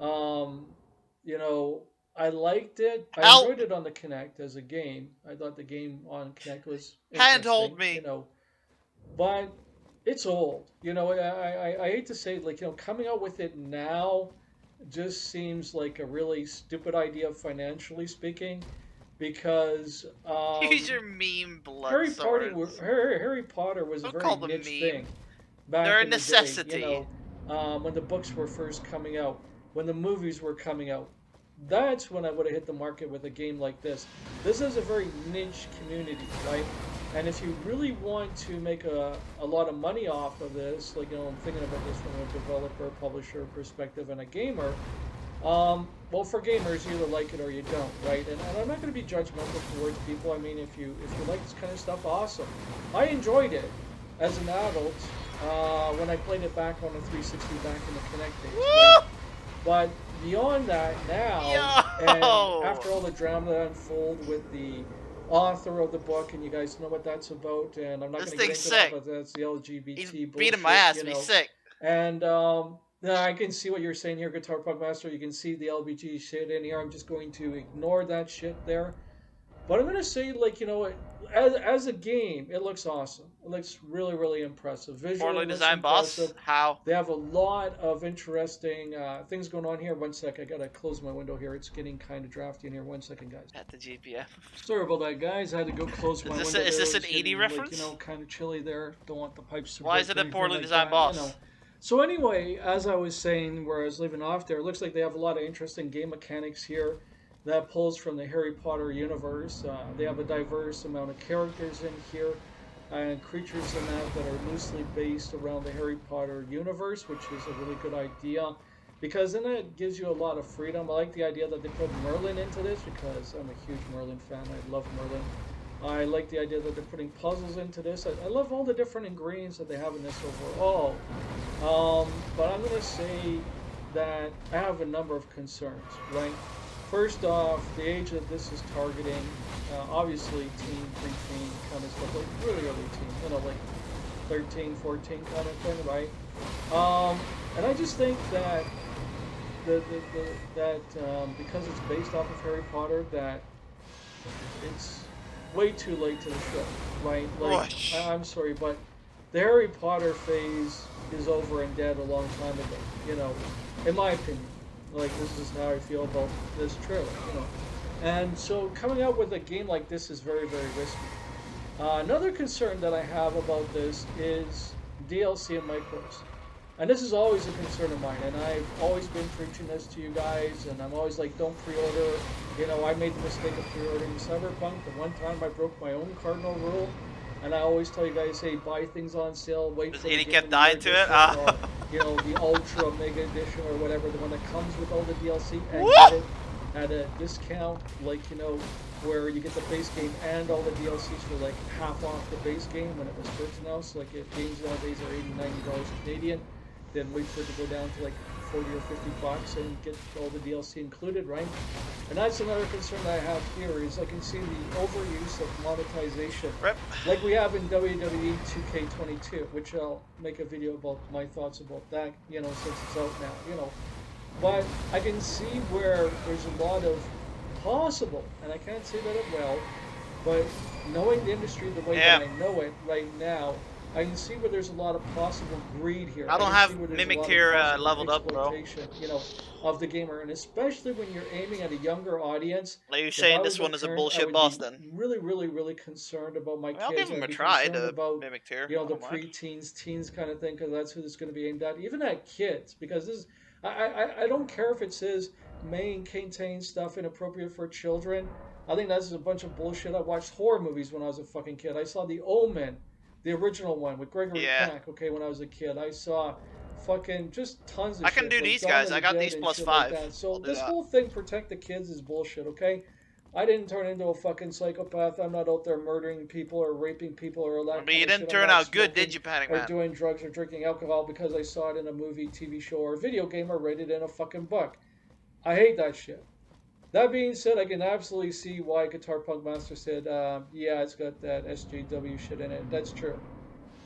You know, I liked it. I enjoyed it on the Kinect as a game. I thought the game on Kinect was interesting. Handhold me. You know, but it's old. You know, I hate to say it, like, you know, coming out with it now just seems like a really stupid idea financially speaking, because use your meme blood Harry Potter was a very niche thing back They're a in the necessity. day, you know, when the books were first coming out, when the movies were coming out. That's when I would have hit the market with a game like this. This is a very niche community, right? And if you really want to make a lot of money off of this, like, you know, I'm thinking about this from a developer, publisher perspective and a gamer, well, for gamers, you either like it or you don't, right? And I'm not going to be judgmental towards people. I mean, if you like this kind of stuff, awesome. I enjoyed it as an adult when I played it back on the 360 back in the Kinect days. Right? But beyond that, now, and after all the drama that unfolded with the author of the book, and you guys know what that's about, and I'm not going to get into that, but that's the LGBT He's bullshit. beating my ass, you know. he's sick. And I can see what you're saying here, Guitar Punk Master. You can see the LGBT shit in here. I'm just going to ignore that shit there. But I'm going to say, like, you know, as a game, it looks awesome. It looks really, really impressive. Visually, Poorly designed boss? How? They have a lot of interesting things going on here. 1 sec, I got to close my window here. It's getting kind of drafty in here. 1 second, guys. At the GPF. Sorry about that, guys. I had to go close my window. Is this an 80 getting, reference? like, you know, kind of chilly there. Don't want the pipes to break. Why is it a poorly like designed that, boss? You know. So anyway, as I was saying, where I was leaving off there, it looks like they have a lot of interesting game mechanics here that pulls from the Harry Potter universe. They have a diverse amount of characters in here and creatures in that are loosely based around the Harry Potter universe, which is a really good idea, because then it gives you a lot of freedom. I like the idea that they put Merlin into this, because I'm a huge Merlin fan. I love Merlin. I like the idea that they're putting puzzles into this. I love all the different ingredients that they have in this overall. But I'm going to say that I have a number of concerns, right? First off, the age that this is targeting, obviously teen, preteen kind of stuff, like really early teen, you know, like 13, 14 kind of thing, right? And I just think that that because it's based off of Harry Potter, that it's way too late to the show, right? Like, Whoosh. I'm sorry, but the Harry Potter phase is over and dead a long time ago. You know, in my opinion, like this is how I feel about this trailer. You know, and so coming out with a game like this is very very risky. Another concern that I have about this is DLC and micros. And this is always a concern of mine, and I've always been preaching this to you guys, and I'm always like, don't pre-order. You know, I made the mistake of pre-ordering Cyberpunk. The one time I broke my own cardinal rule, and I always tell you guys, hey, buy things on sale, wait Does for the Edie Game kept of the Year dying to it? edition, or, you know, the Ultra Mega Edition or whatever, the one that comes with all the DLC, and Woo! get it at a discount, like, you know, where you get the base game and all the DLCs for like half off the base game when it was first announced. Like if games nowadays are $80, $90 Canadian, then wait for it to go down to like 40 or 50 bucks and get all the DLC included, right? And that's another concern that I have here is I can see the overuse of monetization, Rip. like we have in WWE 2K22, which I'll make a video about my thoughts about that, you know, since it's out now, you know. But I can see where there's a lot of possible, and I can't say that it will, but knowing the industry the way that I know it right now, I can see where there's a lot of possible greed here. I don't have Mimic Tier leveled up, bro. You know, of the gamer, and especially when you're aiming at a younger audience. Are you If saying I this was one is a parent, I bullshit would boss be then? really, really, really concerned about my I'll kids. give him I'd a be try, concerned the about, Mimic Tier. you know, the I don't mind. pre-teens, teens kind of thing, because that's who this is going to be aimed at. Even at kids, because this is, I don't care if it says may contain stuff inappropriate for children. I think that's a bunch of bullshit. I watched horror movies when I was a fucking kid. I saw The Omen, the original one with Gregory Peck, okay, when I was a kid. I saw fucking just tons of I shit. can do like these Dawn guys. of I the got Dead these and plus shit 5. like that. So I'll do this that. whole thing, protect the kids, is bullshit, okay? I didn't turn into a fucking psychopath. I'm not out there murdering people or raping people or all that But you kind of didn't shit. turn I'm not out good, did smoking you, Panic or Man? doing drugs or drinking alcohol because I saw it in a movie, TV show, or video game, or read it in a fucking book. I hate that shit. That being said, I can absolutely see why Guitar Punk Master said, yeah, it's got that SJW shit in it. That's true.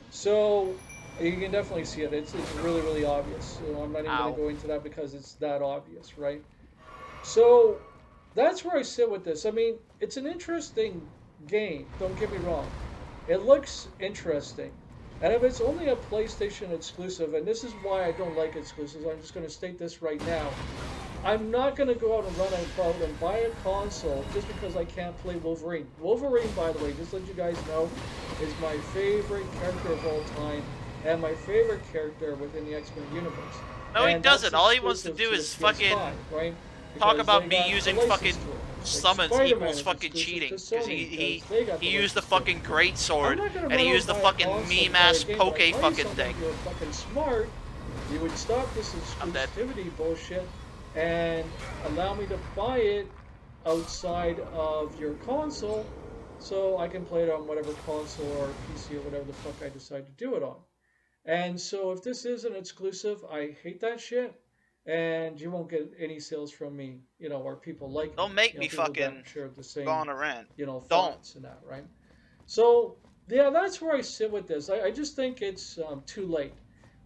So, you can definitely see it. It's really, really obvious. So I'm not even going to go into that because it's that obvious, right? So, that's where I sit with this. I mean, it's an interesting game. Don't get me wrong. It looks interesting. And if it's only a PlayStation exclusive, and this is why I don't like exclusives, I'm just going to state this right now. I'm not going to go out and run about and buy a console just because I can't play Wolverine. Wolverine, by the way, just to let you guys know, is my favorite character of all time and my favorite character within the X-Men universe. No, he And doesn't. that's All he wants to exclusive do the is fucking PS5, right? talk Because about they me got using the license fucking to it. Like summons Spider-Man equals is fucking exclusive cheating. to Because Sony he because they got the used the license to it. fucking great sword I'm not gonna and he run used the out and buy a fucking console to play meme-ass a game, poke but I tell you fucking something, thing. if you're fucking smart, you would stop this exclusivity bullshit and allow me to buy it outside of your console so I can play it on whatever console or PC or whatever the fuck I decide to do it on. And so if this is an exclusive, I hate that shit. And you won't get any sales from me, you know, or people like Don't me. make You know, me people fucking that share the go same, on a rant. you know, Don't. thoughts and that, right? So, yeah, that's where I sit with this. I just think it's too late.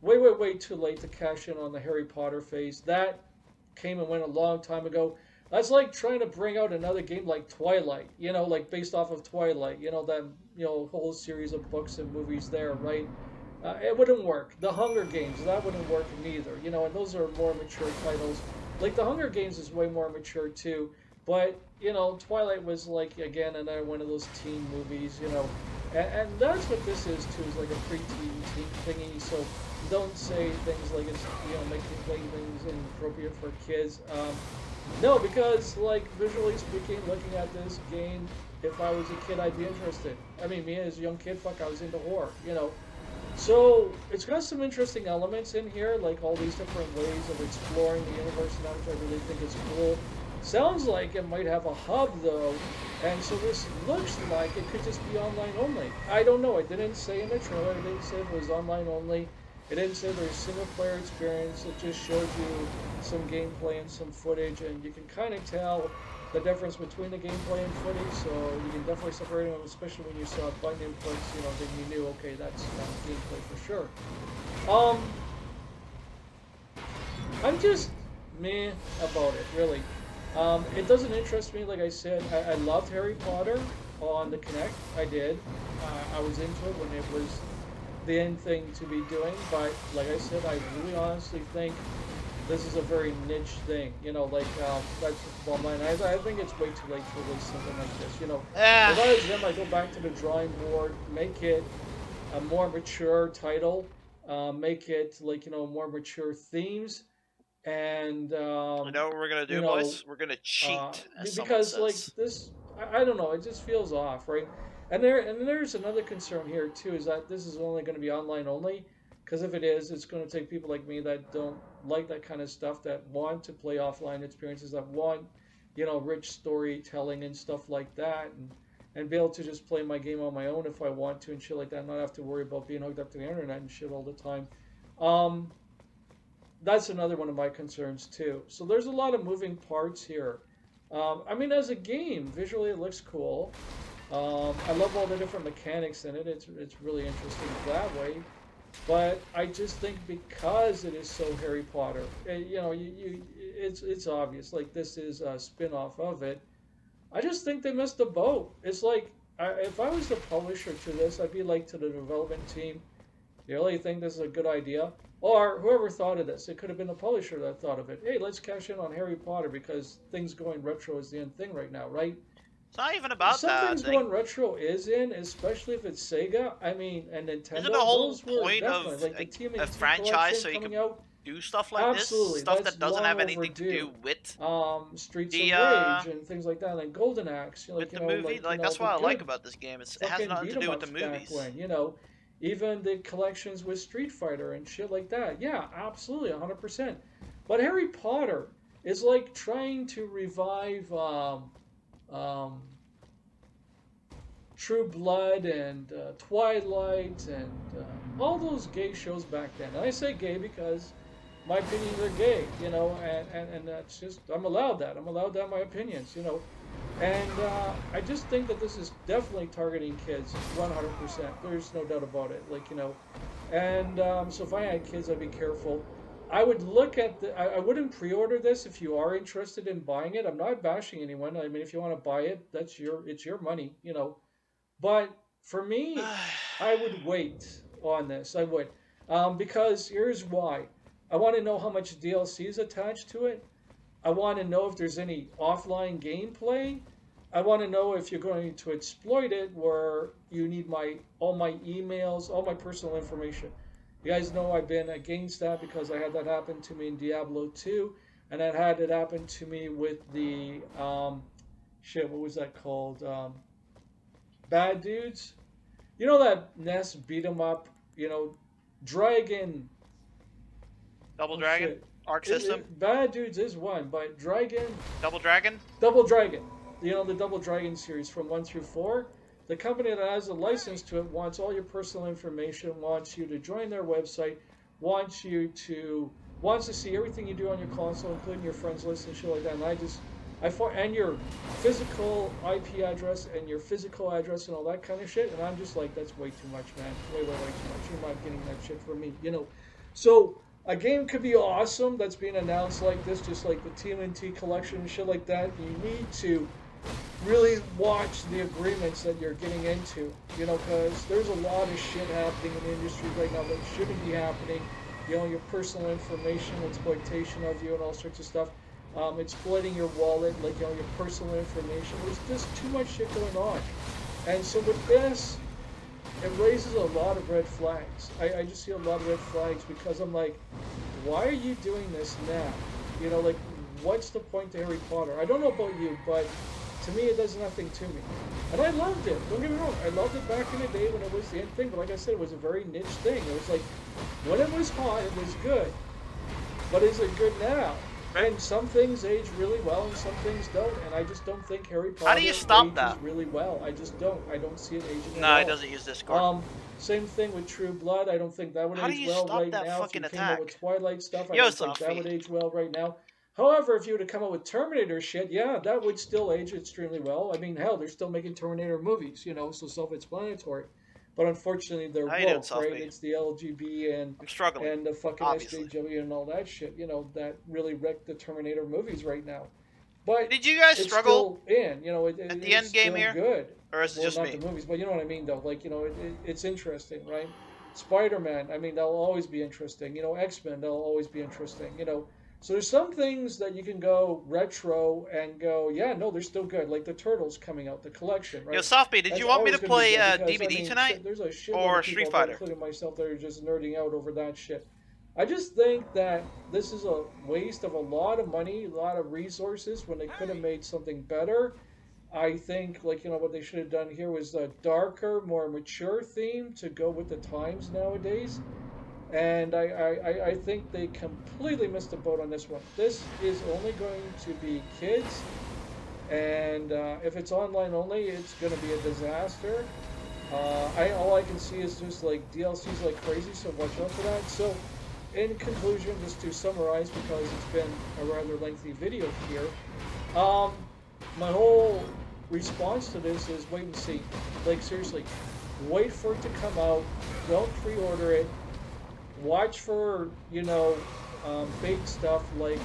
Way, way, way too late to cash in on the Harry Potter phase. That came and went a long time ago. That's like trying to bring out another game like Twilight, you know, like based off of Twilight, you know, that, you know, whole series of books and movies there, right? It wouldn't work. The Hunger Games, that wouldn't work neither, you know, and those are more mature titles. Like the Hunger Games is way more mature too, but, you know, Twilight was like, again, another one of those teen movies, you know, and that's what this is too, is like a pre-teen teen thingy, so don't say things like it's, you know, making play things inappropriate for kids. No, because, like, visually speaking, looking at this game, if I was a kid, I'd be interested. I mean, me as a young kid, fuck, I was into horror, you know. So, it's got some interesting elements in here, like all these different ways of exploring the universe and that, which I really think is cool. Sounds like it might have a hub, though, and so this looks like it could just be online only. I don't know, it didn't say in the trailer, it didn't say it was online only. It didn't say there's single-player experience, it just showed you some gameplay and some footage, and you can kind of tell the difference between the gameplay and footage, so you can definitely separate them, especially when you saw button inputs, you know, then you knew, okay, that's gameplay for sure. I'm just meh about it, really. It doesn't interest me. Like I said, I loved Harry Potter on the Kinect. I did. I was into it when it was the end thing to be doing. But like I said, I really honestly think this is a very niche thing. You know, like that's well, mine. I think it's way too late to release something like this. You know, if I was them, I go back to the drawing board, make it a more mature title, make it like more mature themes, and You know what we're gonna you do, know boys? We're gonna cheat, as someone because like says. this, I don't know, it just feels off, right? And there's another concern here too, is that this is only going to be online only, because if it is, it's going to take people like me that don't like that kind of stuff, that want to play offline experiences, that want rich storytelling and stuff like that, and be able to just play my game on my own if I want to and shit like that, and not have to worry about being hooked up to the internet and shit all the time. Um, that's another one of my concerns too. So there's a lot of moving parts here. I mean, as a game, visually it looks cool. I love all the different mechanics in it. It's really interesting that way. But I just think because it is so Harry Potter, it's obvious. Like this is a spin-off of it. I just think they missed the boat. It's like if I was the publisher to this, I'd be like to the development team, you really think this is a good idea? Or whoever thought of this, it could have been the publisher that thought of it. Hey, let's cash in on Harry Potter because things going retro is the end thing right now, right? It's not even about Some that. I things think going retro is in, especially if it's Sega. I mean, and isn't the Nintendo. whole Those were point of definitely like the a TMNT franchise collection so you coming can out. do stuff like this? Absolutely, Stuff that's that doesn't long have anything to overdue. do with Streets the of Rage and things like that, and Golden Axe. with the movie. Like that's The what I like good about this game. It has fucking nothing beat to 'em do with the ups back movies. when, even the collections with Street Fighter and shit like that. Yeah, absolutely, 100%. But Harry Potter is like trying to revive um, True Blood and Twilight and all those gay shows back then. And I say gay because my opinions are gay, and that's just, I'm allowed that. I'm allowed to have my opinions, And I just think that this is definitely targeting kids, 100%. There's no doubt about it. And so if I had kids, I'd be careful. I would look at I wouldn't pre-order this if you are interested in buying it. I'm not bashing anyone. I mean, if you want to buy it, it's your money. But for me, I would wait on this. I would, because here's why. I want to know how much DLC is attached to it. I want to know if there's any offline gameplay. I want to know if you're going to exploit it where you need all my emails, all my personal information. You guys know I've been against that because I had that happen to me in Diablo 2, and I had it happen to me with the what was that called? Bad Dudes. You know that NES beat 'em up, Dragon. Double Oh Dragon shit. Arc System. Bad Dudes is one, but Dragon. Double Dragon. Double Dragon. The Double Dragon series from 1 through 4. The company that has a license to it wants all your personal information, wants you to join their website, wants to see everything you do on your console, including your friends list and shit like that. And and your physical IP address and your physical address and all that kind of shit. And I'm just like, that's way too much, man. Way too much. You're not getting that shit from me. So a game could be awesome that's being announced like this, just like the TMNT collection and shit like that. You need to really watch the agreements that you're getting into, because there's a lot of shit happening in the industry right now that shouldn't be happening. Your personal information, exploitation of you, and all sorts of stuff. Exploiting your wallet, your personal information. There's just too much shit going on. And so with this, it raises a lot of red flags. I just see a lot of red flags because I'm like, why are you doing this now? What's the point to Harry Potter? I don't know about you, but to me, it does nothing to me. And I loved it. Don't get me wrong. I loved it back in the day when it was the end thing. But like I said, it was a very niche thing. It was like, when it was hot, it was good. But is it good now? And some things age really well and some things don't. And I just don't think Harry Potter How do you stop ages that? really well. I just don't. I don't see it aging No, at all. it doesn't use Discord. Same thing with True Blood. I don't think that would How do age you well stop right that now. fucking If you came out with attack? Twilight stuff, I Yo, don't think that Sophie. would age well right now. However, if you were to come out with Terminator shit, yeah, that would still age extremely well. I mean, hell, they're still making Terminator movies, so self-explanatory. but unfortunately they're How you doing, woke, right? Softbait? It's the LGB I'm struggling, and the fucking obviously. SJW and all that shit, you know, that really wrecked the Terminator movies right now. But Did you guys it's struggle still in, you know, at the it's end game still here? good. Or is it Well, just not me? the movies, but you know what I mean, though. Like, you know, it's interesting, right? Spider-Man, I mean, that'll always be interesting. You know, X-Men, that'll always be interesting. You know, so there's some things that you can go retro and go, yeah, no, they're still good. Like the Turtles coming out, the collection, Yo, right? Softbait, did That's you want me to always going to be play good because I DVD mean, tonight? shit, there's a shitload Or of people Street out there, Fighter? including myself, that are just nerding out over that shit. I just think that this is a waste of a lot of money, a lot of resources when they could have made something better. I think, like, you know, what they should have done here was a darker, more mature theme to go with the times nowadays. And I think they completely missed the boat on this one. This is only going to be kids, and if it's online only, it's going to be a disaster. All I can see is just like DLCs like crazy, so watch out for that. So, in conclusion, just to summarize, because it's been a rather lengthy video here, my whole response to this is wait and see. Like, seriously, wait for it to come out. Don't pre-order it. Watch for, you know, big stuff like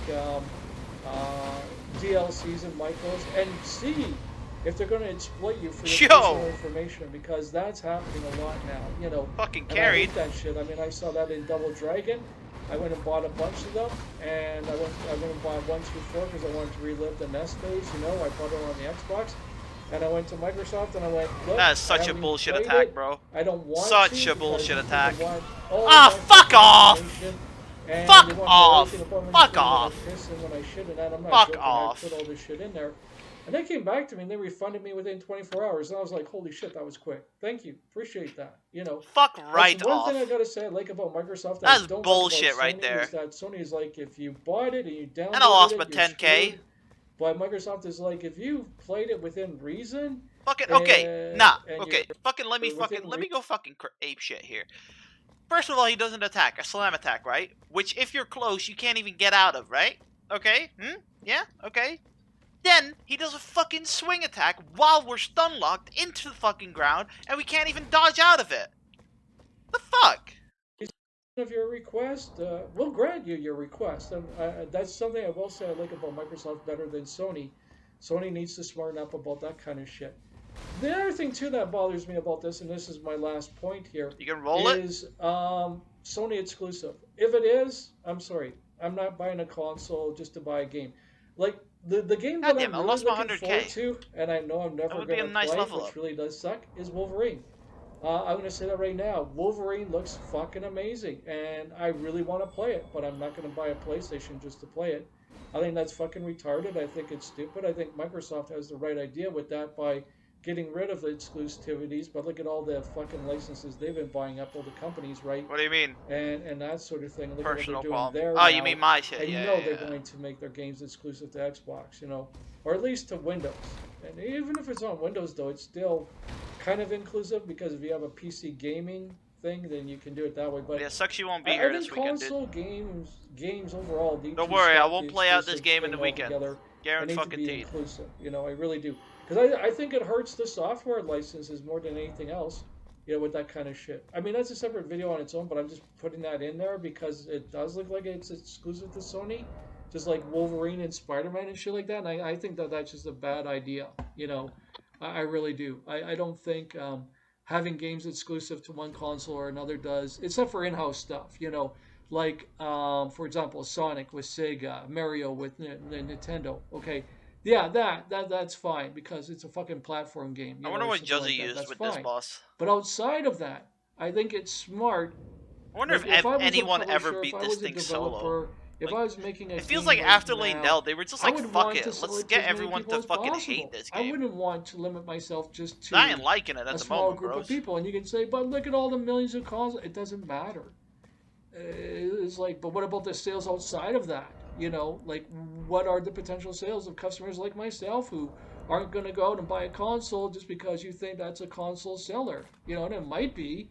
DLCs and micros, and see if they're going to exploit you for your personal information, because that's happening a lot now, you know. Fucking and I carried. hate that shit. I mean, I saw that in Double Dragon. I went and bought a bunch of them, and I went and bought 1 through 4 because I wanted to relive the NES days, you know. I bought it on the Xbox. And I went to Microsoft and I went, look, that is such a bullshit attack, bro. I don't want such to a bullshit attack. Ah, fuck off! Fuck off! Fuck off! Fuck off! I put all this shit in there. And they came back to me and they refunded me within 24 hours. And I was like, holy shit, that was quick. Thank you. Appreciate that. You know. Fuck right That's one off. thing I gotta say I like about Microsoft. That's don't bullshit like right about Sony there. is that Sony is like, if you bought it and you downloaded and I lost my it, 10K. Screwed. But Microsoft is like, if you played it within reason. Fucking okay, nah. Okay, fucking let me go fucking ape shit here. First of all, he doesn't attack, a slam attack, right? Which, if you're close, you can't even get out of, right? Okay? Yeah? Okay. Then, he does a fucking swing attack while we're stun locked into the fucking ground, and we can't even dodge out of it. The fuck? Of your request, we'll grant you your request. And that's something I will say I like about Microsoft better than Sony. Sony needs to smarten up about that kind of shit. The other thing too that bothers me about this, and this is my last point here, you can roll is Sony exclusive. If it is, I'm sorry, I'm not buying a console just to buy a game. Like the game that I'm really looking forward to, and I know I'm never going to play, which really does suck, is Wolverine. I'm going to say that right now. Wolverine looks fucking amazing, and I really want to play it, but I'm not going to buy a PlayStation just to play it. I think that's fucking retarded. I think it's stupid. I think Microsoft has the right idea with that by getting rid of the exclusivities, but look at all the fucking licenses they've been buying up, all the companies, right? What do you mean? And that sort of thing. Look Personal at what they're doing problem. there. Oh, you mean my shit? And yeah, you know yeah, they're going to make their games exclusive to Xbox, you know, or at least to Windows. And even if it's on Windows, though, it's still kind of inclusive, because if you have a PC gaming thing, then you can do it that way. But yeah, sucks you won't be here this weekend, console games overall need Don't to worry, I stop won't the play out this exclusive game in the thing weekend. altogether. Guaranteed They need fucking to be inclusive, you know, I really do. Because I think it hurts the software licenses more than anything else, you know, with that kind of shit. I mean, that's a separate video on its own, but I'm just putting that in there because it does look like it's exclusive to Sony, just like Wolverine and Spider-Man and shit like that. And I think that that's just a bad idea, you know. I really do. I don't think having games exclusive to one console or another does, except for in-house stuff, you know. Like, for example, Sonic with Sega, Mario with Nintendo, okay. Yeah, that's fine because it's a fucking platform game. I wonder what Juzzy used with this boss. But outside of that, I think it's smart. I wonder if anyone ever beat this thing solo. If I was making a it feels like after Lindell, they were just like, fuck it, let's get everyone to fucking hate this game. I wouldn't want to limit myself just to I ain't liking it at the moment, group of people. And you can say, but look at all the millions of consoles. It doesn't matter. It's like, but what about the sales outside of that? You know, like, what are the potential sales of customers like myself who aren't going to go out and buy a console just because you think that's a console seller? You know, and it might be,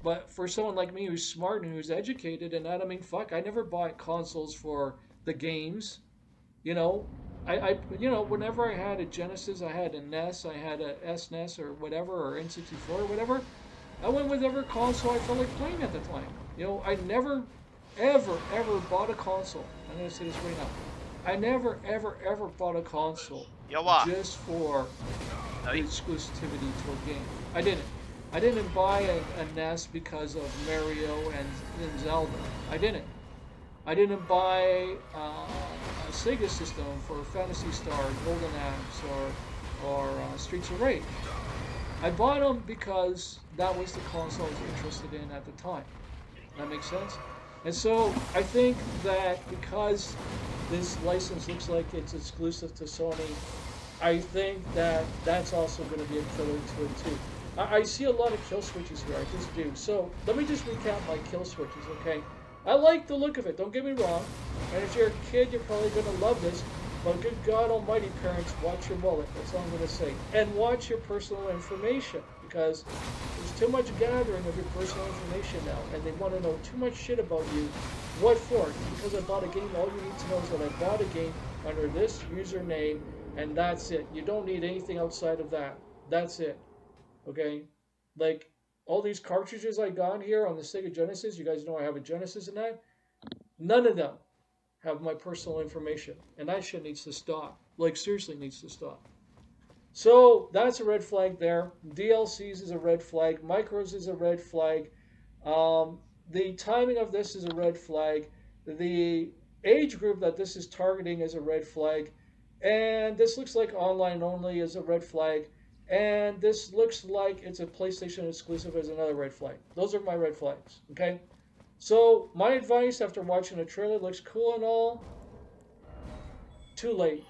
but for someone like me who's smart and who's educated and that, I mean, fuck, I never bought consoles for the games. You know, you know, whenever I had a Genesis, I had a NES, I had a SNES or whatever, or N64 or whatever, I went with whatever console I felt like playing at the time. You know, I never, ever bought a console. I'm gonna say this right now. I never, ever bought a console Yawa. just for the Hey. exclusivity to a game. I didn't. I didn't buy a NES because of Mario and Zelda. I didn't. I didn't buy a Sega system for Phantasy Star, Golden Axe, or Streets of Rage. I bought them because that was the console I was interested in at the time. That makes sense? And so I think that because this license looks like it's exclusive to Sony, I think that that's also going to be a killer to it too. I see a lot of kill switches here. I just do. So let me just recap my kill switches, okay? I like the look of it. Don't get me wrong. And if you're a kid, you're probably going to love this. But good God Almighty, parents, watch your wallet. That's all I'm going to say. And watch your personal information, because there's too much gathering of your personal information now, and they want to know too much shit about you. What for? Because I bought a game. All you need to know is that I bought a game under this username, and that's it. You don't need anything outside of that. That's it. Okay? Like, all these cartridges I got here on the Sega Genesis, you guys know I have a Genesis in that. None of them have my personal information. And that shit needs to stop. Like, seriously needs to stop. So, that's a red flag there. DLCs is a red flag. Micros is a red flag. The timing of this is a red flag. The age group that this is targeting is a red flag. And this looks like online only is a red flag. And this looks like it's a PlayStation exclusive as another red flag. Those are my red flags. Okay? So, my advice after watching the trailer, looks cool and all. Too late.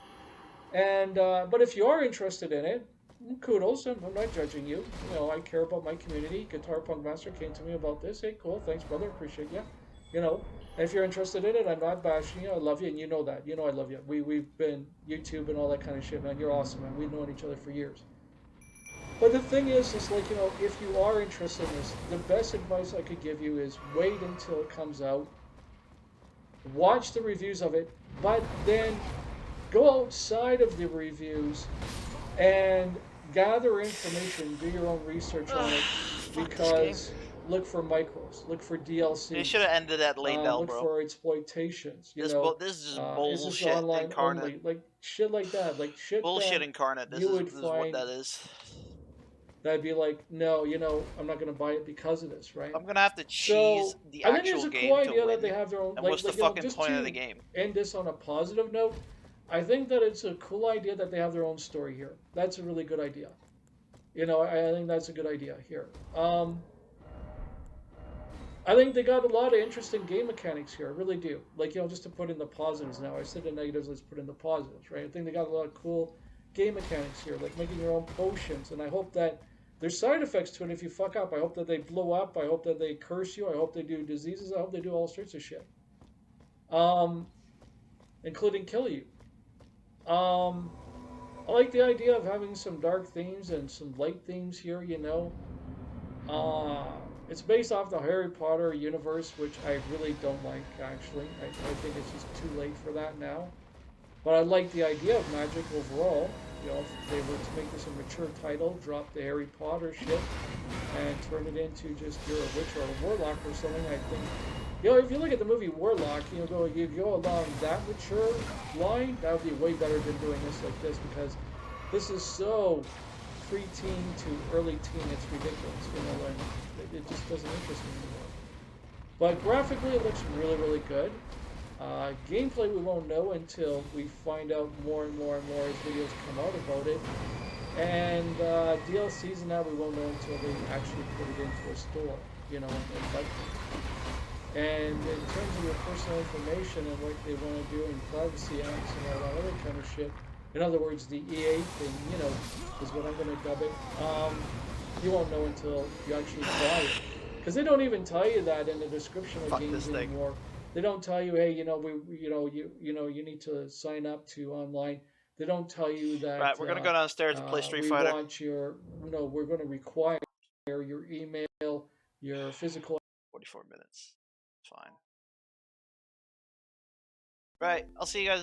And but if you are interested in it, kudos. I'm not judging you. You know, I care about my community. Guitar Punk Master came to me about this. Hey, cool. Thanks, brother. Appreciate you. You know, and if you're interested in it, I'm not bashing you. I love you, and you know that. You know I love you. We've been YouTube and all that kind of shit, man. You're awesome, man. We've known each other for years. But the thing is like, you know, if you are interested in this, the best advice I could give you is wait until it comes out. Watch the reviews of it, but then go outside of the reviews and gather information, do your own research on it, because look for micros, look for DLCs. They should have ended at Laydell, look bro. for exploitations. You this know, this is just is this bullshit online incarnate. only? Like shit like that, like shit Bullshit that incarnate. This you is would this is what find that is. that'd be like, no, you know, I'm not gonna buy it because of this, right? I'm gonna have to cheese So the I think it's actual a game cool to idea that win. they have their own. And Like, what's the you know, fucking just point of to the game? end this on a positive note, I think that it's a cool idea that they have their own story here. That's a really good idea. You know, I think that's a good idea here. I think they got a lot of interesting game mechanics here. I really do. Like, you know, just to put in the positives now. I said the negatives, let's put in the positives, right? I think they got a lot of cool game mechanics here, like making your own potions. And I hope that there's side effects to it if you fuck up. I hope that they blow up. I hope that they curse you. I hope they do diseases. I hope they do all sorts of shit. Including kill you. I like the idea of having some dark themes and some light themes here, you know. It's based off the Harry Potter universe, which I really don't like, actually. I think it's just too late for that now. But I like the idea of magic overall. You know, if they were to make this a mature title, drop the Harry Potter shit, and turn it into just you're a witch or a warlock or something, I think. You know, if you look at the movie Warlock, you go along that mature line, that would be way better than doing this like this, because this is so pre-teen to early teen, it's ridiculous, you know, and it just doesn't interest me anymore. But graphically, it looks really, really good. Gameplay we won't know until we find out more and more and more as videos come out about it. And DLCs and that we won't know until they actually put it into a store, you know, and like and in terms of your personal information and what they want to do in privacy acts and all that other kind of shit, in other words, the EA thing, you know, is what I'm going to dub it. You won't know until you actually buy it, because they don't even tell you that in the description of games anymore. They don't tell you, hey, you know, you need to sign up to online. They don't tell you that. Right, we're gonna go downstairs and play Street Fighter. We want your, you know, we're going to require your email, your physical. 44 minutes. Fine. Right, I'll see you guys.